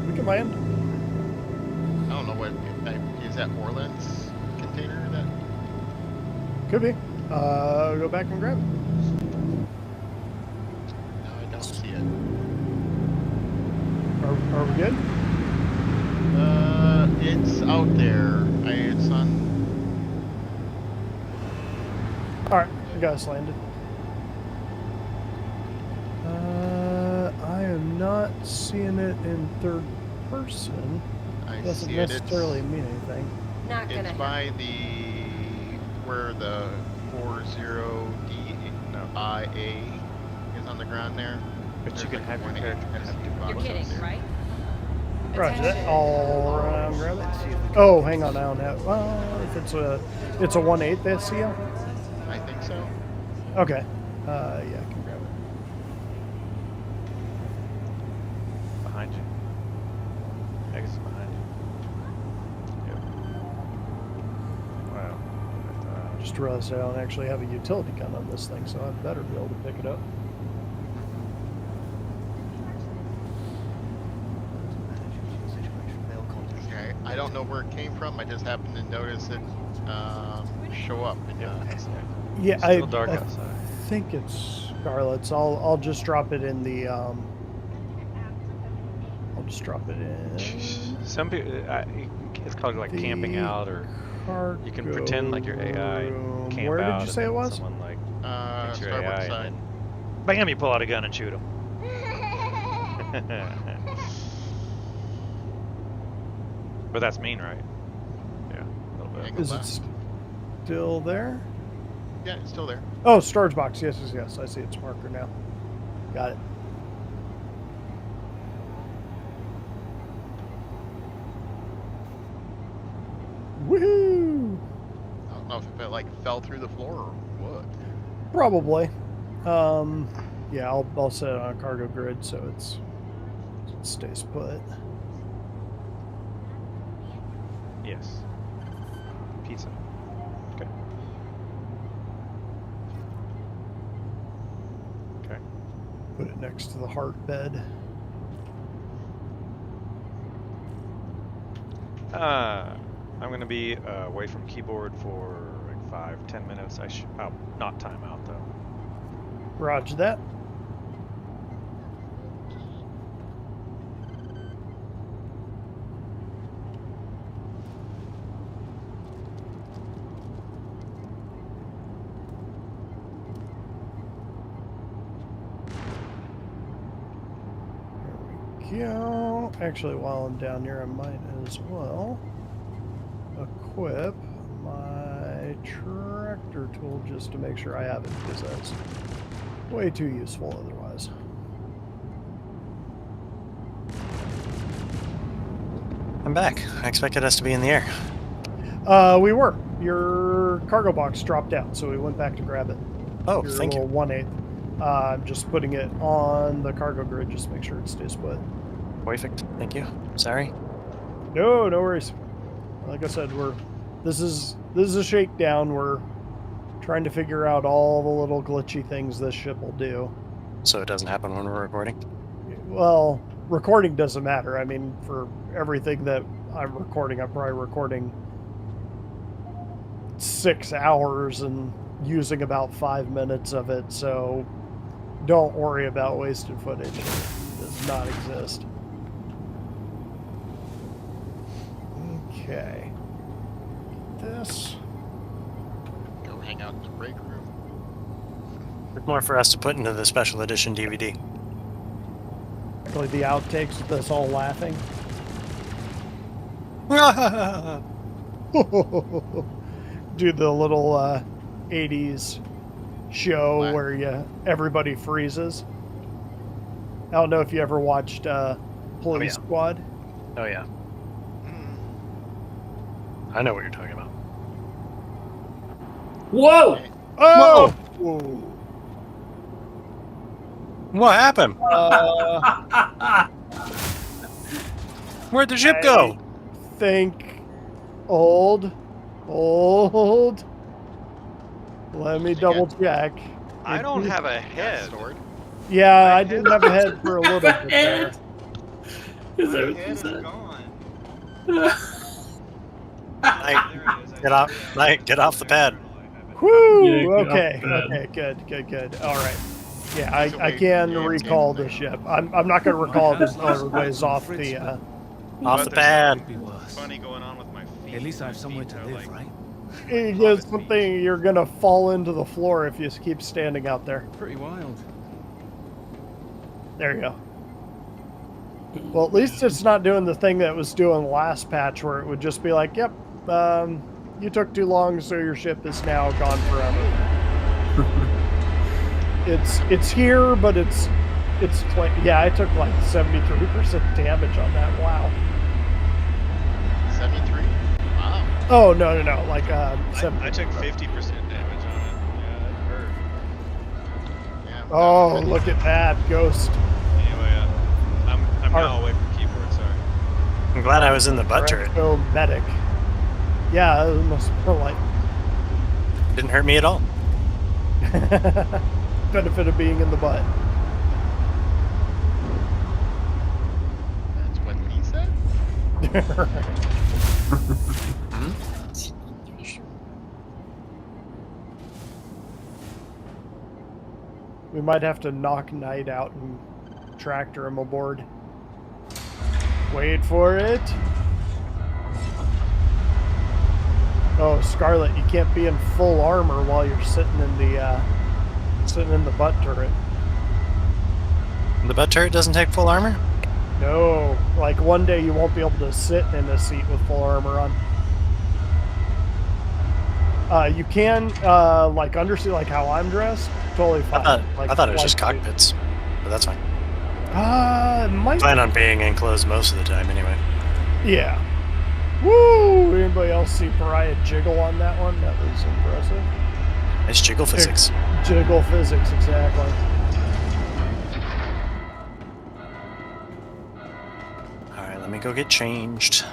We can land. I don't know what is that Orland's container that. Could be. Go back and grab it. No, I don't see it. Are we good? It's out there. It's on. Alright, you guys landed. I am not seeing it in third person. I Doesn't see it. necessarily mean anything. Not gonna It's by where the 40DIA is on the ground there. But you can have your 1/8 character have SU two box You're up kidding, there. right? Roger that. I'll run out and grab it. Oh, hang on. I don't have. Well, if it's a 1/8 SCL. I think so. Okay. Yeah, I can grab it. Behind you. Exit behind you. Yep. Wow. Just realized I don't actually have a utility gun on this thing, so I better be able to pick it up. Okay. I don't know where it came from. I just happened to notice it show up. And, Yeah, Still dark outside. I think it's Scarlet's. I'll just drop it in the. I'll just drop it in. Some people, it's called like camping out, or you can pretend like your AI and camp Where out. did you say it was? Someone like takes your starboard AI side. and then, bam! You pull out a gun and shoot him. But that's mean, right? Yeah, a little bit. Is it still there? Yeah, it's still there. Oh, storage box. Yes, yes, yes. I see its marker now. Got it. Woohoo! I don't know if it like fell through the floor or what. Probably. Yeah, I'll set it on a cargo grid so it stays put. Yes. Pizza. Okay. Okay. Put it next to the heart bed. I'm gonna be away from keyboard for like 5-10 minutes. Oh, not timeout though. Roger that. Go. Actually, while I'm down here, I might as well equip my tractor tool just to make sure I have it, because that's way too useful otherwise. I'm back. I expected us to be in the air. We were. Your cargo box dropped out, so we went back to grab it. Oh, Your thank you. little 1/8. I'm just putting it on the cargo grid just to make sure it stays put. Perfect. Thank you. Sorry. No, no worries. Like I said, this is a shakedown. We're trying to figure out all the little glitchy things this ship will do. So it doesn't happen when we're recording? Well, recording doesn't matter. I mean, for everything that I'm recording, I'm probably recording 6 hours and using about 5 minutes of it, so don't worry about wasted footage. It does not exist. Okay. This. Go hang out in the break room. It's more for us to put into the special edition DVD. Like the outtakes with us all laughing. Do the little 80s show where everybody freezes. I don't know if you ever watched Police Squad. Oh yeah. I know what you're talking about. Whoa! Oh! Whoa! What happened? Where'd the ship go? Think old. Let me double check. I don't have a head. Yeah, I didn't have a head for a little bit there. Is My there, head is is there? gone. Get off the pad. Whoo! Yeah, get Okay, off the bed. okay, good. All right. Yeah, I can recall the ship. I'm not going to recall it until everybody's off the pad. Funny going on with my feet. At least I have somewhere to live, right? It's something you're going to fall into the floor if you keep standing out there. Pretty wild. There you go. Well, at least it's not doing the thing that it was doing last patch where it would just be like, yep, you took too long, so your ship is now gone forever. It's here, but it's like, yeah, I took like 73% damage on that. Wow. 73? Wow. Oh, no, like, I took 50% damage on it. Yeah, that hurt. Yeah. Oh, look at that, Ghost. Anyway, I'm now away from keyboard, sorry. I'm glad I was in the butt turret. Oh, medic. Yeah, it must feel like. Didn't hurt me at all. Benefit of being in the butt. That's what he said? We might have to knock Knight out and tractor him aboard. Wait for it. Oh, Scarlet, you can't be in full armor while you're sitting in the butt turret. The butt turret doesn't take full armor? No, like one day you won't be able to sit in a seat with full armor on. You can, like underseat, like how I'm dressed, totally fine. I thought it was just cockpits, but that's fine. Might Plan on being enclosed most of the time anyway. Yeah. Woo! Anybody else see Pariah jiggle on that one? That was impressive. It's jiggle physics. Jiggle physics, exactly. Alright, let me go get changed.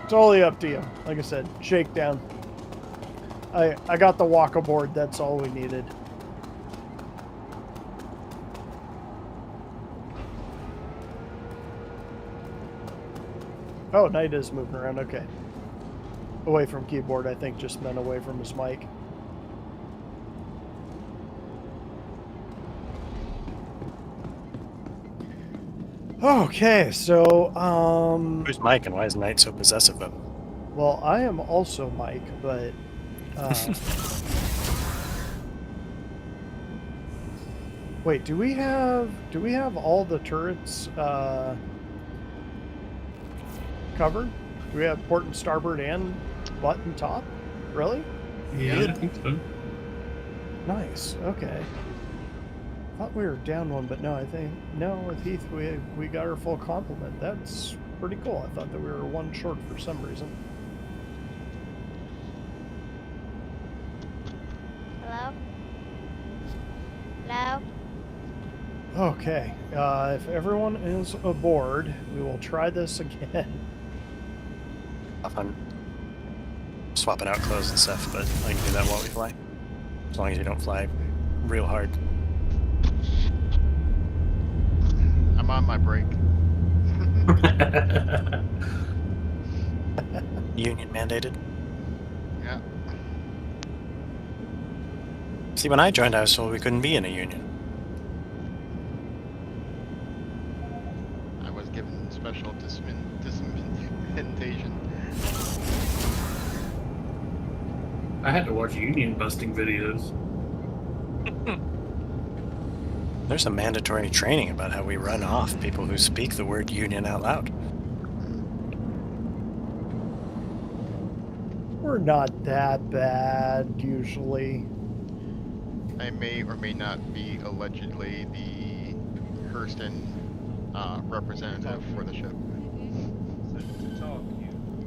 Totally up to you. Like I said, shakedown. I got the walk aboard, that's all we needed. Oh, Knight is moving around, okay. Away from keyboard, I think just meant away from his mic. Okay, so, Who's Mike and why is Knight so possessive of him? well, I am also Mike, but, wait, do we have all the turrets, covered? Do we have port and starboard and butt and top? Really? Yeah, I think so. Nice. Okay. Thought we were down one, but no, I think no. With Heath, we got our full complement. That's pretty cool. I thought that we were one short for some reason. Hello? Hello? Okay, if everyone is aboard, we will try this again. I'm swapping out clothes and stuff, but I can do that while we fly. As long as you don't fly real hard. I'm on my break. Union mandated. Yeah. See, when I joined, I was told we couldn't be in a union. I was given special dispensation. I had to watch union busting videos. There's some mandatory training about how we run off people who speak the word union out loud. We're not that bad, usually. I may or may not be allegedly the Hurston representative for the ship.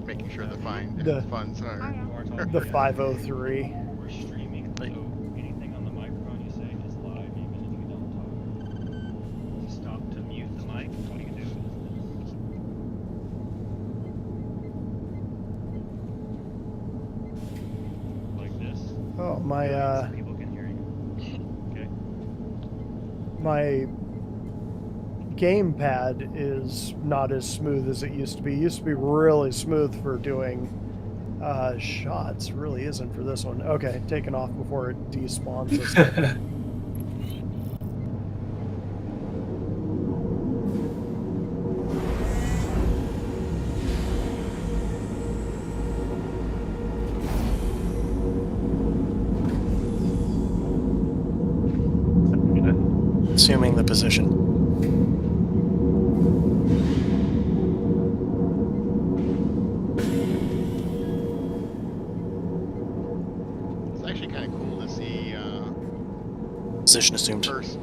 Making sure the funds are... The 503. We're streaming, so anything on the microphone you say is live, even if you don't talk. To stop to mute the mic, all you do is like this. Oh, my, So people can hear you. Okay. My gamepad is not as smooth as it used to be. It used to be really smooth for doing shots. Really isn't for this one. Okay, taking off before it despawns us. Assuming the position. It's actually kind of cool to see Position assumed. Hurston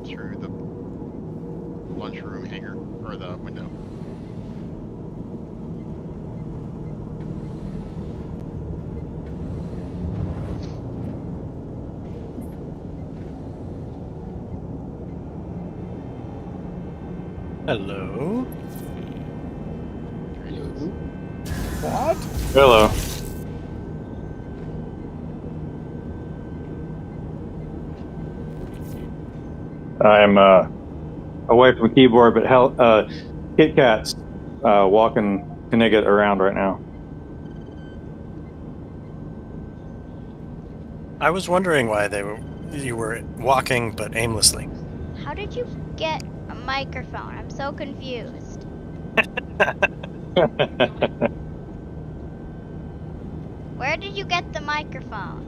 through the lunchroom hangar, or the window. Hello. What? Hello. I'm away from the keyboard, but Kit Kat's walking Knigget around right now. I was wondering why you were walking but aimlessly. How did you get a microphone? I'm so confused. Where did you get the microphone?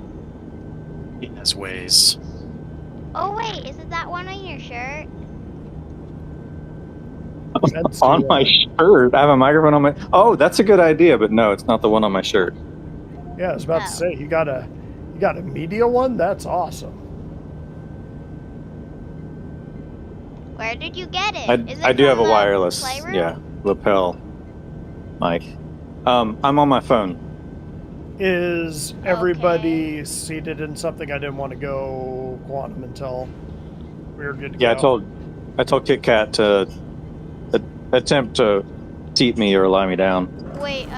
He has ways. Oh wait, isn't that one on your shirt? On my shirt? I have a microphone on my... Oh, that's a good idea, but no, it's not the one on my shirt. Yeah, I was about to say, you got a media one? That's awesome. Where did you get it? I do have a wireless, lapel mic. I'm on my phone. Is everybody seated in something? I didn't want to go quantum until we were good to go. I told Kit Kat to attempt to seat me or lie me down. Wait,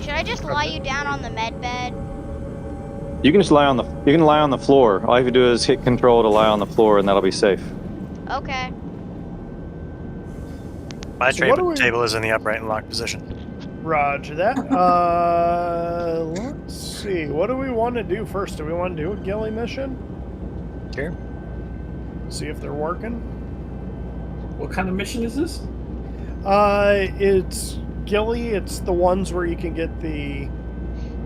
should I just lie you down on the med bed? You can just lie on the floor. All you have to do is hit control to lie on the floor, and that'll be safe. Okay. My table is in the upright and locked position. Roger that. Let's see. What do we want to do first? Do we want to do a ghillie mission? Sure. See if they're working. What kind of mission is this? It's ghillie. It's the ones where you can get the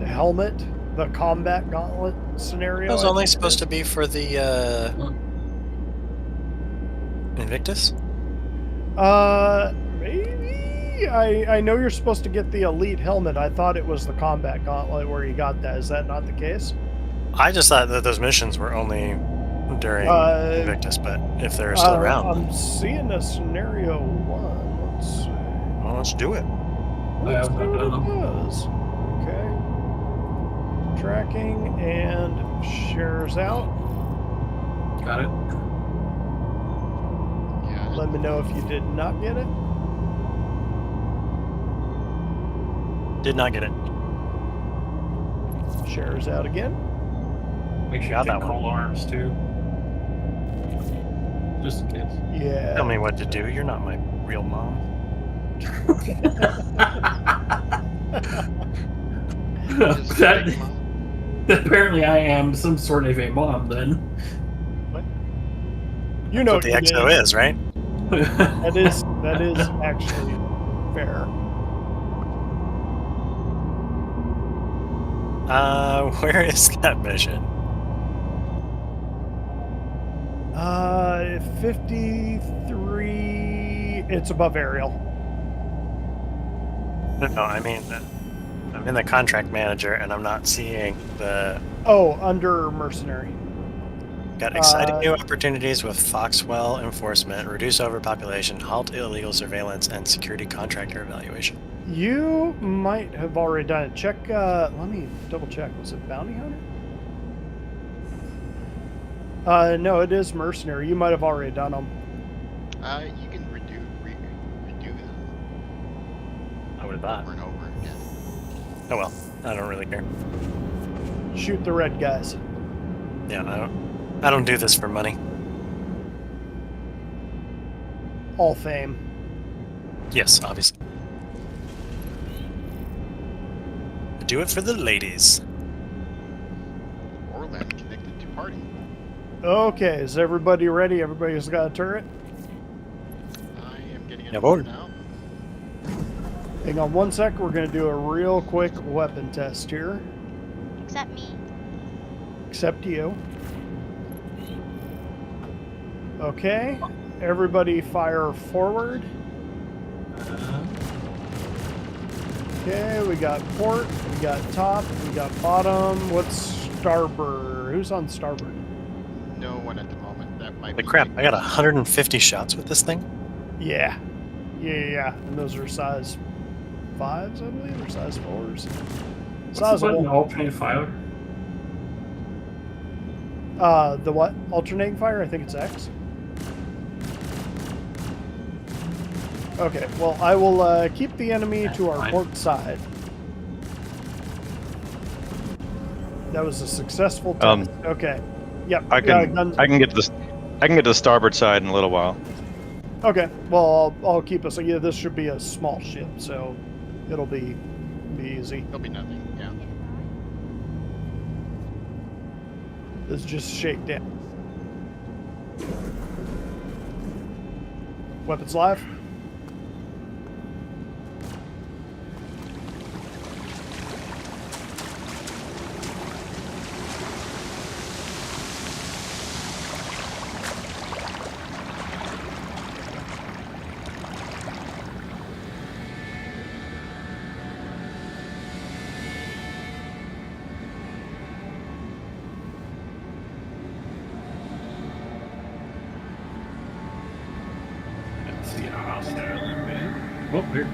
helmet, the combat gauntlet scenario. It was only supposed to be for the Invictus? Maybe. I know you're supposed to get the elite helmet. I thought it was the combat gauntlet where you got that. Is that not the case? I just thought that those missions were only during Invictus, but if they're still around. I'm seeing a scenario 1. Let's see. Well, let's do it. Let's see what it does. Okay. Tracking and shares out. Got it. Yeah. Let me know if you did not get it. Did not get it. Shares out again. Make sure you Got take that one. call arms too. Just in case. Yeah. Tell me what to do. You're not my real mom. Apparently I am some sort of a mom then. What? You know what the XO is, right? That is actually fair. Where is that mission? 53. It's above Ariel. No, I mean, I'm in the contract manager and I'm not seeing the. Oh, under mercenary. Got exciting new opportunities with Foxwell enforcement, reduce overpopulation, halt illegal surveillance, and security contractor evaluation. You might have already done it. Check. Let me double check. Was it Bounty Hunter? No, it is mercenary. You might have already done them. You can redo them. I would have thought. Over and over again. Oh well, I don't really care. Shoot the red guys. Yeah, I don't do this for money. All fame. Yes, obviously. I do it for the ladies. Orland connected to party. Okay, is everybody ready? Everybody's got a turret? I am getting it Jawohl. now. Hang on one sec. We're going to do a real quick weapon test here. Except me. Except you. Okay. Everybody fire forward. Okay, we got port, we got top, we got bottom. What's starboard? Who's on starboard? No one at the moment. That might Holy be. crap, I got 150 shots with this thing? Yeah. Yeah. And those are size 5s, I believe, or size 4s. What's the button alternate fire? The what? Alternating fire? I think it's X. Okay, well, I will keep the enemy to our port side. That was a successful test. Okay. Yep. I can get to the starboard side in a little while. Okay. Well, I'll keep us. Yeah, this should be a small ship, so it'll be easy. It'll be nothing. Yeah. Let's just shake down. Weapons live. Oh, here.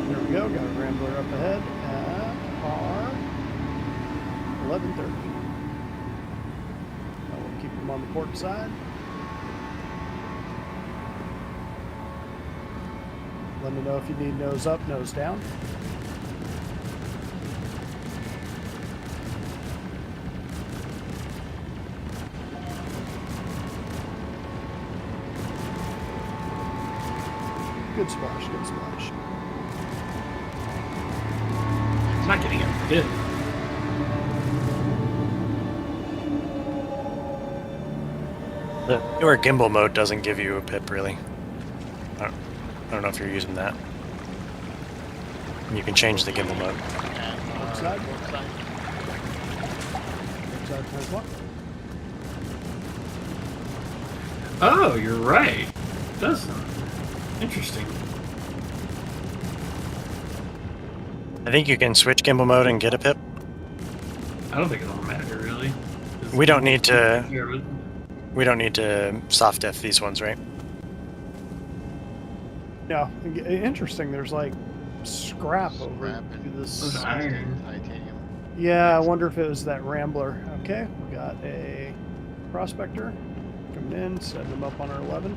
There we go. Got a Rambler up ahead at R 1130. I will keep them on the port side. Let me know if you need nose up, nose down. Good splash, good splash. I'm not getting it. Good. The newer gimbal mode doesn't give you a pip, really. I don't know if you're using that. You can change the gimbal mode. Port side. Port side has what? Oh, you're right. It does. Interesting. I think you can switch gimbal mode and get a pip. I don't think it'll matter really. We don't need to. We don't need to soft def these ones, right? No, interesting. There's like scrap over Scrap and this titanium. Yeah, I wonder if it was that Rambler. Okay, we got a prospector coming in, setting him up on our 11.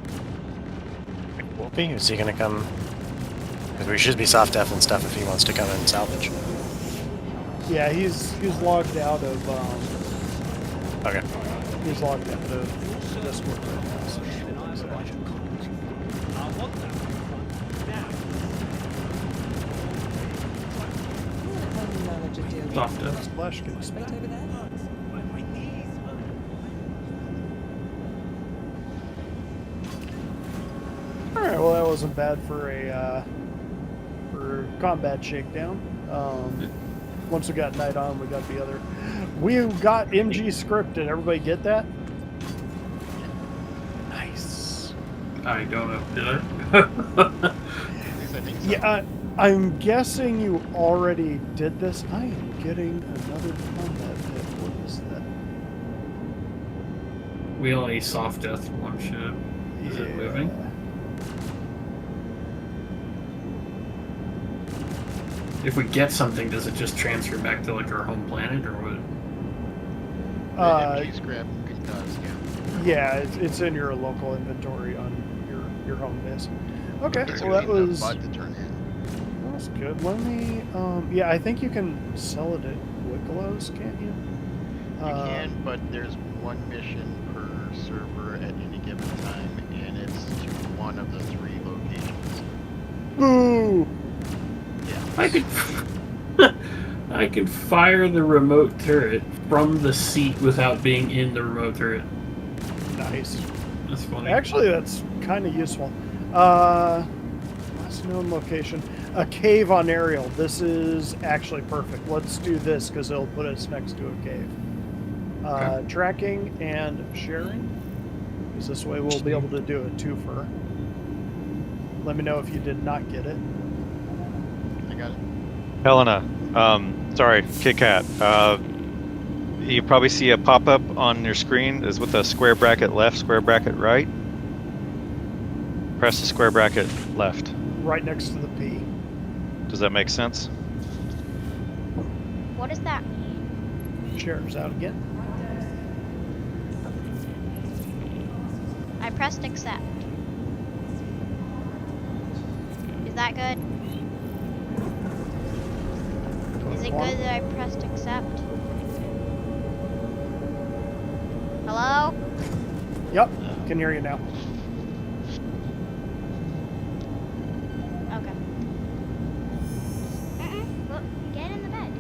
Will be? Is he going to come? Because we should be soft def and stuff if he wants to come and salvage. Yeah, he's logged out of. Okay. He's logged out of Discord right now. So Soft def. Splash can spit over there. All right. Well, that wasn't bad for a combat shakedown. Once we got night on, we got the other. We got MG scripted. Everybody get that? Nice. I don't know. Did I? Yeah, I'm guessing you already did this. I am getting another combat hit. What is that? We only soft death one ship. Is it moving? If we get something, does it just transfer back to like our home planet, or what? MG scrap does, yeah. Yeah, it's in your local inventory on your home base. Okay, It's well that was. bud to turn in. That's good. Let me. Yeah, I think you can sell it at Wicklow's, can't you? You can, but there's one mission per server at any given time, and it's to one of the 3 locations. Boo! Yeah. I could fire the remote turret from the seat without being in the remote turret. Nice. That's funny. Actually, that's kind of useful. Last known location. A cave on aerial. This is actually perfect. Let's do this because it'll put us next to a cave. Okay. Tracking and sharing. Because this way we'll be able to do a twofer. Let me know if you did not get it. I got it. Helena, sorry, Kit Kat. You probably see a pop-up on your screen is with a square bracket left, square bracket right. Press the square bracket left. Right next to the P. Does that make sense? What does that mean? Shares out again. I pressed accept. Is that good? Is it good that I pressed accept? Hello? Yep, can hear you now. Okay. Well, get in the bed.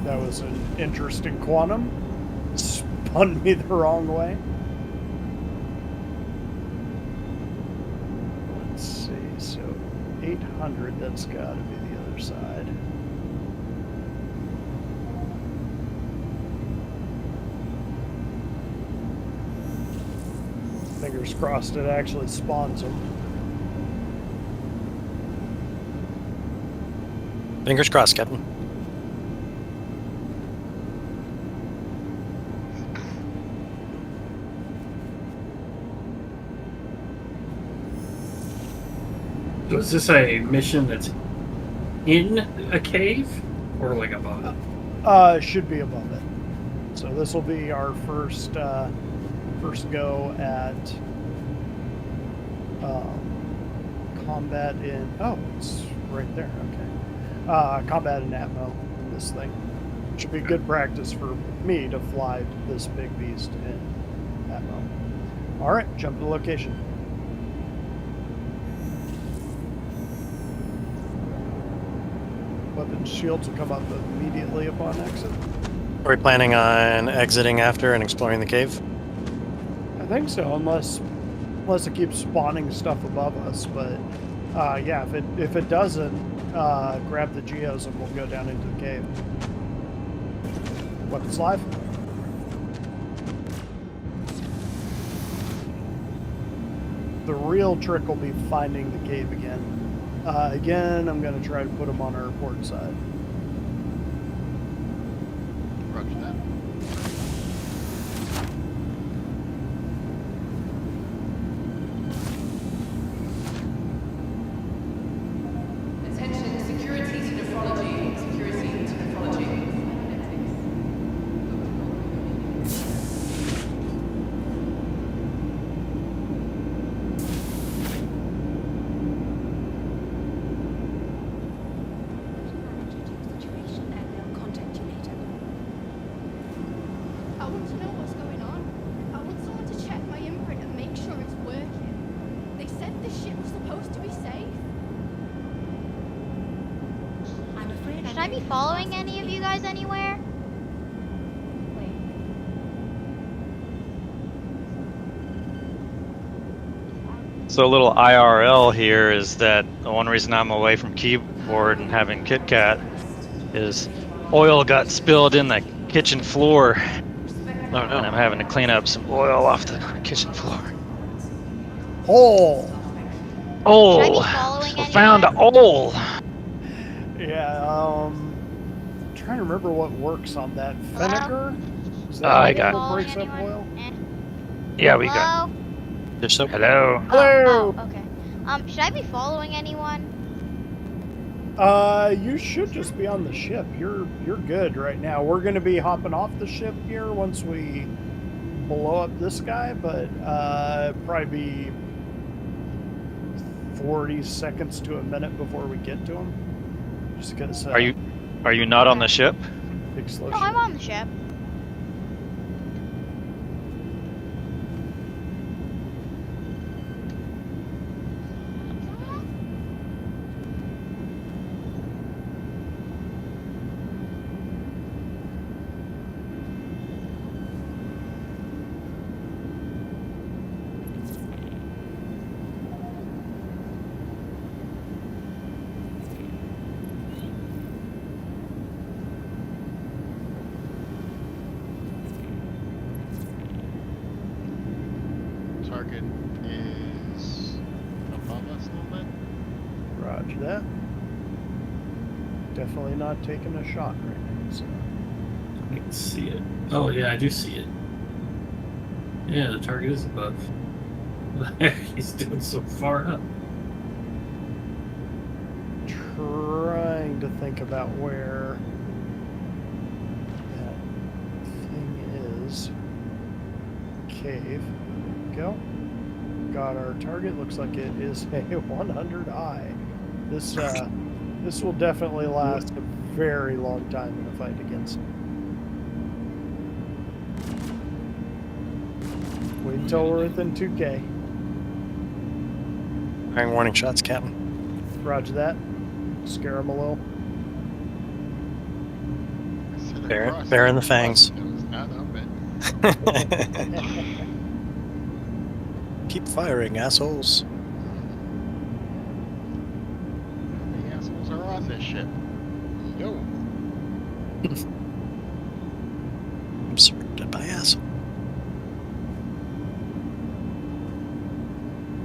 That was an interesting quantum. Spun me the wrong way. Let's see, so 800, that's got to be the other side. Fingers crossed it actually spawns them. Fingers crossed, Captain. So is this a mission that's in a cave or like above it? Should be above it. So this will be our first go at combat in. Oh, it's right there. Okay. Combat in Atmo. This thing should be good practice for me to fly this big beast in Atmo. All right, jump to the location. Weapons shields will come up immediately upon exit. Are we planning on exiting after and exploring the cave? I think so, unless it keeps spawning stuff above us. But yeah, if it doesn't, grab the geos and we'll go down into the cave. Weapons live. The real trick will be finding the cave again. Again, I'm going to try to put them on our port side. Roger that. Attention, security to nephrology, security to be following any of you guys anywhere? Wait. So a little IRL here is that the one reason I'm away from keyboard and having KitKat is oil got spilled in the kitchen floor. And I'm having to clean up some oil off the kitchen floor. Hole. Oh, we found an hole. Yeah, trying to remember what works on that. Vinegar? Is that I got what breaks up oil? Yeah, we got. There's soap. Hello. Hello. Oh, okay. Should I be following anyone? You should just be on the ship. You're good right now. We're gonna be hopping off the ship here once we blow up this guy, but probably be 40 seconds to a minute before we get to him. Just because. Are you not on the ship? Big slow No, ship. I'm on the ship. Target is above us a little bit. Roger that. Definitely not taking a shot right now. So. I can see it. Oh yeah, I do see it. Yeah, the target is above. What the heck? He's doing so far up. Trying to think about where that thing is. Cave. Go. Got our target. Looks like it is a 100i. This this will definitely last a very long time in a fight against him. Wait until we're within 2k. Firing warning shots, Captain. Roger that. Scare him a little. Bearing the fangs. It was not open. Keep firing, assholes. The assholes are on this ship. Yo. I'm surrounded by assholes.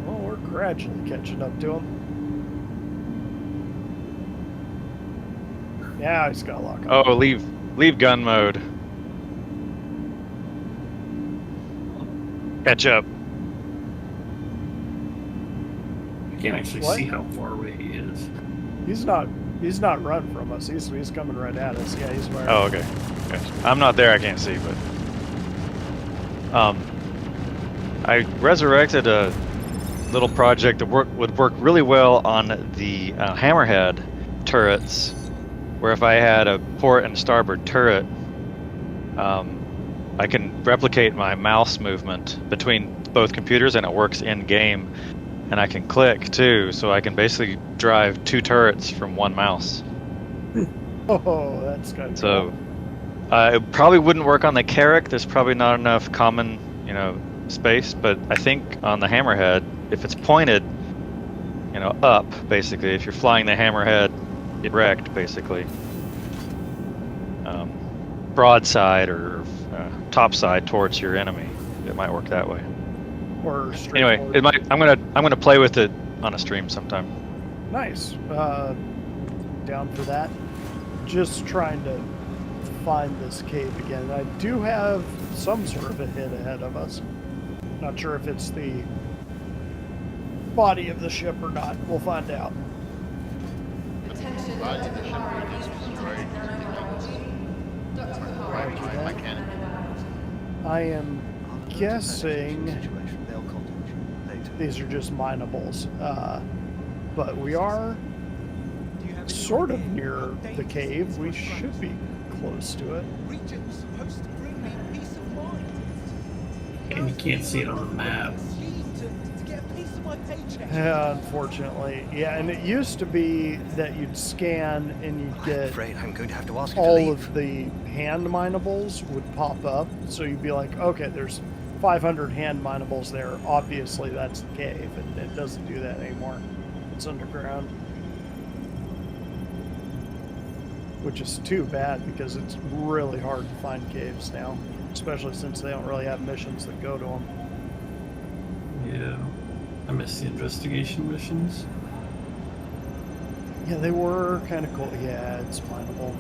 Well, we're gradually catching up to him. Yeah, he's got a lock. Oh, leave gun mode. Catch up. I can't actually see how far away he is. He's not running from us. He's coming right at us. Yeah, he's right. Oh, okay. I'm not there. I can't see, but I resurrected a little project that would work really well on the hammerhead turrets, where if I had a port and starboard turret, I can replicate my mouse movement between both computers, and it works in game. And I can click too, so I can basically drive 2 turrets from 1 mouse. Oh, that's good. So it probably wouldn't work on the Carrack. There's probably not enough common, space. But I think on the hammerhead, if it's pointed, up, basically, if you're flying the hammerhead direct, basically, broadside or topside towards your enemy, it might work that way. Or anyway, it might. I'm gonna play with it on a stream sometime. Nice. Down for that. Just trying to find this cave again. I do have some sort of a hit ahead of us. Not sure if it's the body of the ship or not. We'll find out. The body of the ship we just destroyed. My cannon. I am guessing these are just minables, but we are sort of near the cave. We should be close to it. And you can't see it on the map. my paycheck. Yeah, unfortunately. Yeah, and it used to be that you'd scan and you'd get I'm going to have to ask you to all leave. of the hand minables would pop up. So you'd be like, okay, there's 500 hand minables there. Obviously, that's the cave. And it doesn't do that anymore. It's underground. Which is too bad because it's really hard to find caves now. Especially since they don't really have missions that go to them. Yeah. I miss the investigation missions. Yeah, they were kind of cool. Yeah, it's mineable.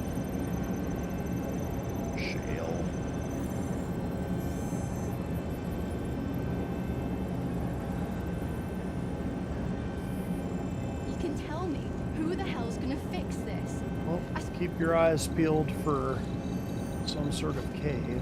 Shale. You can tell me, who the hell's gonna fix this? Well, keep your eyes peeled for some sort of cave.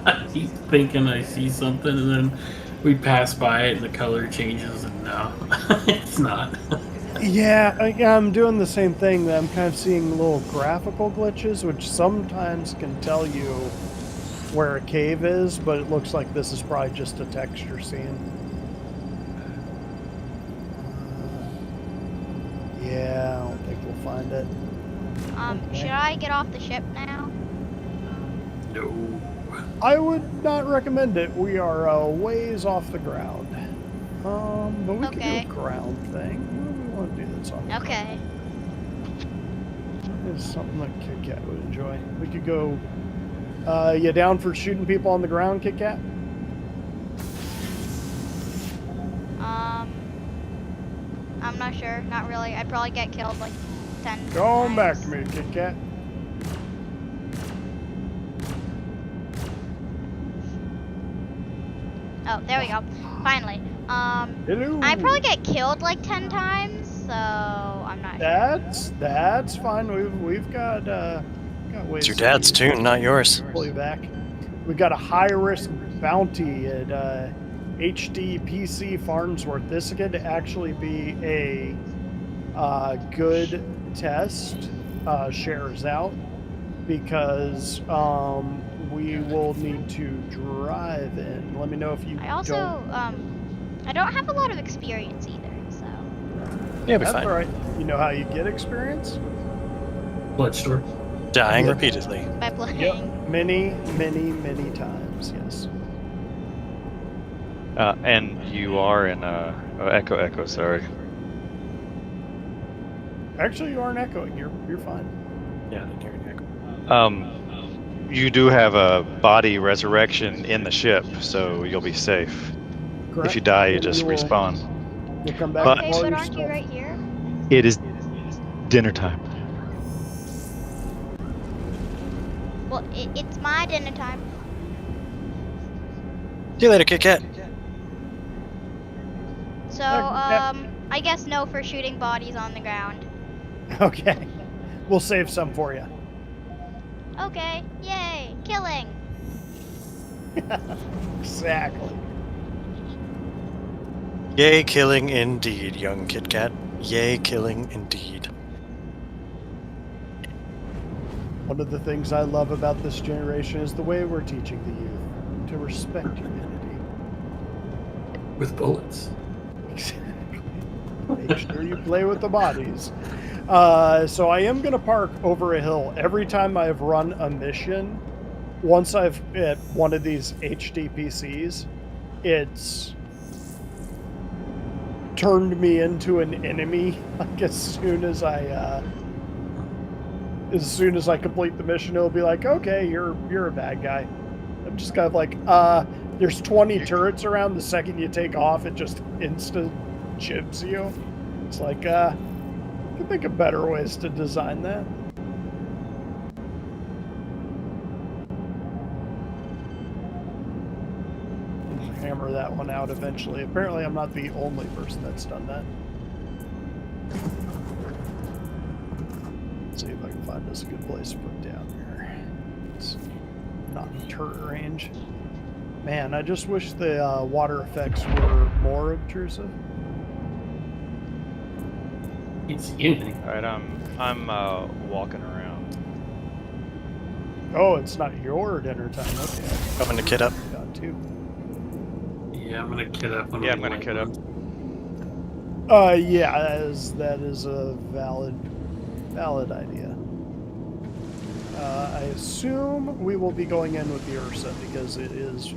I keep thinking I see something, and then we pass by it, and the color changes, and no, it's not. Yeah, I'm doing the same thing. I'm kind of seeing little graphical glitches, which sometimes can tell you where a cave is, but it looks like this is probably just a texture scene. Yeah, I don't think we'll find it. Should I get off the ship now? No. I would not recommend it. We are a ways off the ground. But we can do a ground thing. What do we want to do that's on the Okay. ground? It's something that Kit Kat would enjoy. We could go. You down for shooting people on the ground, Kit Kat? I'm not sure. Not really. I'd probably get killed like 10 Going times. back to me, Kit Kat. Oh, there we go. Finally. Hello. I probably get killed like 10 times, so I'm not That's fine. We've got ways. It's your dad's tune, not yours. Pull you back. We got a high risk bounty at HD PC Farnsworth. This could actually be a good test. Shares out because we will need to drive in. Let me know if you. I also I don't have a lot of experience either, so. Yeah, be That's fine. all right. You know how you get experience? Bloodstore. Dying repeatedly. By playing. Yep. Many times. Yes. And you are in echo. Sorry. Actually, you aren't echoing. You're fine. Yeah, I didn't hear any echo. You do have a body resurrection in the ship, so you'll be safe. Correct. If you die, you just You will- respawn. You'll come back. But- Okay, while but you're aren't you still- right here? It is dinner time. Well, it's my dinner time. See you later, Kit Kat. So, I guess no for shooting bodies on the ground. Okay. We'll save some for you. Okay, yay, killing. Exactly. Yay, killing indeed, young Kit Kat. Yay, killing indeed. One of the things I love about this generation is the way we're teaching the youth to respect humanity. With bullets. Exactly. Make sure you play with the bodies. So I am going to park over a hill. Every time I've run a mission, once I've hit one of these HD PCs, it's turned me into an enemy. Like as soon as I complete the mission, it'll be like, okay, you're a bad guy. I'm just kind of like, there's 20 turrets around. The second you take off, it just instant chips you. It's like, I can think of better ways to design that. I'll hammer that one out eventually. Apparently, I'm not the only person that's done that. Let's see if I can find us a good place to put down here. It's not turret range. Man, I just wish the water effects were more obtrusive. Can't see anything. All right, I'm walking around. Oh, it's not your dinner time. Okay. Coming to kid up. Got two. Yeah, I'm gonna kid up. Yeah, I'm gonna kid up. Yeah, that is a valid idea. I assume we will be going in with the Ursa because it is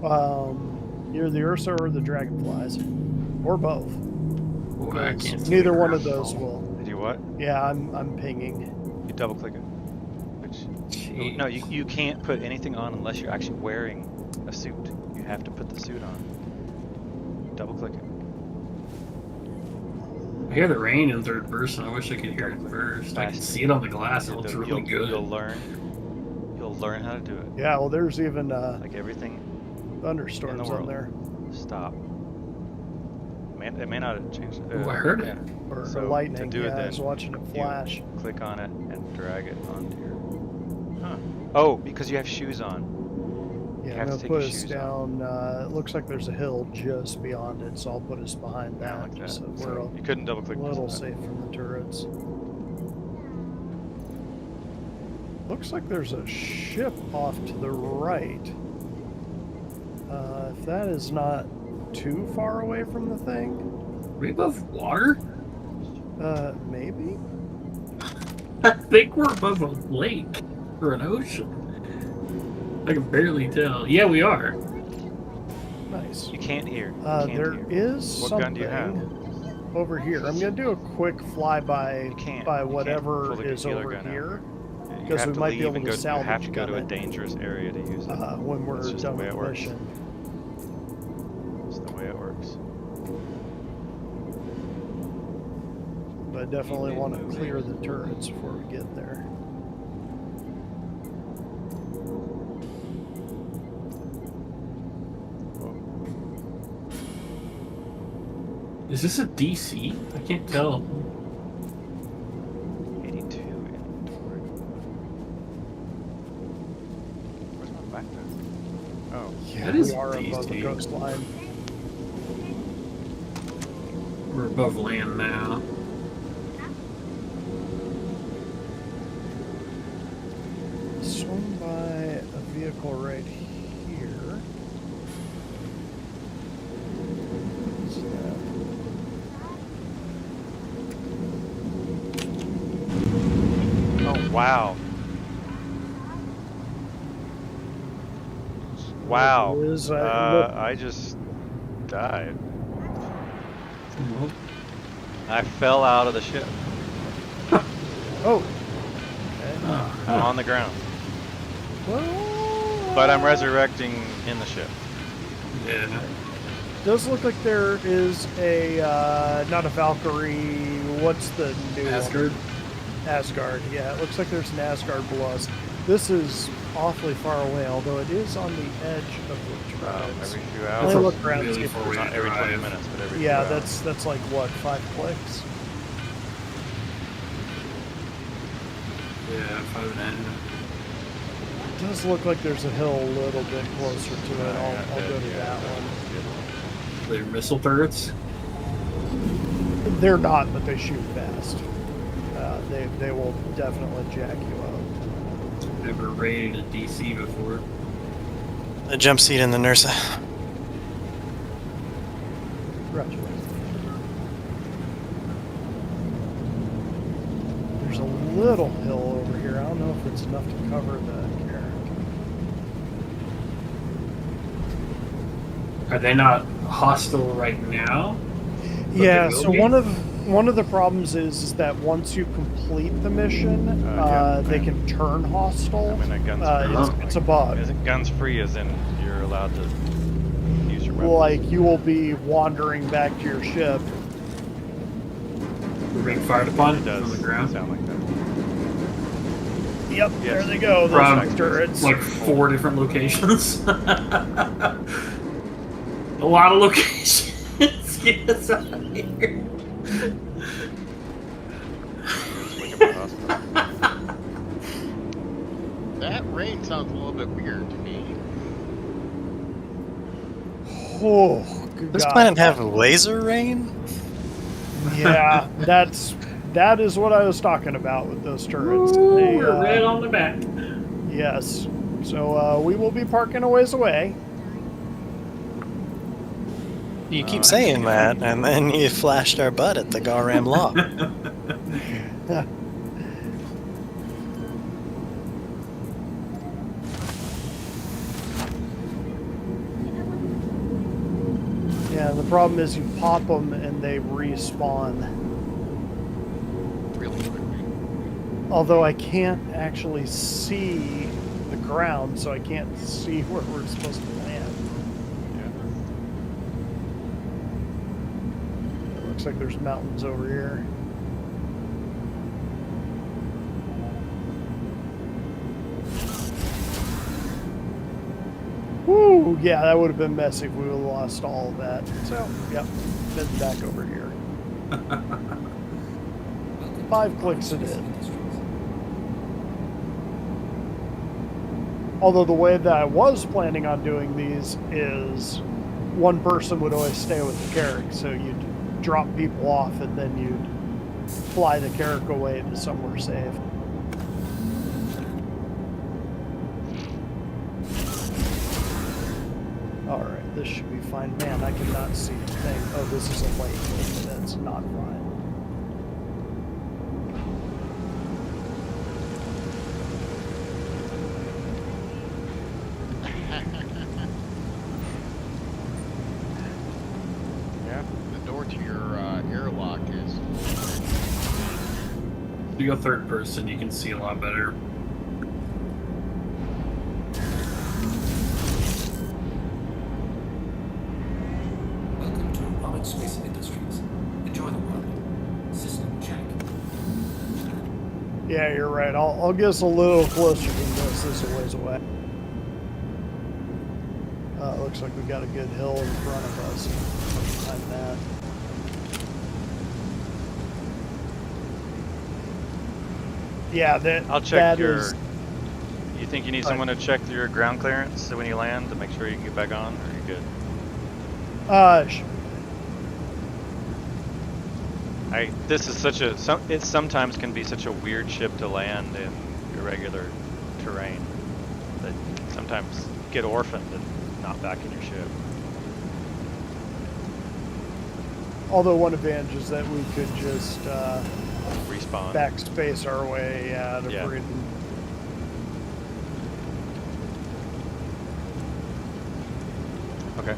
either the Ursa or the Dragonflies, or both. Boy, I can't see neither the one of ground those Did you what? Yeah, I'm pinging. You double click it. No, you can't put anything on unless you're actually wearing a suit. You have to put the suit on. Double click it. I hear the rain in third person. I wish I could hear it first. I can see it on the glass. It looks really good. You'll learn how to do it. Yeah, well, there's even like everything thunderstorms in the world. on there. Stop. It may not have changed. I heard it. Or So lightning. to do it, I then was watching it flash. you click on it and drag it onto your. Huh. Oh, because you have shoes on. You Yeah, have I'm to gonna take put your us shoes down. It looks like there's a hill just beyond it, so I'll put us behind Yeah, that, like that. so So we're you couldn't double click a this little time. safe from the turrets. Looks like there's a ship off to the right. If that is not too far away from the thing. Are we above water? Maybe? I think we're above a lake or an ocean. I can barely tell. Yeah, we are. Nice. You can't hear. There is What something gun do you have? over here. I'm gonna do a quick flyby by whatever pull the is concealer over gun out. here. You Because have we to might leave be able and to go. salvage You have to go to a it, dangerous area to use it. when we're That's just done the way with it the works. mission. That's the way it works. But I definitely want to clear the turrets before we get there. Is this a DC? I can't tell. 82 inventory. Where's my backpack? Oh. Yeah, That is we are above the DC. coastline. We're above land now. Swing by a vehicle right here. What's that? Oh, wow. Wow. It is, I just died. I fell out of the ship. Oh. I'm on the ground. Well, But I'm resurrecting in the ship. Yeah. does look like there is a, not a Valkyrie, what's the new Asgard? one? Asgard, yeah. It looks like there's an Asgard below us. This is awfully far away, although it is on the edge of the turrets. Every few Let hours. me look around and really see if far there's away. Not every 20 minutes, but every Yeah, few hours. that's like what, 5 clicks? Yeah, 5 It does look like there's a hill a little bit closer to it. I'll go to that one. They're missile turrets? They're not, but they shoot fast. They will definitely jack you up. Never raided a DC before. The jump seat in the Nursa. Roger. There's a little hill over here. I don't know if it's enough to cover the Carrack. Are they not hostile right now? But Yeah, they will so be? one of the problems is that once you complete the mission, they can turn hostile. I'm in a guns free. It's a bug. Guns free as in you're allowed to use your weapons. Like you will be wandering back to your ship. We're being fired upon It does on the ground. sound like that. Yep, there they go. Those From turrets. like 4 different locations. A lot of locations. Get us out of here. That rain sounds a little bit weird to me. Oh, good Does this God. planet have laser rain? Yeah, that is what I was talking about with those turrets. Ooh, we're red on the back. Yes. So we will be parking a ways away. You keep saying that, and then you flashed our butt at the Garam Law. Yeah, the problem is you pop them and they respawn. Really quickly. Although I can't actually see the ground, so I can't see where we're supposed to land. It looks like there's mountains over here. Woo! Yeah, that would have been messy if we would have lost all of that. So, yep, heading back over here. 5 clicks it is. Although the way that I was planning on doing these is one person would always stay with the Carrack, so you'd drop people off and then you'd fly the Carrack away to somewhere safe. Alright, this should be fine. Man, I cannot see a thing. Oh, this is a lake. That's not fine. Yeah, the door to your airlock is... If you go third person, you can see a lot better. Welcome to Robert Space Industries. Enjoy the world. System check. Yeah, you're right. I'll get us a little closer than this. This is a ways away. Looks like we got a good hill in front of us. Behind that. Yeah, I'll check that your. is- You think you need someone to check your ground clearance when you land to make sure you can get back on, or are you good? This is such a. It sometimes can be such a weird ship to land in irregular terrain that sometimes you get orphaned and not back in your ship. Although one advantage is that we could just Respawn. backspace our way out of Yeah. Britain. Okay.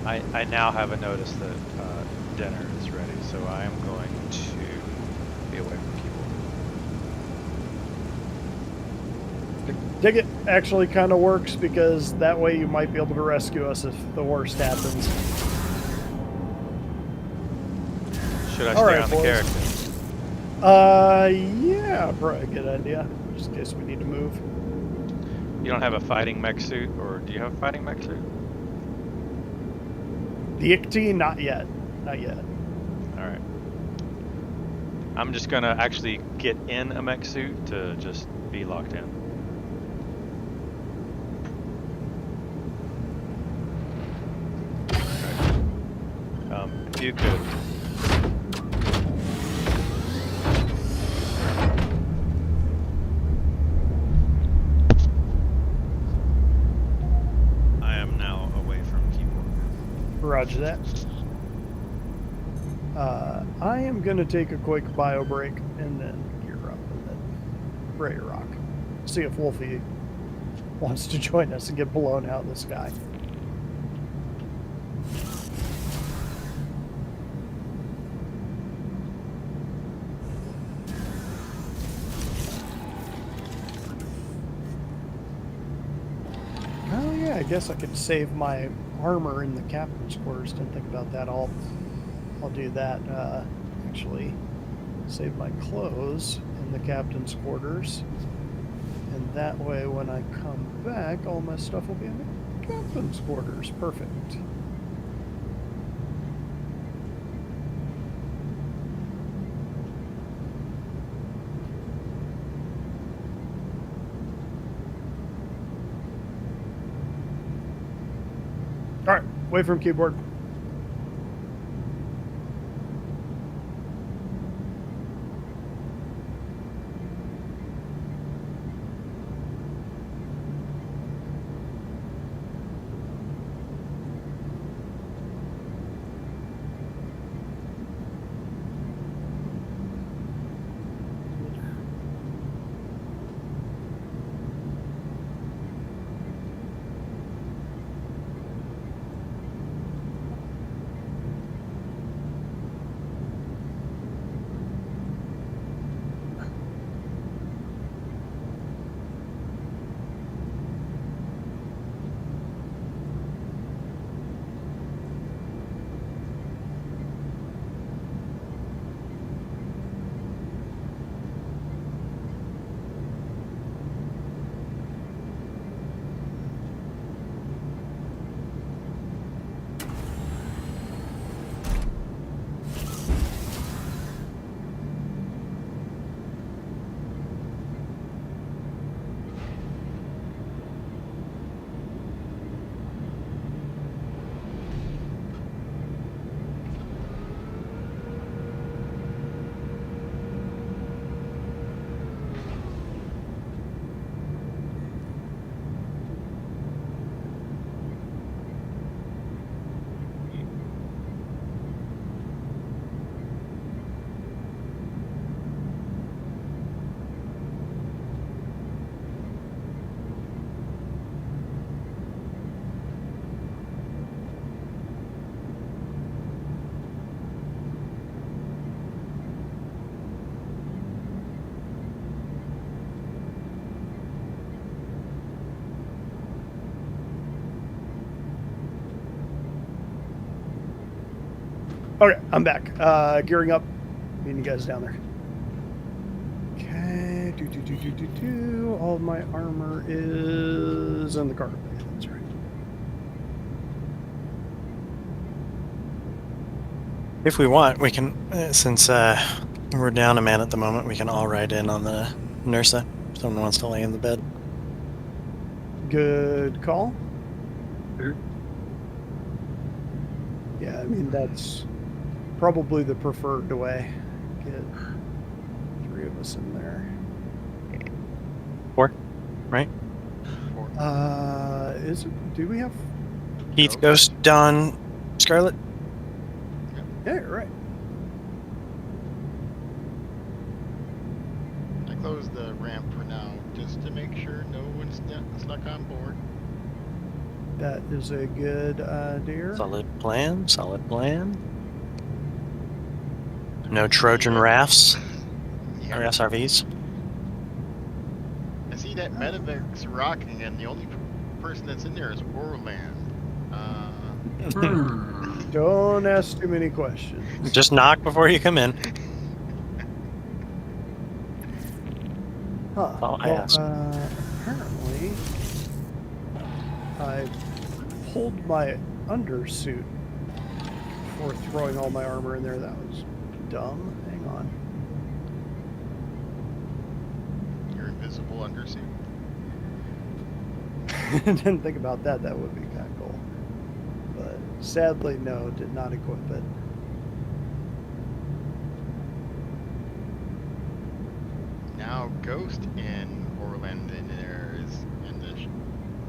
I now have a notice that dinner is ready, so I am going to be away from keyboard. Dig it actually kind of works because that way you might be able to rescue us if the worst happens. Should I All stay right, on the boys. character? Yeah, probably a good idea. Just in case we need to move. You don't have a fighting mech suit, or do you have a fighting mech suit? The ICT, not yet. Not yet. Alright. I'm just gonna actually get in a mech suit to just be locked in. Okay. If you could. I am now away from keyboard. Roger that. I am going to take a quick bio break and then gear up and then ready to rock. See if Wolfie wants to join us and get blown out in the sky. Oh yeah, I guess I could save my armor in the captain's quarters. Didn't think about that. I'll do that. Actually, save my clothes in the captain's quarters, and that way, when I come back, all my stuff will be in the captain's quarters. Perfect. away from keyboard. Okay, I'm back. Gearing up. Meeting you guys down there. Okay. All of my armor is in the cargo bay. That's right. If we want, we can, since we're down a man at the moment, we can all ride in on the Nursa. If someone wants to lay in the bed. Good call. Sure. Yeah, I mean, that's probably the preferred way. Get 3 of us in there. 4, right? 4. Is it? Do we have? Heath, Ghost, Dawn, Scarlet. Yeah, you're right. I closed the ramp for now, just to make sure no one's stuck on board. That is a good idea. Solid plan. Solid plan. No Trojan rafts or SRVs. I see that medevac's rocking, and the only person that's in there is Orland. Don't ask too many questions. Just knock before you come in. Huh. That's all I ask. Apparently, I pulled my undersuit before throwing all my armor in there. That was dumb. Hang on. Your invisible undersuit. Didn't think about that. That would be kind of cool. But sadly, no, did not equip it. Now Ghost and Orland in there is, and the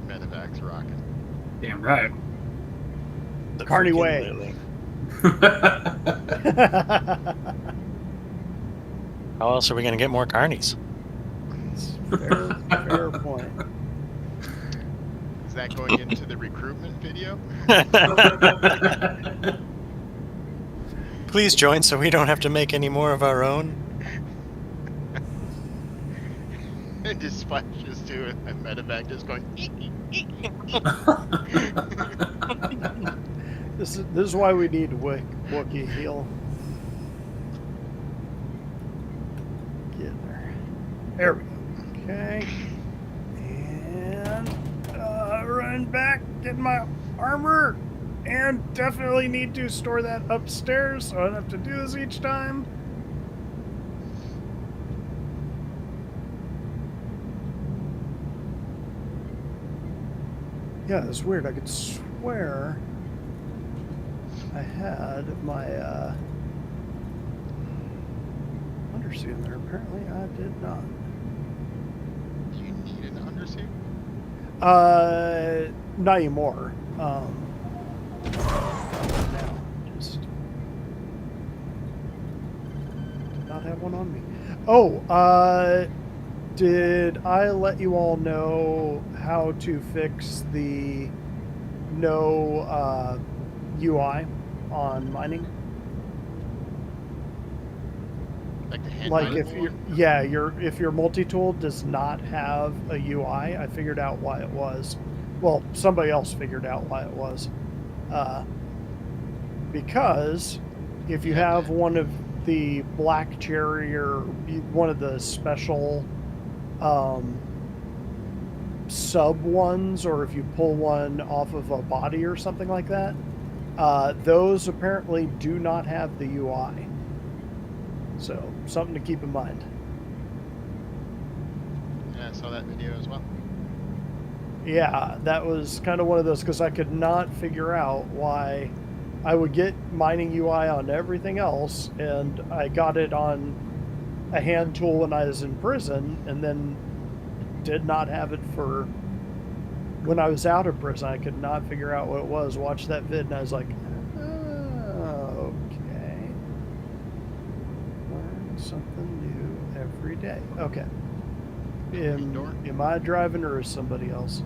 medevac's rocking. Damn right. The Carney way. How else are we going to get more carnies? Fair point. Is that going into the recruitment video? Please join so we don't have to make any more of our own. And just splashes to a medevac just going. This is why we need Wookiee heal. Get there. There we go. Okay. And run back, get my armor, and definitely need to store that upstairs so I don't have to do this each time. Yeah, it's weird. I could swear I had my undersuit in there. Apparently, I did not. Do you need an undersuit? Not anymore. Now, just did not have one on me. Oh, did I let you all know how to fix the no UI on mining? Like the hand Like if mining you, one? yeah, if your multi-tool does not have a UI, I figured out why it was. Well, somebody else figured out why it was. Because if you have one of the black cherry or one of the special sub ones, or if you pull one off of a body or something like that, those apparently do not have the UI. So, something to keep in mind. Yeah, I saw that video as well. Yeah, that was kind of one of those, because I could not figure out why I would get mining UI on everything else, and I got it on a hand tool when I was in prison, and then did not have it for when I was out of prison. I could not figure out what it was. Watched that vid, and I was like, oh, okay. Learn something new every day. Okay. Am I driving, or is somebody else?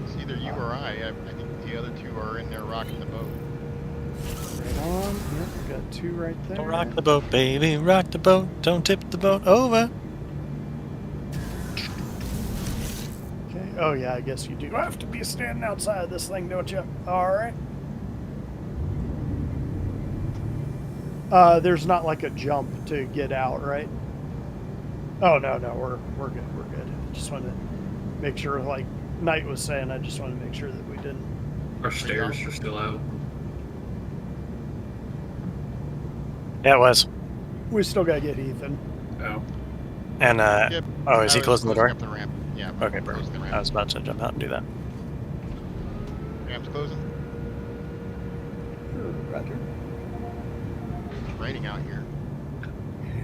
It's either you or I. I think the other two are in there rocking the boat. Right on. Yep, we got two right there. Don't rock the boat, baby. Rock the boat. Don't tip the boat over. Okay. Oh, yeah, I guess you do have to be standing outside of this thing, don't you? All right. There's not like a jump to get out, right? Oh, no, we're good. We're good. Just wanted to make sure, like Knight was saying, I just wanted to make sure that we didn't. Our stairs are still out. Yeah, it was. We still got to get Ethan. Oh. And, Yep. oh, is he closing the door? Up the ramp. Yeah. Okay, closing perfect. the ramp. I was about to jump out and do that. Ramp's closing. Roger. It's raining out here.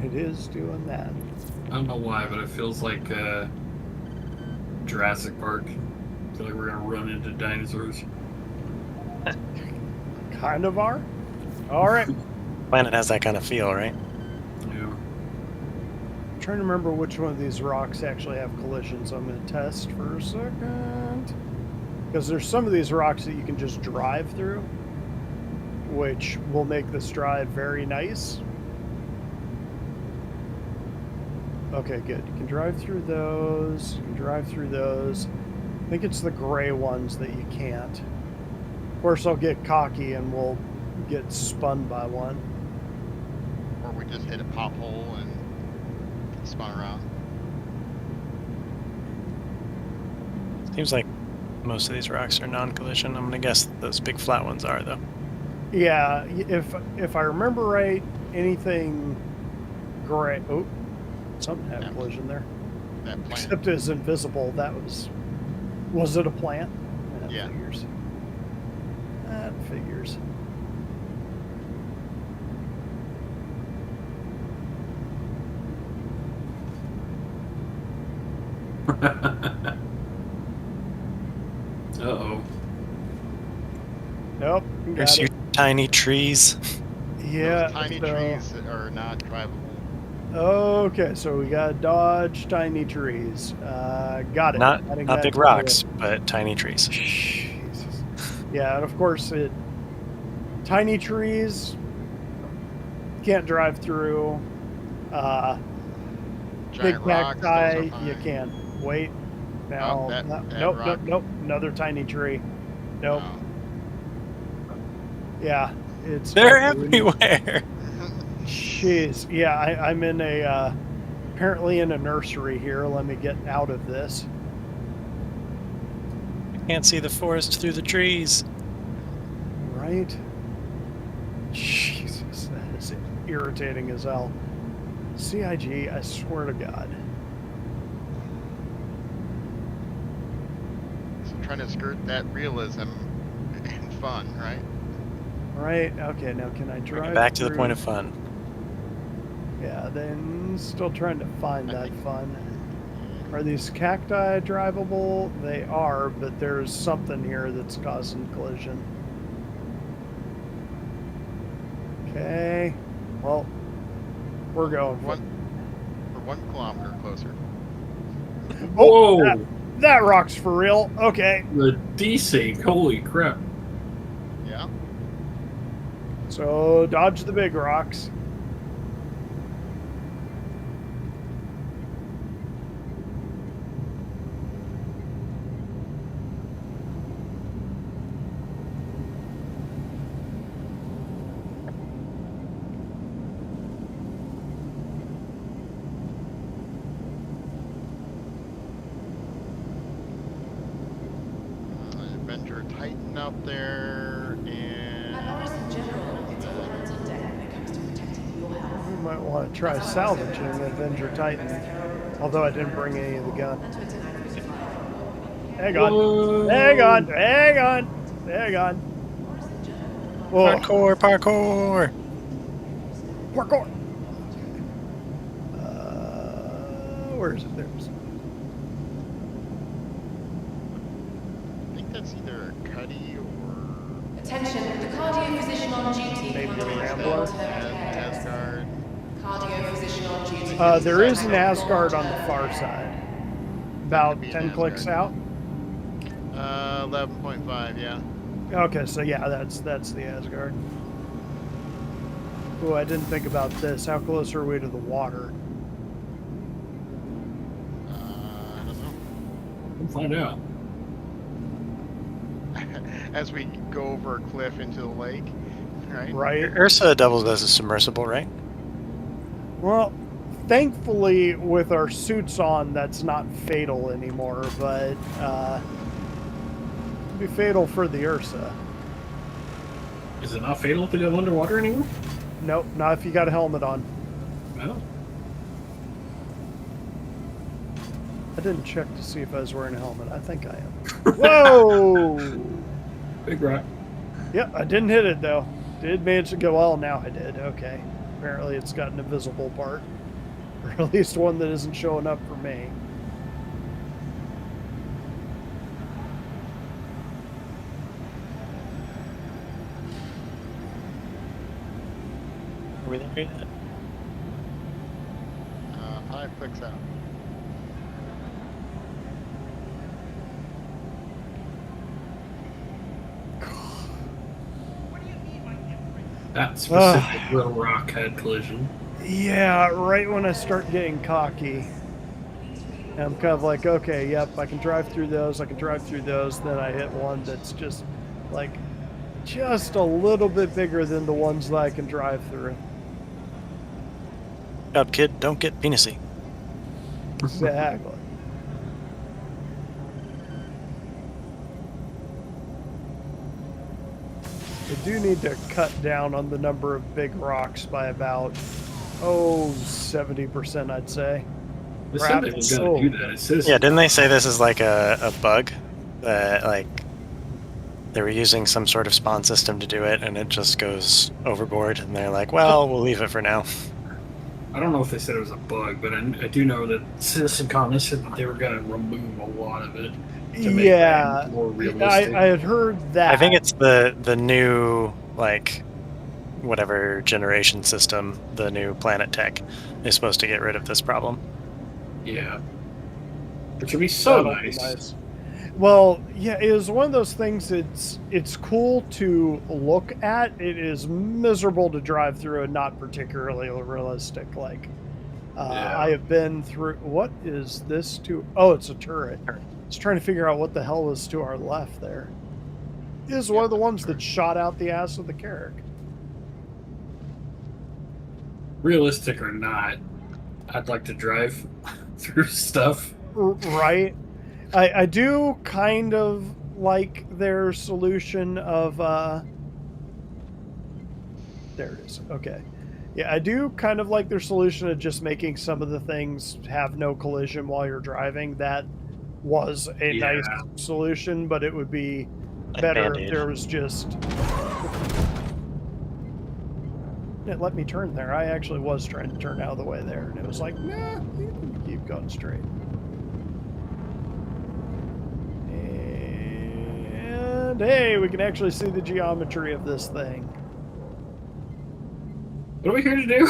It is doing that. I don't know why, but it feels like Jurassic Park. I feel like we're gonna run into dinosaurs. Kind of are. All right. Planet has that kind of feel, right? Yeah. I'm trying to remember which one of these rocks actually have collisions. I'm going to test for a second. Because there's some of these rocks that you can just drive through, which will make this drive very nice. Okay, good. You can drive through those. You can drive through those. I think it's the gray ones that you can't. Of course, I'll get cocky and we'll get spun by one. Or we just hit a pothole and spun around. Seems like most of these rocks are non-collision. I'm gonna guess those big flat ones are, though. Yeah, if I remember right, anything gray. Oh, something had a collision there. That plant. Except it was invisible. That was it a plant? That Yeah. figures. That figures. Uh-oh. Nope. There's your tiny trees. Yeah. Those tiny trees are not drivable. Okay, so we got dodge tiny trees. Got it. Not Adding that big to rocks, it. but tiny trees. Jesus. Yeah, and of course tiny trees can't drive through. Big Giant rocks, cacti, those are you fine. can't. Wait. Now, Oh, that nope, rock. nope. Another tiny tree. Nope. No. Yeah, it's. They're everywhere. Jeez. Yeah, I'm in a. Apparently in a nursery here. Let me get out of this. You can't see the forest through the trees. Right? Jesus, that is irritating as hell. CIG, I swear to God. So trying to skirt that realism and fun, right? Right. Okay. Now can I drive Back to the through- point of fun. Yeah. Then still trying to find that fun. Are these cacti drivable? They are, but there's something here that's causing collision. Okay. Well, we're going for We're 1 kilometer closer. Oh, Whoa! that rock's for real. Okay. The desync, holy crap. Yeah. So dodge the big rocks. Avenger Titan out there, and We might want to try salvaging Avenger Titan. Although I didn't bring any of the gun. Hang on. Whoa. Hang on. Hang on. Hang on. Whoa. Parkour, parkour. Parkour. Where is it? There's. I think that's either a Cuddy or Attention, the cardio physician on duty. Maybe a Rambler. Asgard. Cardio physician on duty. There is an Asgard on the far side. About 10 clicks out. 11.5, yeah. Okay, so yeah, that's the Asgard. Oh, I didn't think about this. How close are we to the water? I don't know. We'll find out. As we go over a cliff into the lake, right? Right. Ursa doubles as a submersible, right? Well, thankfully, with our suits on, that's not fatal anymore, but it'd be fatal for the Ursa. Is it not fatal to go underwater anymore? Nope, not if you got a helmet on. No. I didn't check to see if I was wearing a helmet. I think I am. Whoa! Big rock. Yep, I didn't hit it, though. Did manage to go, well, now I did. Okay. Apparently it's got an invisible part. Or at least one that isn't showing up for me. Are we there yet? 5 clicks out. That specific little rock had collision. Yeah, right when I start getting cocky. I'm kind of like, okay, yep, I can drive through those, I can drive through those. Then I hit one that's just, like, just a little bit bigger than the ones that I can drive through. Up, kid, don't get penisy. Exactly. I do need to cut down on the number of big rocks by about, 70%, I'd say. They said they were gonna do that. It says Yeah, didn't they say this is like a bug? That, like, they were using some sort of spawn system to do it, and it just goes overboard, and they're like, well, we'll leave it for now. I don't know if they said it was a bug, but I do know that CitizenCon said that they were going to remove a lot of it to make it more realistic. I had heard that. I think it's the new, like, whatever generation system, the new Planet Tech, is supposed to get rid of this problem. Yeah. Which would be so That'll be nice. Well, yeah, it is one of those things. It's cool to look at. It is miserable to drive through and not particularly realistic. Like, I have been through. What is this to? Oh, it's a turret. I was trying to figure out what the hell was to our left there. It is one of the ones that shot out the ass of the Carrack. Realistic or not, I'd like to drive through stuff. Right. I do kind of like their solution of there it is. Okay. Yeah, I do kind of like their solution of just making some of the things have no collision while you're driving. That was a nice solution, but it would be better if Band-Aid. there was just... It let me turn there. I actually was trying to turn out of the way there, and it was like, nah, you can keep going straight. And hey, we can actually see the geometry of this thing. What are we here to do?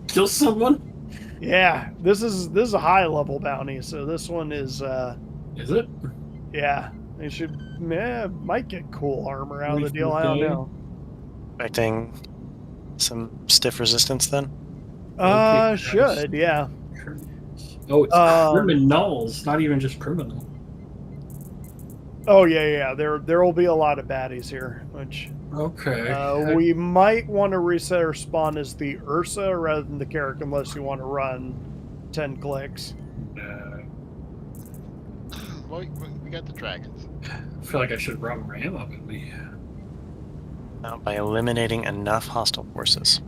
Kill someone? Yeah, this is a high level bounty, so this one is Is it? Yeah, they should might get cool armor out of the deal. I don't know. Expecting some stiff resistance then? Should, yeah. Oh, it's criminals, not even just criminal. Oh yeah. There will be a lot of baddies here, which okay. We might want to reset our spawn as the Ursa rather than the Carrack unless you want to run 10 clicks. Well, we got the dragons. I feel like I should run ram up at me. By eliminating enough hostile forces.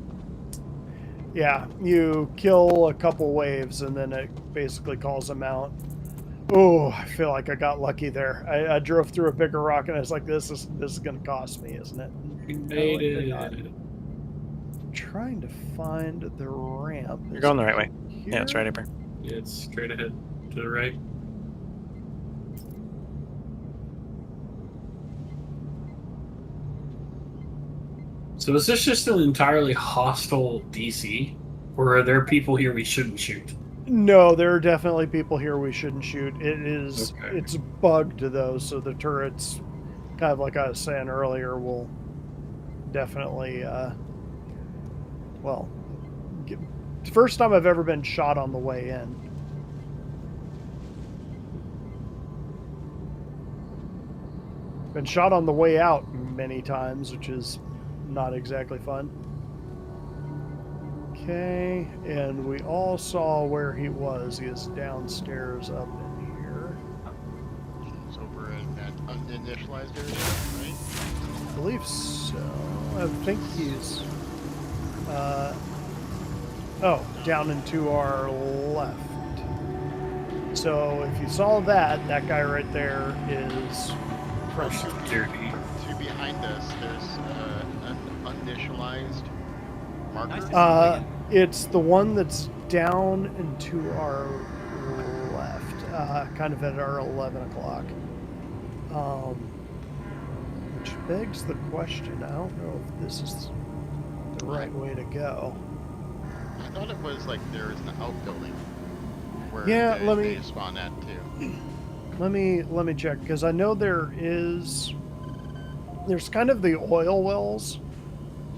Yeah, you kill a couple waves and then it basically calls them out. Oh, I feel like I got lucky there. I drove through a bigger rock and I was like, this is going to cost me, isn't it? You made it. I'm trying to find the ramp. You're going the right way. Here? Yeah, it's right up here. Yeah, it's straight ahead to the right. So is this just an entirely hostile DC? Or are there people here we shouldn't shoot? No, there are definitely people here we shouldn't shoot. It's bugged though, so the turrets, kind of like I was saying earlier, will definitely, first time I've ever been shot on the way in. Been shot on the way out many times, which is not exactly fun. Okay, and we all saw where he was. He is downstairs up in here. He's over in that uninitialized area, right? I believe so. I think he's... down and to our left. So if you saw that guy right there is... To behind us, there's an uninitialized marker. It's the one that's down and to our left, kind of at our 11 o'clock. Which begs the question, I don't know if this is the right way to go. I thought it was like there is an outbuilding where they spawn at too. Let me check, because I know there's kind of the oil wells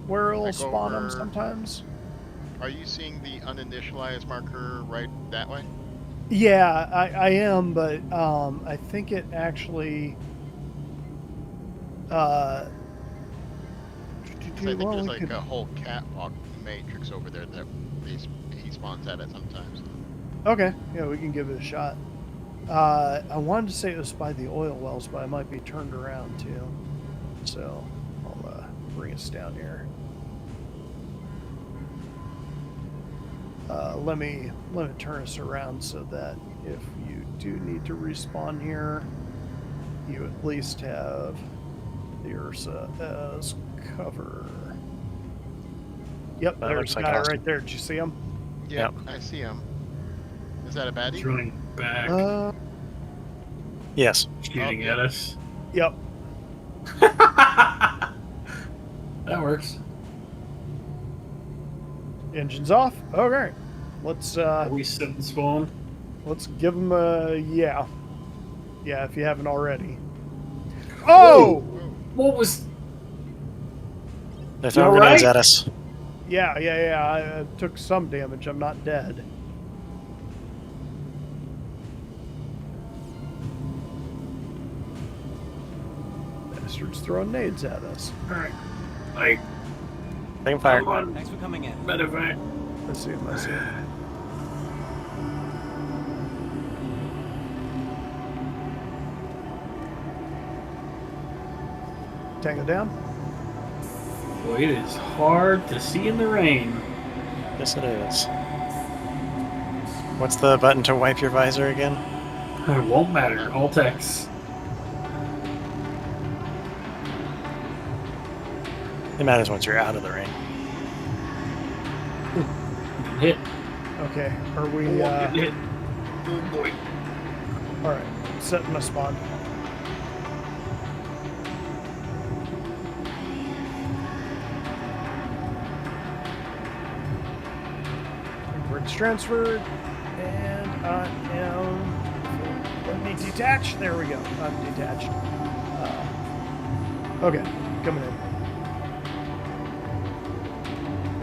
where it'll spawn them sometimes. Are you seeing the uninitialized marker right that way? Yeah, I am, but I think it actually... I think there's like a whole catwalk matrix over there that he spawns at sometimes. Okay, yeah, we can give it a shot. I wanted to say it was by the oil wells, but I might be turned around too. So I'll bring us down here. Let me turn us around so that if you do need to respawn here, you at least have the Ursa as cover. Yep, there's a guy right there. Did you see him? Yeah, I see him. Is that a baddie? He's running back. Yes. Shooting at us. Yep. That works. Engines off. Okay. Let's Are we setting spawn? Let's give him a yeah. Yeah, if you haven't already. Oh! What was... They're throwing grenades at us. Yeah. I took some damage. I'm not dead. Bastards throwing nades at us. Alright. Like... Taking fire. Thanks for coming in. Medevac. I see him. Tango down. Boy, it is hard to see in the rain. Yes, it is. What's the button to wipe your visor again? It won't matter. All text. It matters once you're out of the rain. Hit. Okay, are we? Hit. Oh boy. All right, setting my spawn. It's transferred, and I am. Let me detach. There we go. I'm detached. Okay, coming in.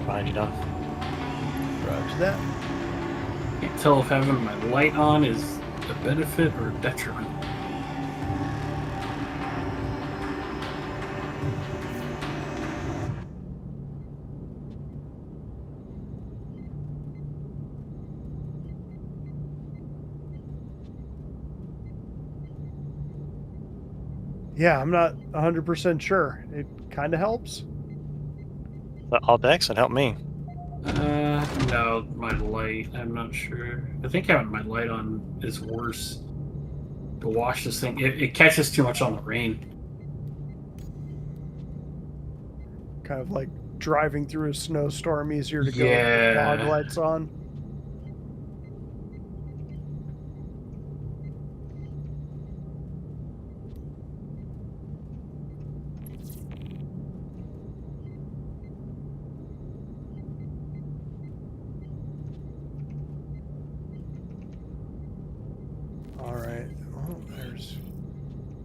Behind you, Don. Roger that. Can't tell if having my light on is a benefit or a detriment. Yeah, I'm not 100% sure. It kind of helps. The all decks would help me. No, my light. I'm not sure. I think having my light on is worse. To wash this thing, it catches too much on the rain. Kind of like driving through a snowstorm, easier to go with Yeah. the fog lights on. All right. Well, there's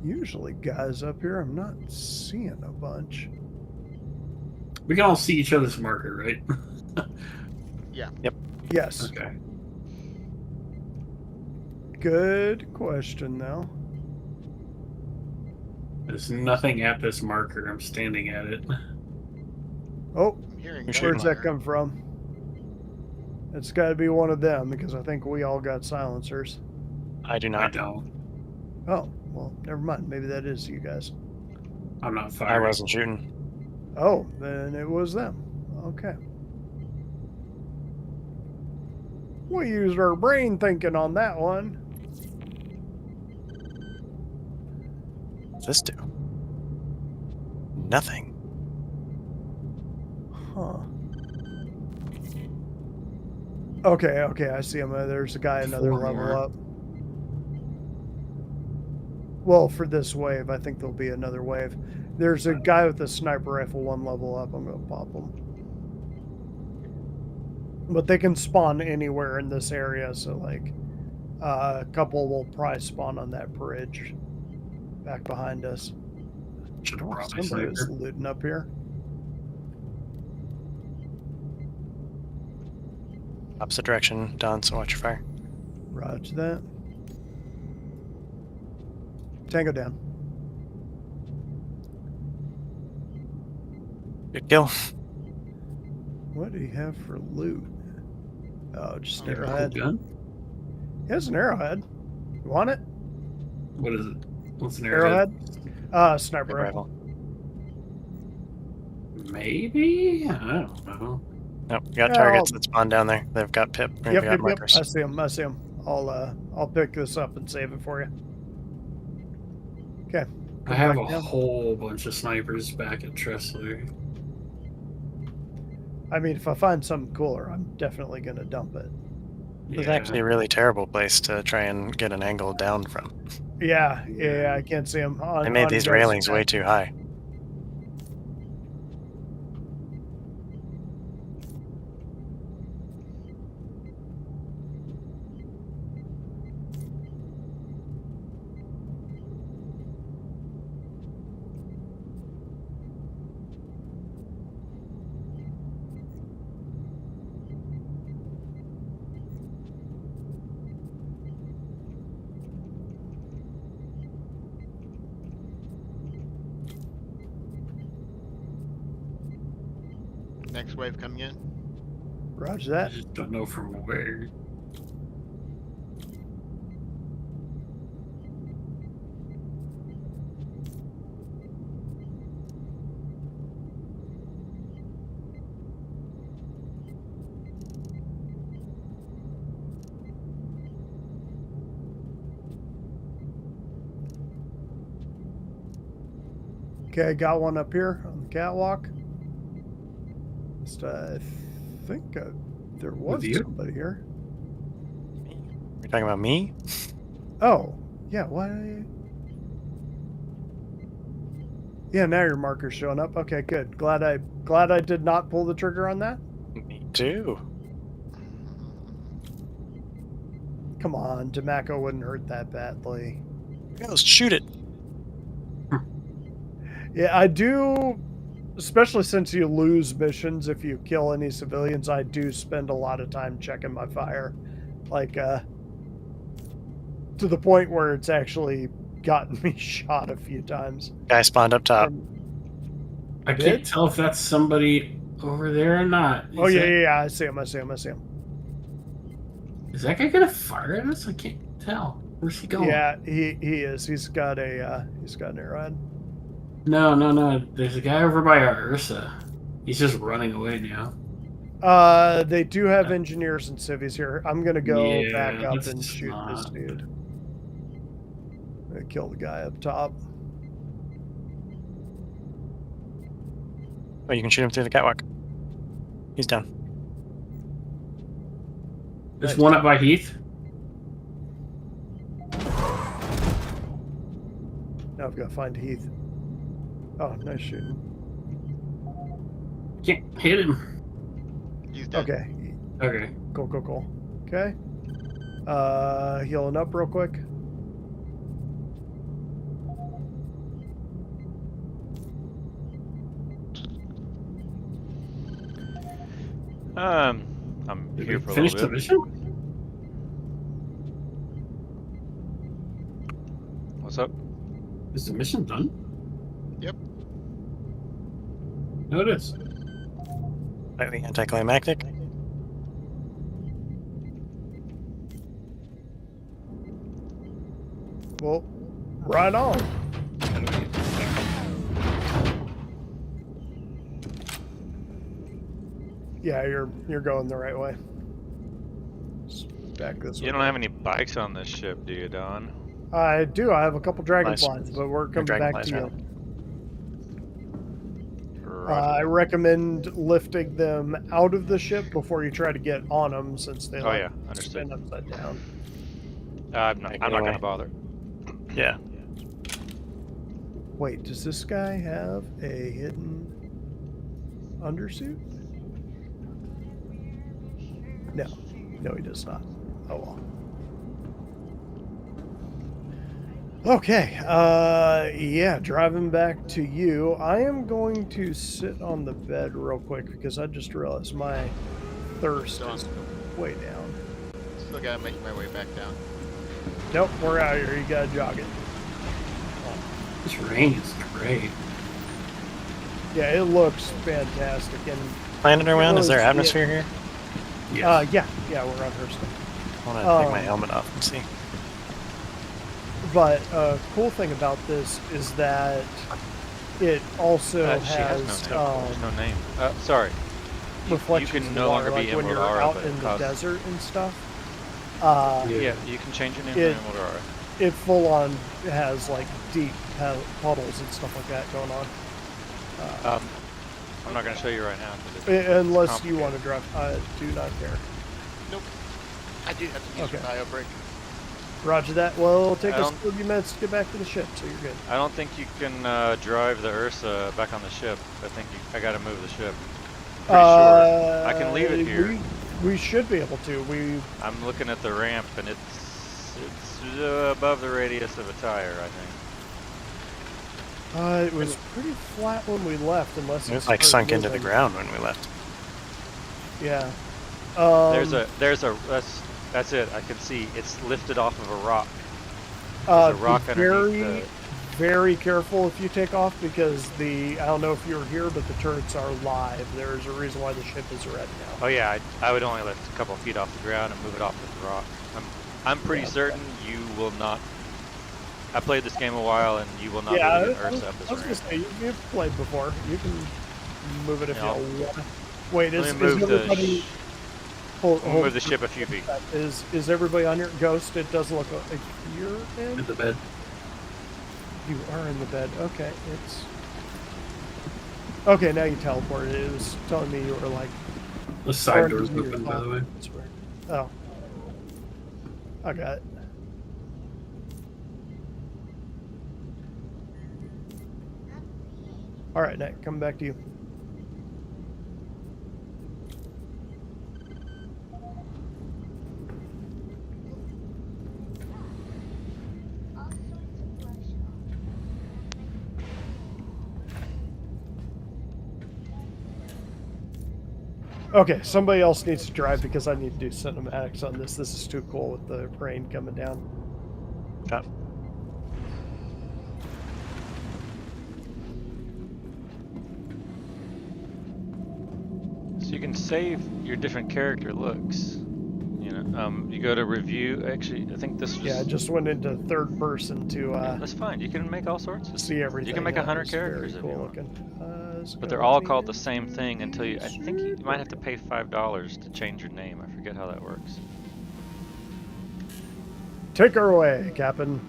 usually guys up here. I'm not seeing a bunch. We can all see each other's marker, right? Yeah. Yep. Yes. Okay. Good question, though. There's nothing at this marker. I'm standing at it. Oh, I'm hearing where's that gunfire. come from? It's got to be one of them because I think we all got silencers. I do I not. don't. Oh, well, never mind. Maybe that is you guys. I'm not I firing. wasn't shooting. Oh, then it was them. Okay. We used our brain thinking on that one. What's this do? Nothing. Huh. Okay, I see him. There's a guy another Four level more. up. Well, for this wave, I think there'll be another wave. There's a guy with a sniper rifle 1 level up. I'm going to pop him. But they can spawn anywhere in this area, so like a couple will probably spawn on that bridge back behind us. Should have brought my Somebody was sniper. looting up here. Opposite direction, Don, so watch your fire. Roger that. Tango down. Good kill. What do you have for loot? Oh, just an You have a arrowhead. gun? He has an arrowhead. You want it? What is it? What's an arrowhead? Sniper rifle. Maybe? I don't know. Nope, you got Yeah, targets that spawn down there. They've got pip. They've got Yep. markers. I see him. I'll pick this up and save it for you. Okay. I have a whole bunch of snipers back at Tressler. I mean, if I find something cooler, I'm definitely going to dump it. It's actually a really terrible place to try and get an angle down from. Yeah, I can't see him. They made these railings way too high. Next wave coming in. Roger that. I just don't know from where. Okay, got one up here on the catwalk. Next, I think there was you? somebody here. You're talking about me? Oh, yeah. Why? Yeah, now your marker's showing up. Okay, good. Glad I did not pull the trigger on that. Me too. Come on, tobacco wouldn't hurt that badly. Let's shoot it. Yeah, I do, especially since you lose missions if you kill any civilians, I do spend a lot of time checking my fire. Like, to the point where it's actually gotten me shot a few times. Guy spawned up top. I can't tell if that's somebody over there or not. Oh, yeah, I see him. I see him. Is that guy gonna fire at us? I can't tell. Where's he going? Yeah, he is. He's got an arrowhead. No. There's a guy over by our Ursa. He's just running away now. They do have engineers and civvies here. I'm gonna go back up and shoot this dude. I kill the guy up top. Oh, you can shoot him through the catwalk. He's down. There's one up by Heath. Now I've got to find Heath. Oh, nice shooting. Can't hit him. He's dead. Okay. Cool. Okay. Healing up real quick. I'm here for a Finish little the bit. mission? What's up? Is the mission done? Yep. No, it is. Slightly anticlimactic. Well, right on. Yeah, you're going the right way. Just back this way. You don't have any bikes on this ship, do you, Don? I do. I have a couple dragonflies, but we're coming back to you. I recommend lifting them out of the ship before you try to get on them, since they spin upside down. I'm not going to bother. Yeah. Wait, does this guy have a hidden undersuit? No, he does not. Oh well. Okay, yeah, driving back to you. I am going to sit on the bed real quick because I just realized my thirst is way down. Still gotta make my way back down. Nope, we're out here. You gotta jog it. This rain is great. Yeah, it looks fantastic. And Planet around? Is there atmosphere here? Yeah, we're on Hurston. I want to take my helmet off and see. But a cool thing about this is that it also She has no name. Sorry. reflections you of can the no water, longer be like when Emerald you're Aura, out but in the desert and stuff. Yeah, you can change your name to Emerald Aura. It full on has like deep puddles and stuff like that going on. I'm not going to show you right now. Unless you want to drive. I do not care. Nope. I do have to use a bio break. Roger that. Well, it'll take us 30 minutes to get back to the ship, so you're good. I don't think you can drive the Ursa back on the ship. I think I got to move the ship. Pretty sure. I can leave it here. We should be able to. I'm looking at the ramp, and it's above the radius of a tire, I think. It was pretty flat when we left, unless it was like sunk into the ground when we left. Yeah. That's it. I can see it's lifted off of a rock. There's a rock underneath. Very careful if you take off, because I don't know if you were here, but the turrets are live. There's a reason why the ship is red now. Oh yeah, I would only lift a couple feet off the ground and move it off the rock. I'm pretty certain you will not. I played this game a while, and you will not be able to get Ursa up this ramp. I was gonna say, you've played before. You can move it if you want. Wait, is everybody? Move the ship a few feet. Is everybody on your Ghost? It doesn't look like you're in the bed. You are in the bed. Okay, Okay, now you teleported. It was telling me you were like. The side door's open, by the way. Oh. I got it. Alright, Nick, coming back to you. Okay, somebody else needs to drive because I need to do cinematics on this. This is too cool with the rain coming down. Got. So you can save your different character looks. You know, you go to review. Actually, I think this was... Yeah, I just went into third person to... Yeah, that's fine. You can make all sorts of... See everything. You can make 100 characters if you want. But they're all called the same thing until you... I think you might have to pay $5 to change your name. I forget how that works. Take her away, Captain.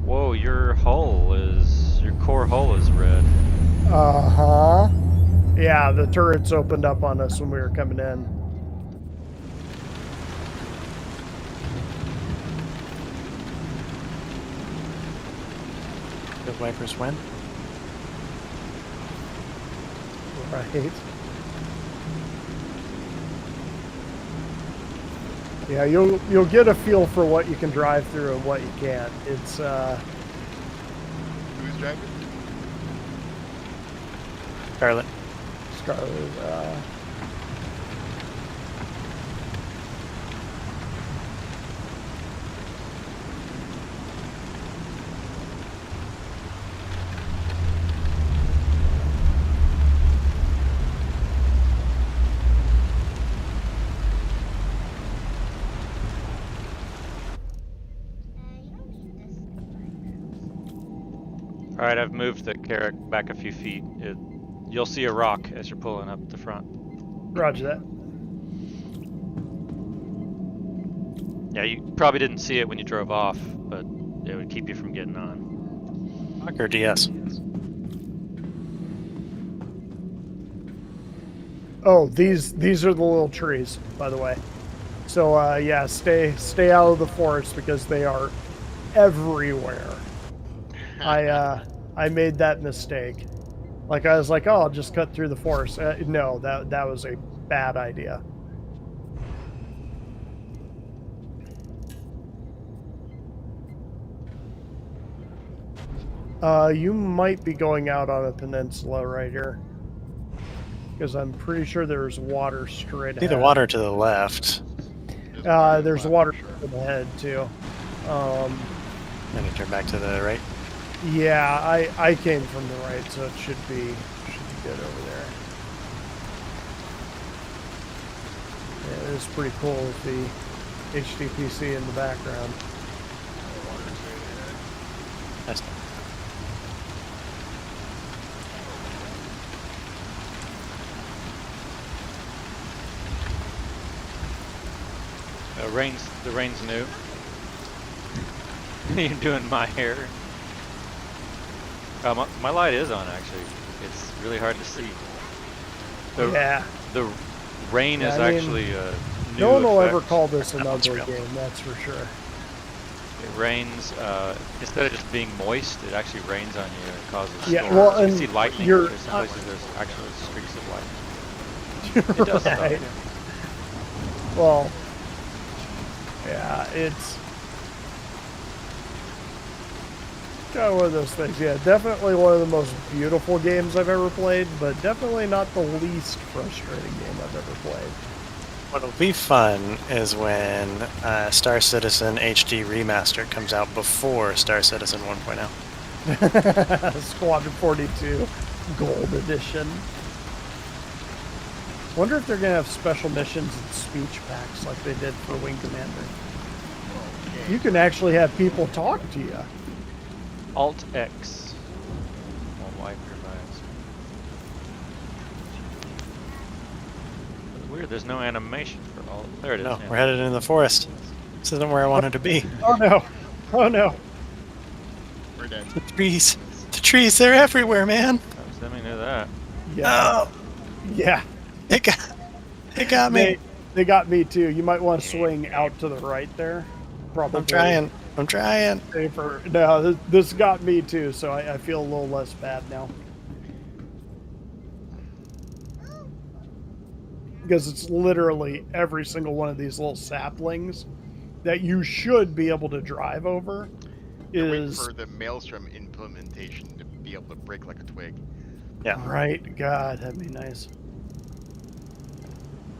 Whoa, your hull is... Your core hull is red. Uh-huh. Yeah, the turrets opened up on us when we were coming in. The Vipers win. Right. Yeah, you'll get a feel for what you can drive through and what you can't. It's Who's driving? Scarlet. Scarlet. Alright, I've moved the Carrack back a few feet. You'll see a rock as you're pulling up the front. Roger that. Yeah, you probably didn't see it when you drove off, but it would keep you from getting on. Rock or DS? Oh, these are the little trees, by the way. So yeah, stay out of the forest because they are everywhere. I made that mistake. Like I was like, oh, I'll just cut through the forest. No, that was a bad idea. You might be going out on a peninsula right here. Because I'm pretty sure there's water straight ahead. See the water to the left. There's water straight ahead, too. Then you turn back to the right. Yeah, I came from the right, so it should be good over there. Yeah, it is pretty cool with the HDPC in the background. That's The rain's new. You're doing my hair. My light is on, actually. It's really hard to see. The rain is actually a new no one will effect. ever call this an ugly game, that's for sure. It rains, instead of just being moist, it actually rains on you and it causes storms. Yeah, well, you and can see lightning. There's some places there's actually streaks of lightning. It does stuff, Right. yeah. Well, yeah, it's kind of one of those things. Yeah, definitely one of the most beautiful games I've ever played, but definitely not the least frustrating game I've ever played. What'll be fun is when Star Citizen HD Remastered comes out before Star Citizen 1.0. Squadron 42 Gold Edition. Wonder if they're gonna have special missions and speech packs like they did for Wing Commander. You can actually have people talk to you. Alt X. Won't wipe your eyes. Weird, there's no animation for Alt. There it is. No, yeah. we're headed in the forest. This isn't where I wanted to be. Oh no! Oh no! We're dead. The trees. The trees. They're everywhere, man. Let me know that. Yeah. Yeah. It got me. They got me too. You might want to swing out to the right there. Probably. I'm trying. Safer. No, this got me too, so I feel a little less bad now. Because it's literally every single one of these little saplings that you should be able to drive over. Is for the Maelstrom implementation to be able to break like a twig. Yeah. Right. God, that'd be nice.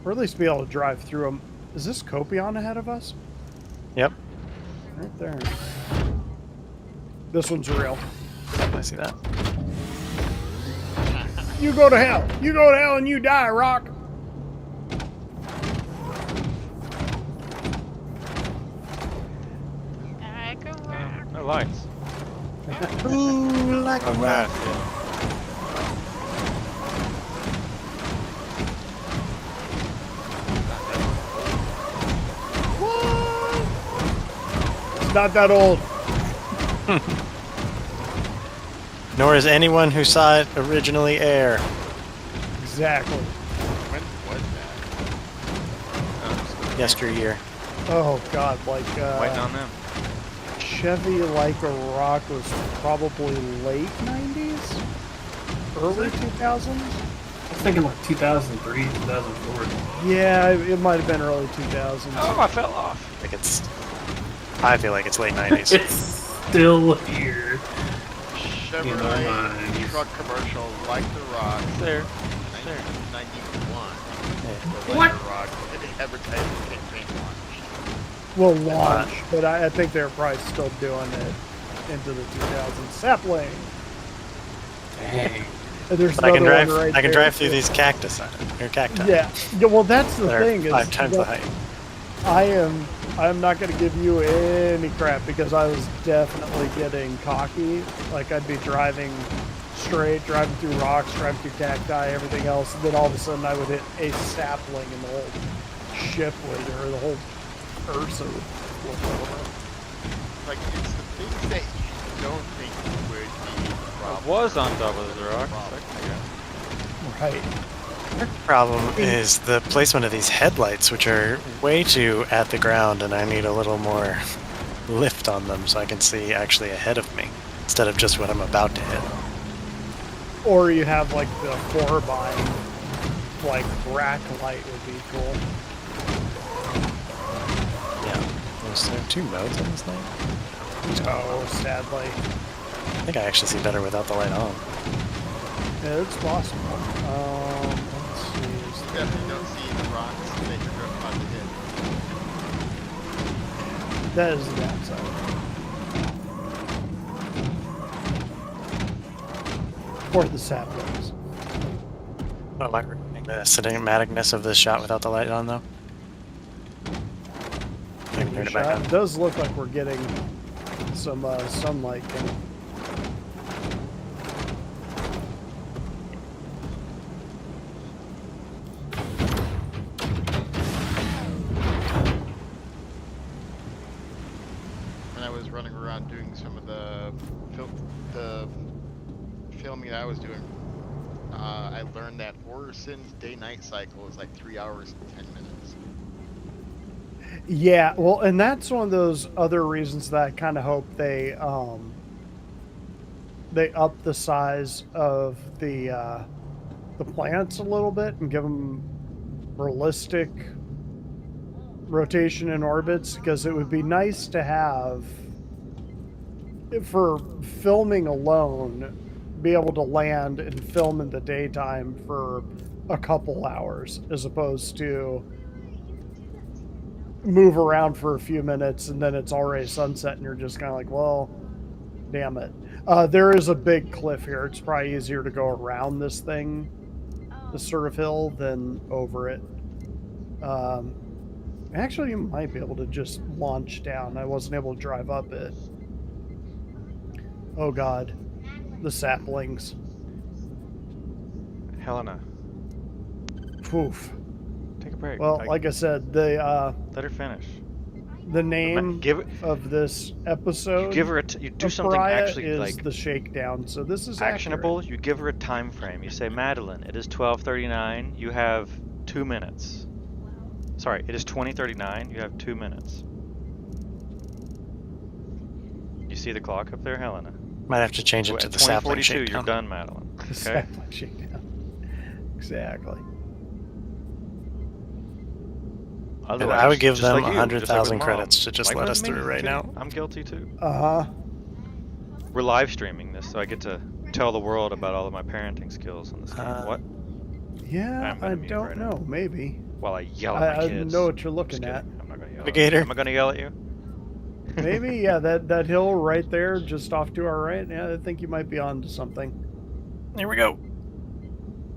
Or at least be able to drive through them. Is this Copion ahead of us? Yep. Right there. This one's real. I see that. You go to hell. You go to hell and you die, Rock. No lights. Ooh, like a rat. It's not that old. Nor is anyone who saw it originally air. Exactly. When was that? Yesteryear. Oh God, like Waiting on them. Chevy Like a Rock was probably late 90s? Early 2000s? I was thinking like 2003, 2004. Yeah, it might have been early 2000s. Oh, I fell off. I feel like it's late 90s. It's still here. Chevrolet truck commercial Like the Rock. There. 1991. What? Like the Rock. And the advertising campaign launch. Well, launch, but I think they're probably still doing it into the 2000s. Sapling. Dang. And there's I can another drive. one right I can there, drive through too. these cacti. Yeah. Well, that's the They're thing. Is 5 times the height. I'm not going to give you any crap because I was definitely getting cocky. Like I'd be driving straight, driving through rocks, driving through cacti, everything else, and then all of a sudden I would hit a sapling and the whole ship would, or the whole person would flip over. Like, it's the things that you don't think would be a problem. I was on top of the rock. Right. The problem is the placement of these headlights, which are way too at the ground, and I need a little more lift on them so I can see actually ahead of me, instead of just what I'm about to hit. Or you have like the 4x, like rack light would be cool. Yeah. Is there 2 modes on this thing? No, sadly. I think I actually see better without the light on. Yeah, it's possible. Let's see. Definitely don't see the rocks that you're about to hit. That is the downside. Or the saplings. Oh, am I ruining the cinematicness of this shot without the light on, though? I can turn it back on. It does look like we're getting some sunlight coming. When I was running around doing some of the filming that I was doing, I learned that Orson's day-night cycle is like 3 hours and 10 minutes. Yeah, well, and that's one of those other reasons that I kind of hope they up the size of the planets a little bit and give them realistic rotation in orbits, because it would be nice to have, for filming alone, be able to land and film in the daytime for a couple hours as opposed to move around for a few minutes and then it's already sunset and you're just kind of like, well, damn it. There is a big cliff here. It's probably easier to go around this thing, this sort of hill, than over it. Actually, you might be able to just launch down. I wasn't able to drive up it. Oh God, the saplings. Helena. Poof. Take a break. Well, like I said, they let her finish. the name of this episode. You give her you do of something Pariah actually is like the shakedown. So this is actionable. accurate. You give her a time frame. You say, Madeline, it is 12:39. You have 2 minutes. Sorry, it is 20:39. You have 2 minutes. You see the clock up there, Helena? Might have to change it to the sapling 20:42. shakedown. You're done, Madeline. The Okay. sapling shakedown. Exactly. And I would give just them like you, 100,000 just like with credits Mom. to just Like let with us me, through right okay? now. I'm guilty too. Uh-huh. We're live streaming this, so I get to tell the world about all of my parenting skills in this game. What? Yeah, I'm gonna I mute don't right know. now. Maybe. While I yell at my I kids. know what you're I'm looking just at. kidding. I'm not gonna yell. Navigator. Am I gonna yell at you? Maybe, yeah, that hill right there, just off to our right. Yeah, I think you might be onto something. Here we go.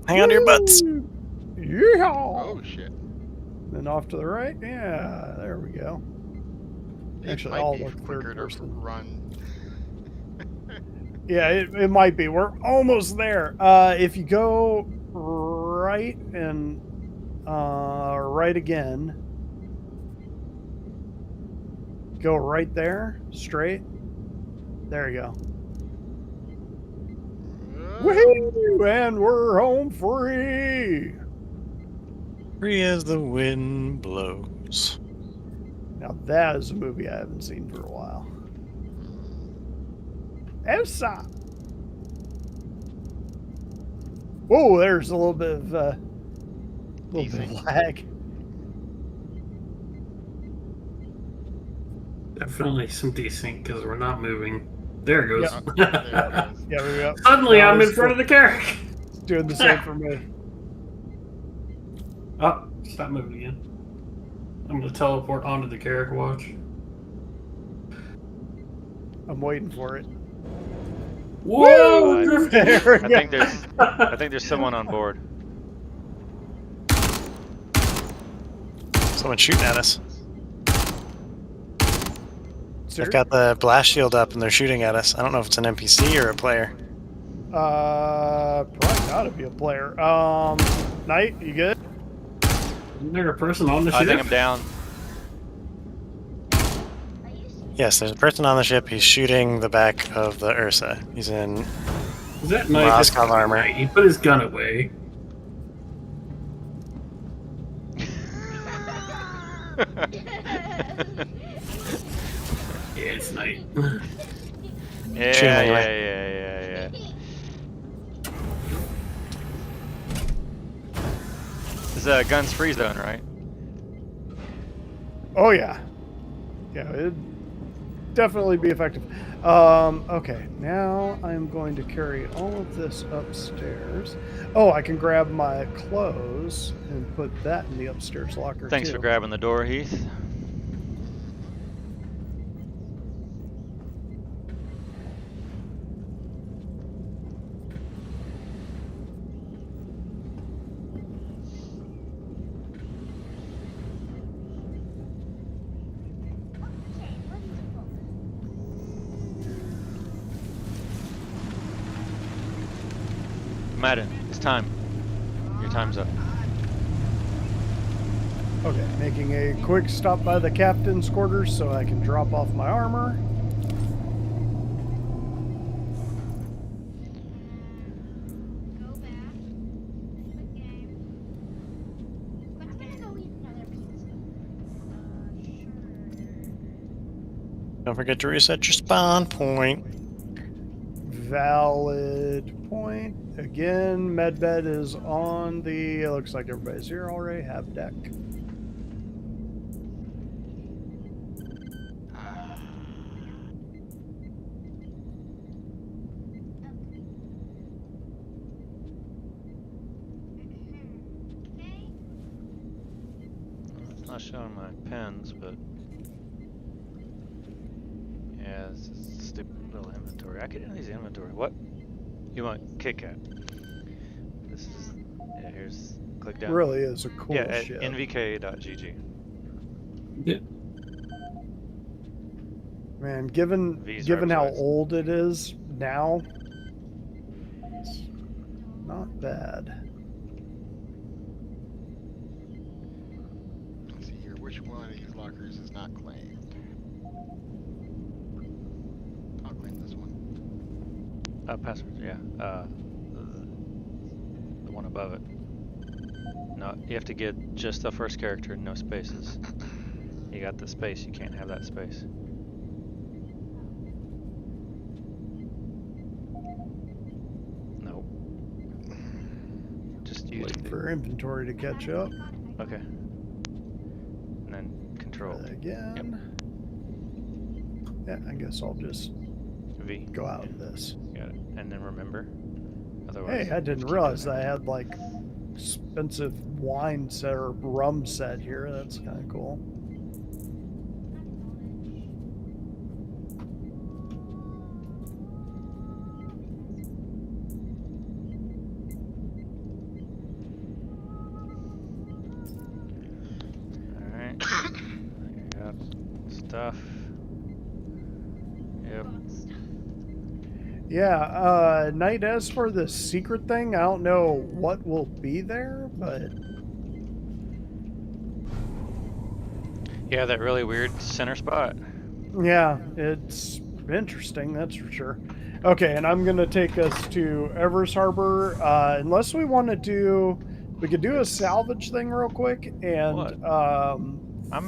Hang on to your butts. Yeah. Oh shit. Then off to the right. Yeah, there we go. It Actually, might I'll be look quicker third to person. run. Yeah, it might be. We're almost there. If you go right and right again, go right there, straight. There you go. Woohoo! And we're home free. Free as the wind blows. Now that is a movie I haven't seen for a while. Elsa. Whoa, there's a little bit of lag. Definitely some desync because we're not moving. There it goes. Yeah, we go. Suddenly Now I'm it's in front of the Carrack. It's doing the same for me. Oh, stop moving again. I'm gonna teleport onto the Carrack watch. I'm waiting for it. Whoa! I think there's someone on board. Someone's shooting at us. Sir? They've got the blast shield up and they're shooting at us. I don't know if it's an NPC or a player. Probably gotta be a player. Knight, you good? Isn't there a person on the ship? I think I'm down. Yes, there's a person on the ship. He's shooting the back of the Ursa. He's in Is that Knight? Roscoe armor. He put his gun away. Yeah, it's Knight. Yeah. This is guns free zone, right? Oh yeah. Yeah, it'd definitely be effective. Okay, now I'm going to carry all of this upstairs. Oh, I can grab my clothes and put that in the upstairs locker Thanks too. for grabbing the door, Heath. Madden, it's time. Your time's up. Okay, making a quick stop by the captain's quarters so I can drop off my armor. Don't forget to reset your spawn point. Valid point. Again, medbed is on the... It looks like everybody's here already. Have deck. It's not showing my pins, but yeah, this is a stupid little inventory. I could use the inventory. What? You want Kit Kat? This is here's click down. Really is a cool yeah, at ship. NvK.gg. Yeah. Man, given how old it is now, it's not bad. Let's see here. Which one of these lockers is not claimed? Password, yeah. The one above it. No, you have to get just the first character, no spaces. You got the space, you can't have that space. Nope. Just use Waiting the... for inventory to catch up. Okay. And then control. Again. Yeah, I guess I'll just V. go out of this. Got it. And then remember. Otherwise, Hey, I didn't keep realize doing I had like expensive wine set or rum set here. That's kind of cool. Alright. Got stuff. Yep. Yeah, Knight, as for the secret thing, I don't know what will be there, but... Yeah, that really weird center spot. Yeah, it's interesting, that's for sure. Okay, and I'm going to take us to Evers Harbor. Unless we want to do... We could do a salvage thing real quick and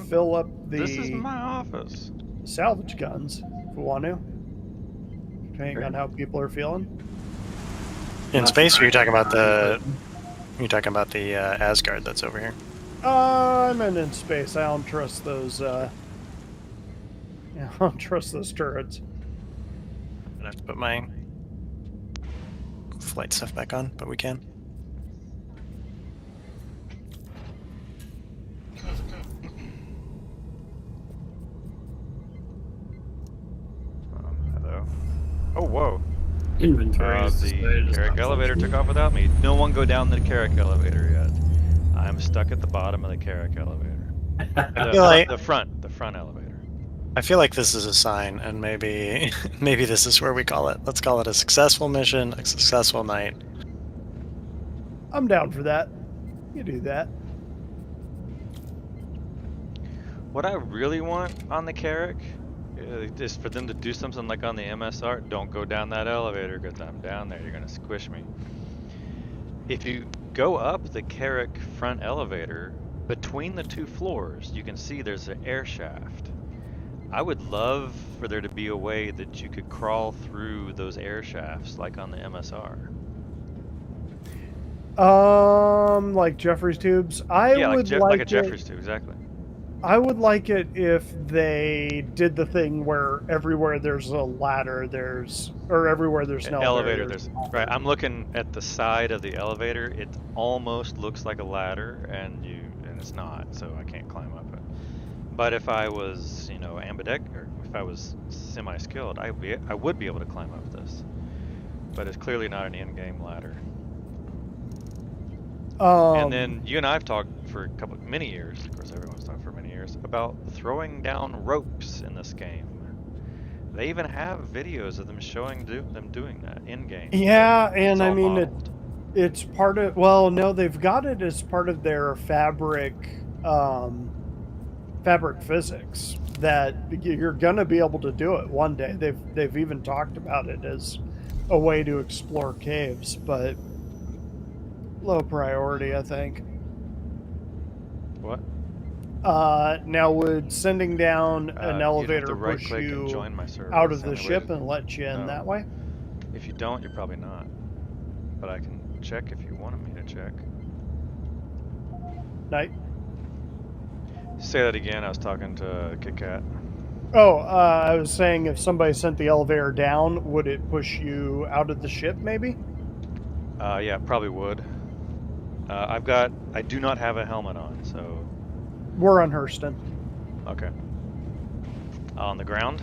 fill up the... This is my office. Salvage guns, if we want to. Depending on how people are feeling. In space, or are you talking about the... You're talking about the Asgard that's over here? I meant in space. I don't trust those, yeah, I don't trust those turrets. I'm gonna have to put my flight stuff back on, but we can. Hello. Oh, whoa. Inventory. The Carrack elevator took off without me. No one go down the Carrack elevator yet. I'm stuck at the bottom of the Carrack elevator. The front elevator. I feel like this is a sign, and maybe this is where we call it. Let's call it a successful mission, a successful night. I'm down for that. You do that. What I really want on the Carrack is for them to do something like on the MSR. Don't go down that elevator because I'm down there. You're going to squish me. If you go up the Carrack front elevator, between the two floors, you can see there's an air shaft. I would love for there to be a way that you could crawl through those air shafts like on the MSR. Like Jeffrey's tubes. I would like a Jeffrey's tube, exactly. I would like it if they did the thing where everywhere there's a ladder, everywhere there's an elevator. Right. I'm looking at the side of the elevator. It almost looks like a ladder, and it's not, so I can't climb up it. But if I was, ambidextrous, or if I was semi-skilled, I would be able to climb up this. But it's clearly not an in-game ladder. And then you and I have talked for many years, of course everyone's talked for many years, about throwing down ropes in this game. They even have videos of them showing them doing that in-game. Yeah, and I mean, it's part of, well, no, they've got it as part of their fabric physics, that you're going to be able to do it one day. They've even talked about it as a way to explore caves, but low priority, I think. What? Now would sending down an elevator right push click you and join my server out of the ship and let you in that way? If you don't, you're probably not. But I can check if you wanted me to check. Night. Say that again. I was talking to Kit Kat. Oh, I was saying if somebody sent the elevator down, would it push you out of the ship, maybe? Yeah, probably would. I do not have a helmet on, so... We're on Hurston. Okay. On the ground?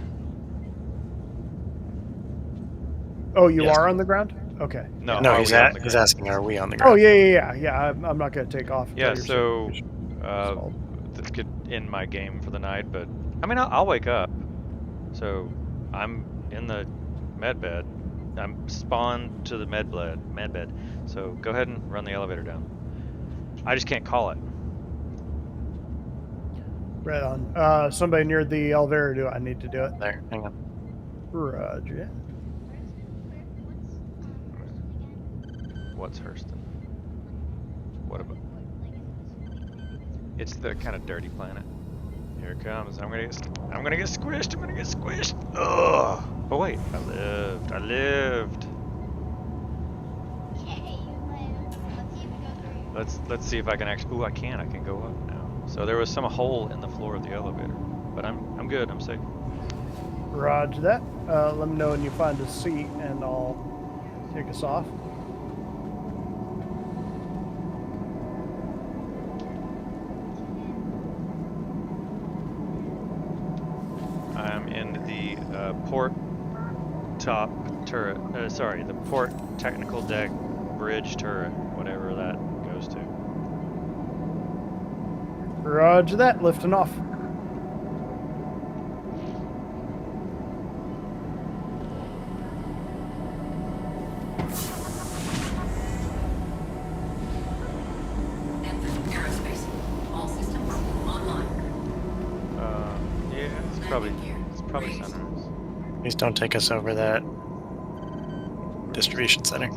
Oh, you are on the ground? Okay. No, he's asking, are we on the ground? Oh, yeah. I'm not going to take off. Yeah, so... this could end my game for the night, but... I mean, I'll wake up. So, I'm in the med bed. I'm spawned to the med bed. So, go ahead and run the elevator down. I just can't call it. Right on. Somebody near the elevator, do I need to do it? There, hang on. Roger. What's Hurston? What about? It's the kind of dirty planet. Here it comes. I'm gonna get squished. I'm gonna get squished. Ugh. Oh wait, I lived. I lived. Let's see if I can actually. Ooh, I can. I can go up now. So there was some hole in the floor of the elevator, but I'm good. I'm safe. Roger that. Let me know when you find a seat, and I'll take us off. I'm in the port top turret. Sorry, the port technical deck bridge turret, whatever that goes to. Roger that. Lifting off. Probably sunrise. Please don't take us over that distribution center.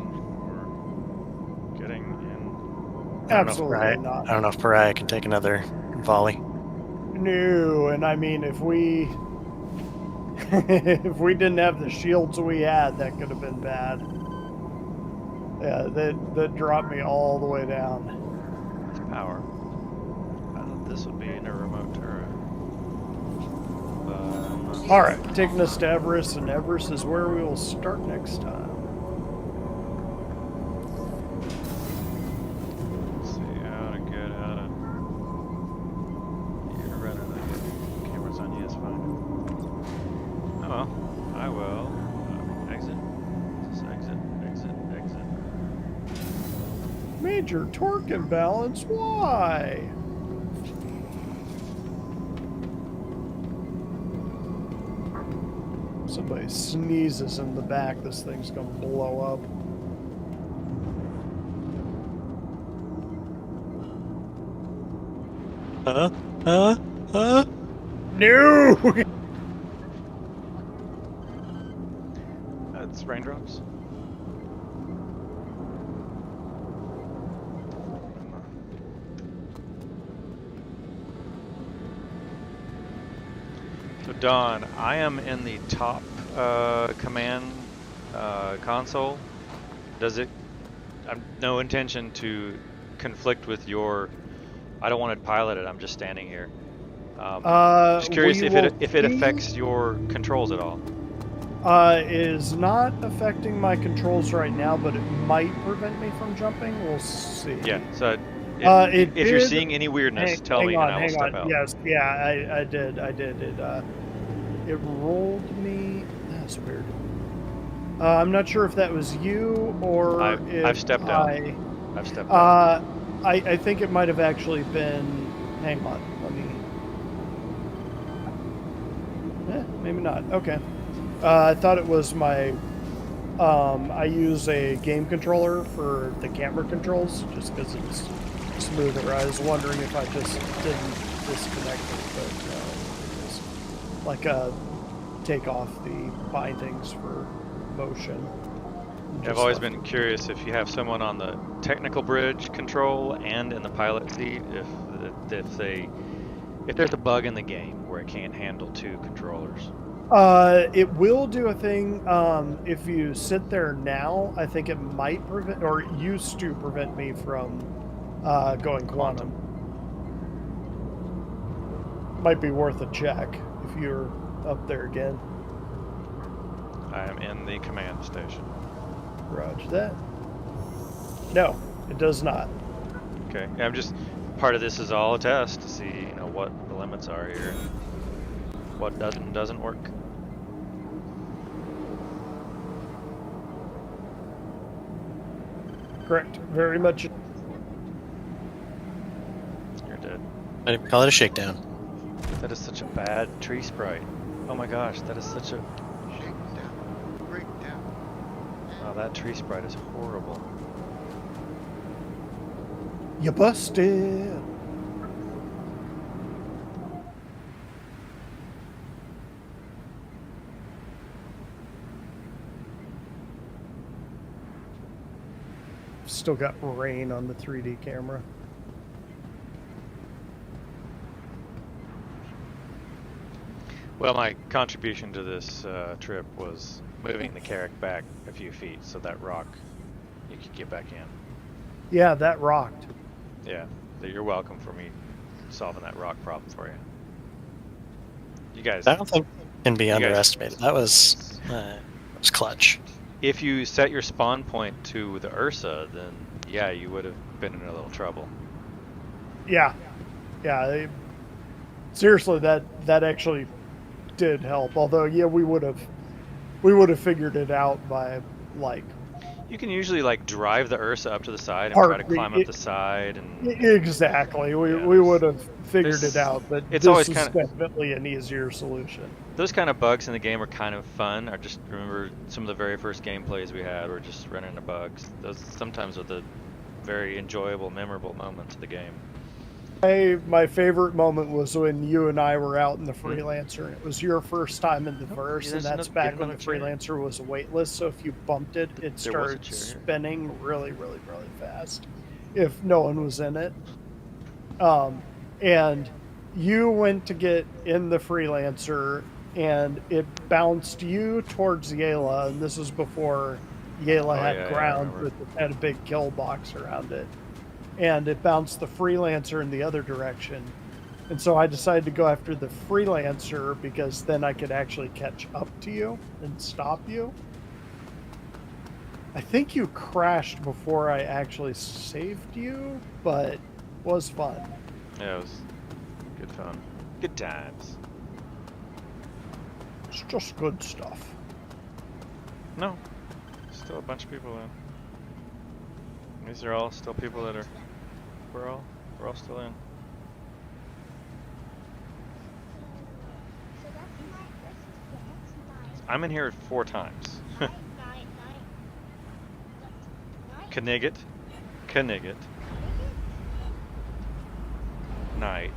Getting in. Absolutely not. I don't know if Pariah can take another volley. No, and I mean, if we if we didn't have the shields we had, that could have been bad. Yeah, that dropped me all the way down. It's power. I thought this would be in a remote turret. Alright, taking us to Everest, and Everest is where we will start next time. Let's see how to get out of. You're running the camera's on you, it's fine. Oh well, I will exit. Just exit. Major torque imbalance, why? Somebody sneezes in the back, this thing's gonna blow up. No! That's raindrops. So Don, I am in the top command console. Does it? I'm no intention to conflict with your. I don't want to pilot it. I'm just standing here. Just curious if it affects your controls at all. It is not affecting my controls right now, but it might prevent me from jumping. We'll see. Yeah. So if you're seeing any weirdness, tell me and I will step out. Yes. Yeah. I did. It rolled me. That's weird. I'm not sure if that was you or if I've stepped out. I've stepped out. I think it might have actually been. Hang on. Let me. Maybe not. Okay. I thought it was my. I use a game controller for the camera controls just because it's smoother. I was wondering if I just didn't disconnect it, but it's like take off the bindings for motion. I've always been curious if you have someone on the technical bridge control and in the pilot seat, if there's a bug in the game where it can't handle two controllers. It will do a thing. If you sit there now, I think it might prevent, or used to prevent me from going quantum. Might be worth a check if you're up there again. I am in the command station. Roger that. No, it does not. Okay, I'm just part of this is all a test to see, what the limits are here and what doesn't work. Correct. Very much. You're dead. I'd call it a shakedown. That is such a bad tree sprite. Oh my gosh, that is such a shakedown. Breakdown. Wow, that tree sprite is horrible. You busted. still got rain on the 3D camera. Well, my contribution to this trip was moving the Carrack back a few feet so that rock you could get back in. Yeah, that rocked. Yeah, so you're welcome for me solving that rock problem for you. You guys, I don't think it can be underestimated. That was clutch. If you set your spawn point to the Ursa, then yeah, you would have been in a little trouble. Yeah, yeah. Seriously, that actually did help. Although, yeah, we would have figured it out by like. You can usually like drive the Ursa up to the side and try to climb up the side, and exactly. We would have figured it out, but it's this always is kind of definitely an easier solution. Those kind of bugs in the game are kind of fun. I just remember some of the very first gameplays we had were just running into bugs. Those sometimes are the very enjoyable, memorable moments of the game. My favorite moment was when you and I were out in the Freelancer, and it was your first time in the verse, and that's back when the Freelancer was weightless, so if you bumped it, it started spinning really, really, really fast if no one was in it. And you went to get in the Freelancer, and it bounced you towards Yela, and this was before Yela had ground, but it had a big kill box around it. And it bounced the Freelancer in the other direction. And so I decided to go after the Freelancer because then I could actually catch up to you and stop you. I think you crashed before I actually saved you, but it was fun. Yeah, it was good fun. Good times. It's just good stuff. No. Still a bunch of people in. These are all still people that are we're all still in. I'm in here 4 times. Knigget. Night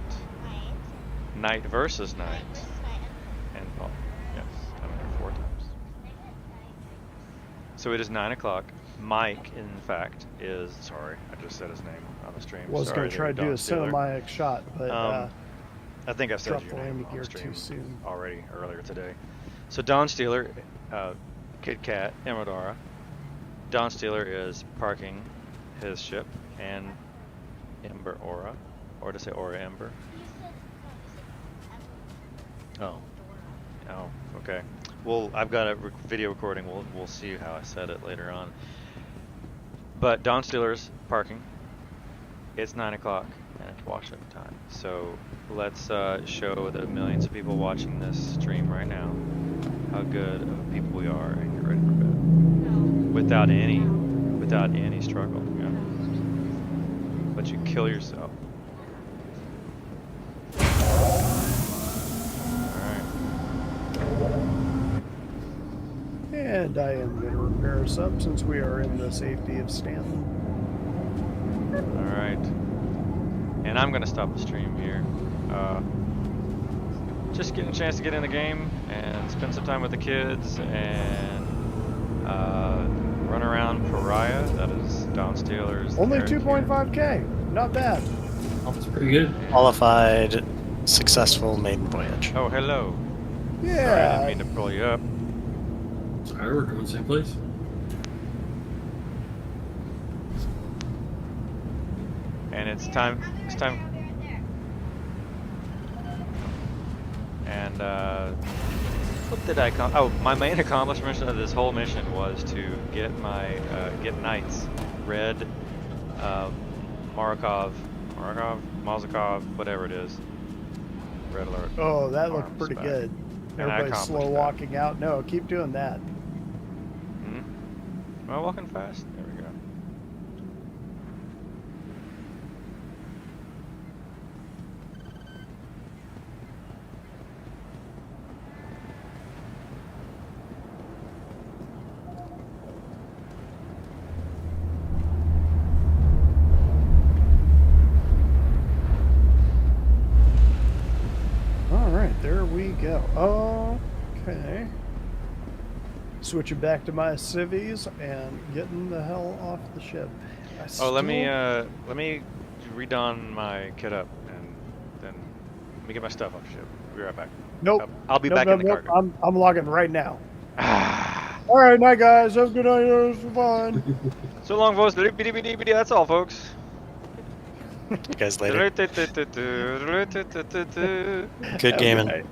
versus night. And oh, yes, I'm in here 4 times. So it is 9 o'clock. Mike, in fact, is sorry. I just said his name on the stream. Was going to try to do a cinematic shot, but I think I said your name on the stream already earlier today. So Don Steeler, Kit Kat, Amadora. Don Steeler is parking his ship, and Ember Aura, or to say Aura Ember. Oh, okay. Well, I've got a video recording. We'll see how I said it later on. But Don Steeler's parking. It's 9 o'clock and it's wash-up time. So let's show the millions of people watching this stream right now how good of people we are and get ready for bed. Without any struggle. Yeah. But you kill yourself. And I am going to repair us up since we are in the safety of Stanton. Alright. And I'm going to stop the stream here. Just getting a chance to get in the game and spend some time with the kids and run around Pariah. That is Don Steeler's. Only 2.5k. Not bad. That's pretty good. Qualified, successful maiden voyage. Oh, hello. Yeah. Sorry, I didn't mean to pull you up. Sorry, we're going the same place. And it's time. And what did I oh, my main accomplishment of this whole mission was to get my get Knight's red Mazakov, whatever it is. Red alert. Oh, that looked pretty good. Everybody's slow walking out. No, keep doing that. Am I walking fast? There we go. All right, there we go. Okay. Switching back to my civvies and getting the hell off the ship. Oh, let me redon my kit up and then let me get my stuff off the ship. I'll be right back. Nope. I'll be Nope, back nope, in the nope. cargo. I'm logging right now. All right, night, guys. Have a good night. It was fun. So long, folks. That's all, folks. You guys later. Good gaming. Right.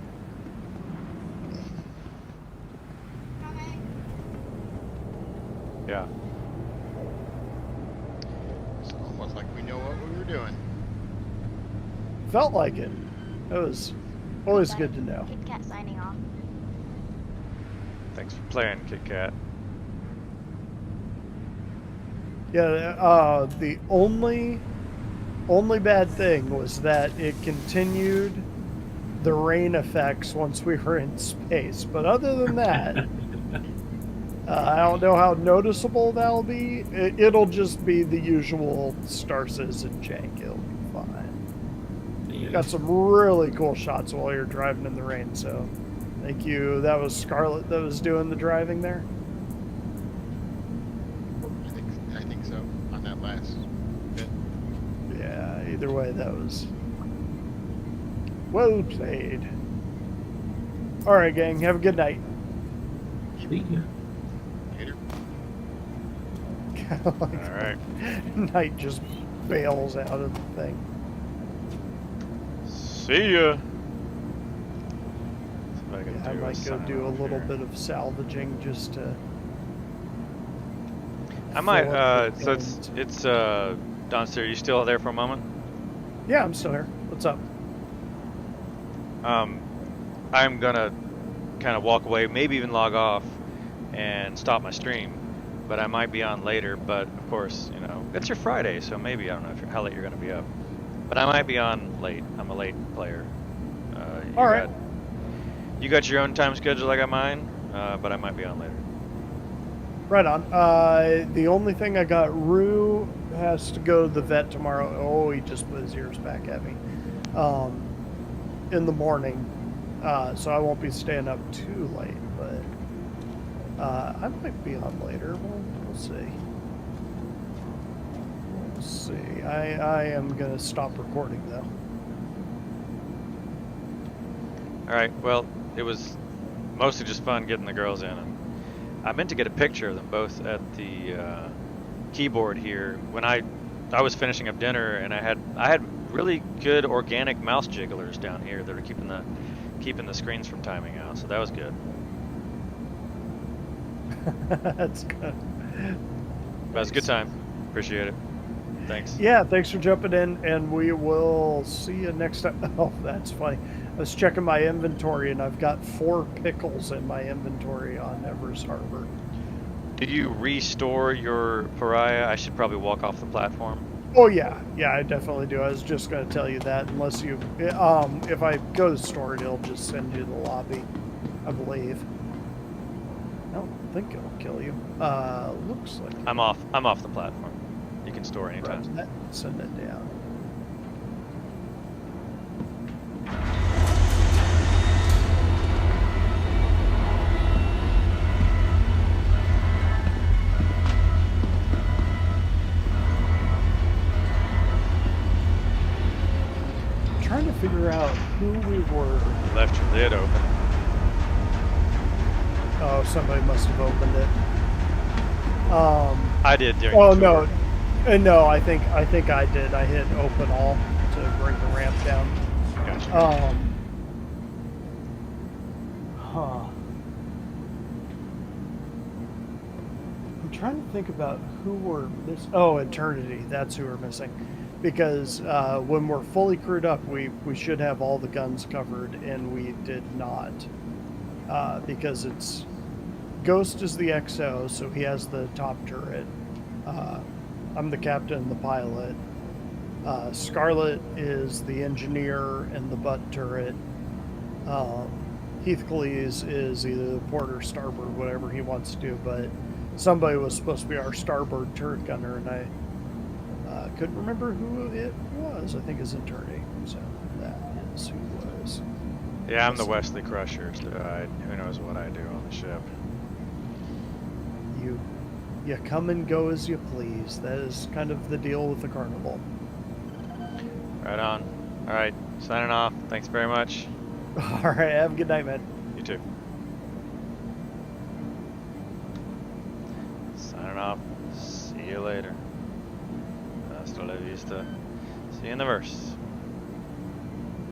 Yeah. It's almost like we know what we were doing. Felt like it. It was always good to know. Kit Kat signing off. Thanks for playing, Kit Kat. Yeah, the only bad thing was that it continued the rain effects once we were in space. But other than that, I don't know how noticeable that'll be. It'll just be the usual star citizen jank. It'll be fine. Yeah. Got some really cool shots while you're driving in the rain, so thank you. That was Scarlett that was doing the driving there. I think so. On that last bit. Yeah, either way, that was well played. All right, gang. Have a good night. See ya. Later. Like, All right. Knight just bails out of the thing. See ya. Yeah, I might go do a little bit of salvaging just to. I might. fill up the So guns. it's Donster. You still there for a moment? Yeah, I'm still here. What's up? I'm gonna kind of walk away, maybe even log off and stop my stream. But I might be on later. But of course, you know, it's your Friday, so maybe I don't know how late you're gonna be up. But I might be on late. I'm a late player. All right. You got your own time schedule, I got mine, but I might be on later. Right on. The only thing I got, Rue has to go to the vet tomorrow. Oh, he just put his ears back at me. In the morning, so I won't be staying up too late. But I might be on later. We'll see. We'll see. I am gonna stop recording though. All right. Well, it was mostly just fun getting the girls in, and I meant to get a picture of them both at the keyboard here when I was finishing up dinner, and I had really good organic mouse jigglers down here that were keeping the screens from timing out, so that was good. That's good. That was a good time. Appreciate it. Thanks. Yeah, thanks for jumping in, and we will see you next time. Oh, that's funny. I was checking my inventory, and I've got 4 pickles in my inventory on Everest Harbor. Did you restore your pariah? I should probably walk off the platform. Oh yeah, I definitely do. I was just going to tell you that. Unless you, if I go to store it, it'll just send you to the lobby, I believe. I don't think it'll kill you. Looks like I'm off the platform. You can store anytime. Send it down. Trying to figure out who we were. Left your lid open. Oh, somebody must have opened it. I did during Oh the no, tour. no, I think I did. I hit open all to bring the ramp down. Gotcha. I'm trying to think about who we're missing. Oh, Eternity. That's who we're missing. Because when we're fully crewed up, we should have all the guns covered, and we did not. Because it's Ghost is the XO, so he has the top turret. I'm the captain and the pilot. Scarlet is the engineer and the butt turret. Heathcliff is either the port or starboard, whatever he wants to do, but somebody was supposed to be our starboard turret gunner, and I couldn't remember who it was. I think it's Eternity, so that is who it was. Yeah, I'm the Wesley Crusher, so who knows what I do on the ship. You you come and go as you please. That is kind of the deal with the carnival. Right on. All right, signing off. Thanks very much. All right, have a good night, man. You too. Signing off. See you later. Hasta la vista. See you in the verse.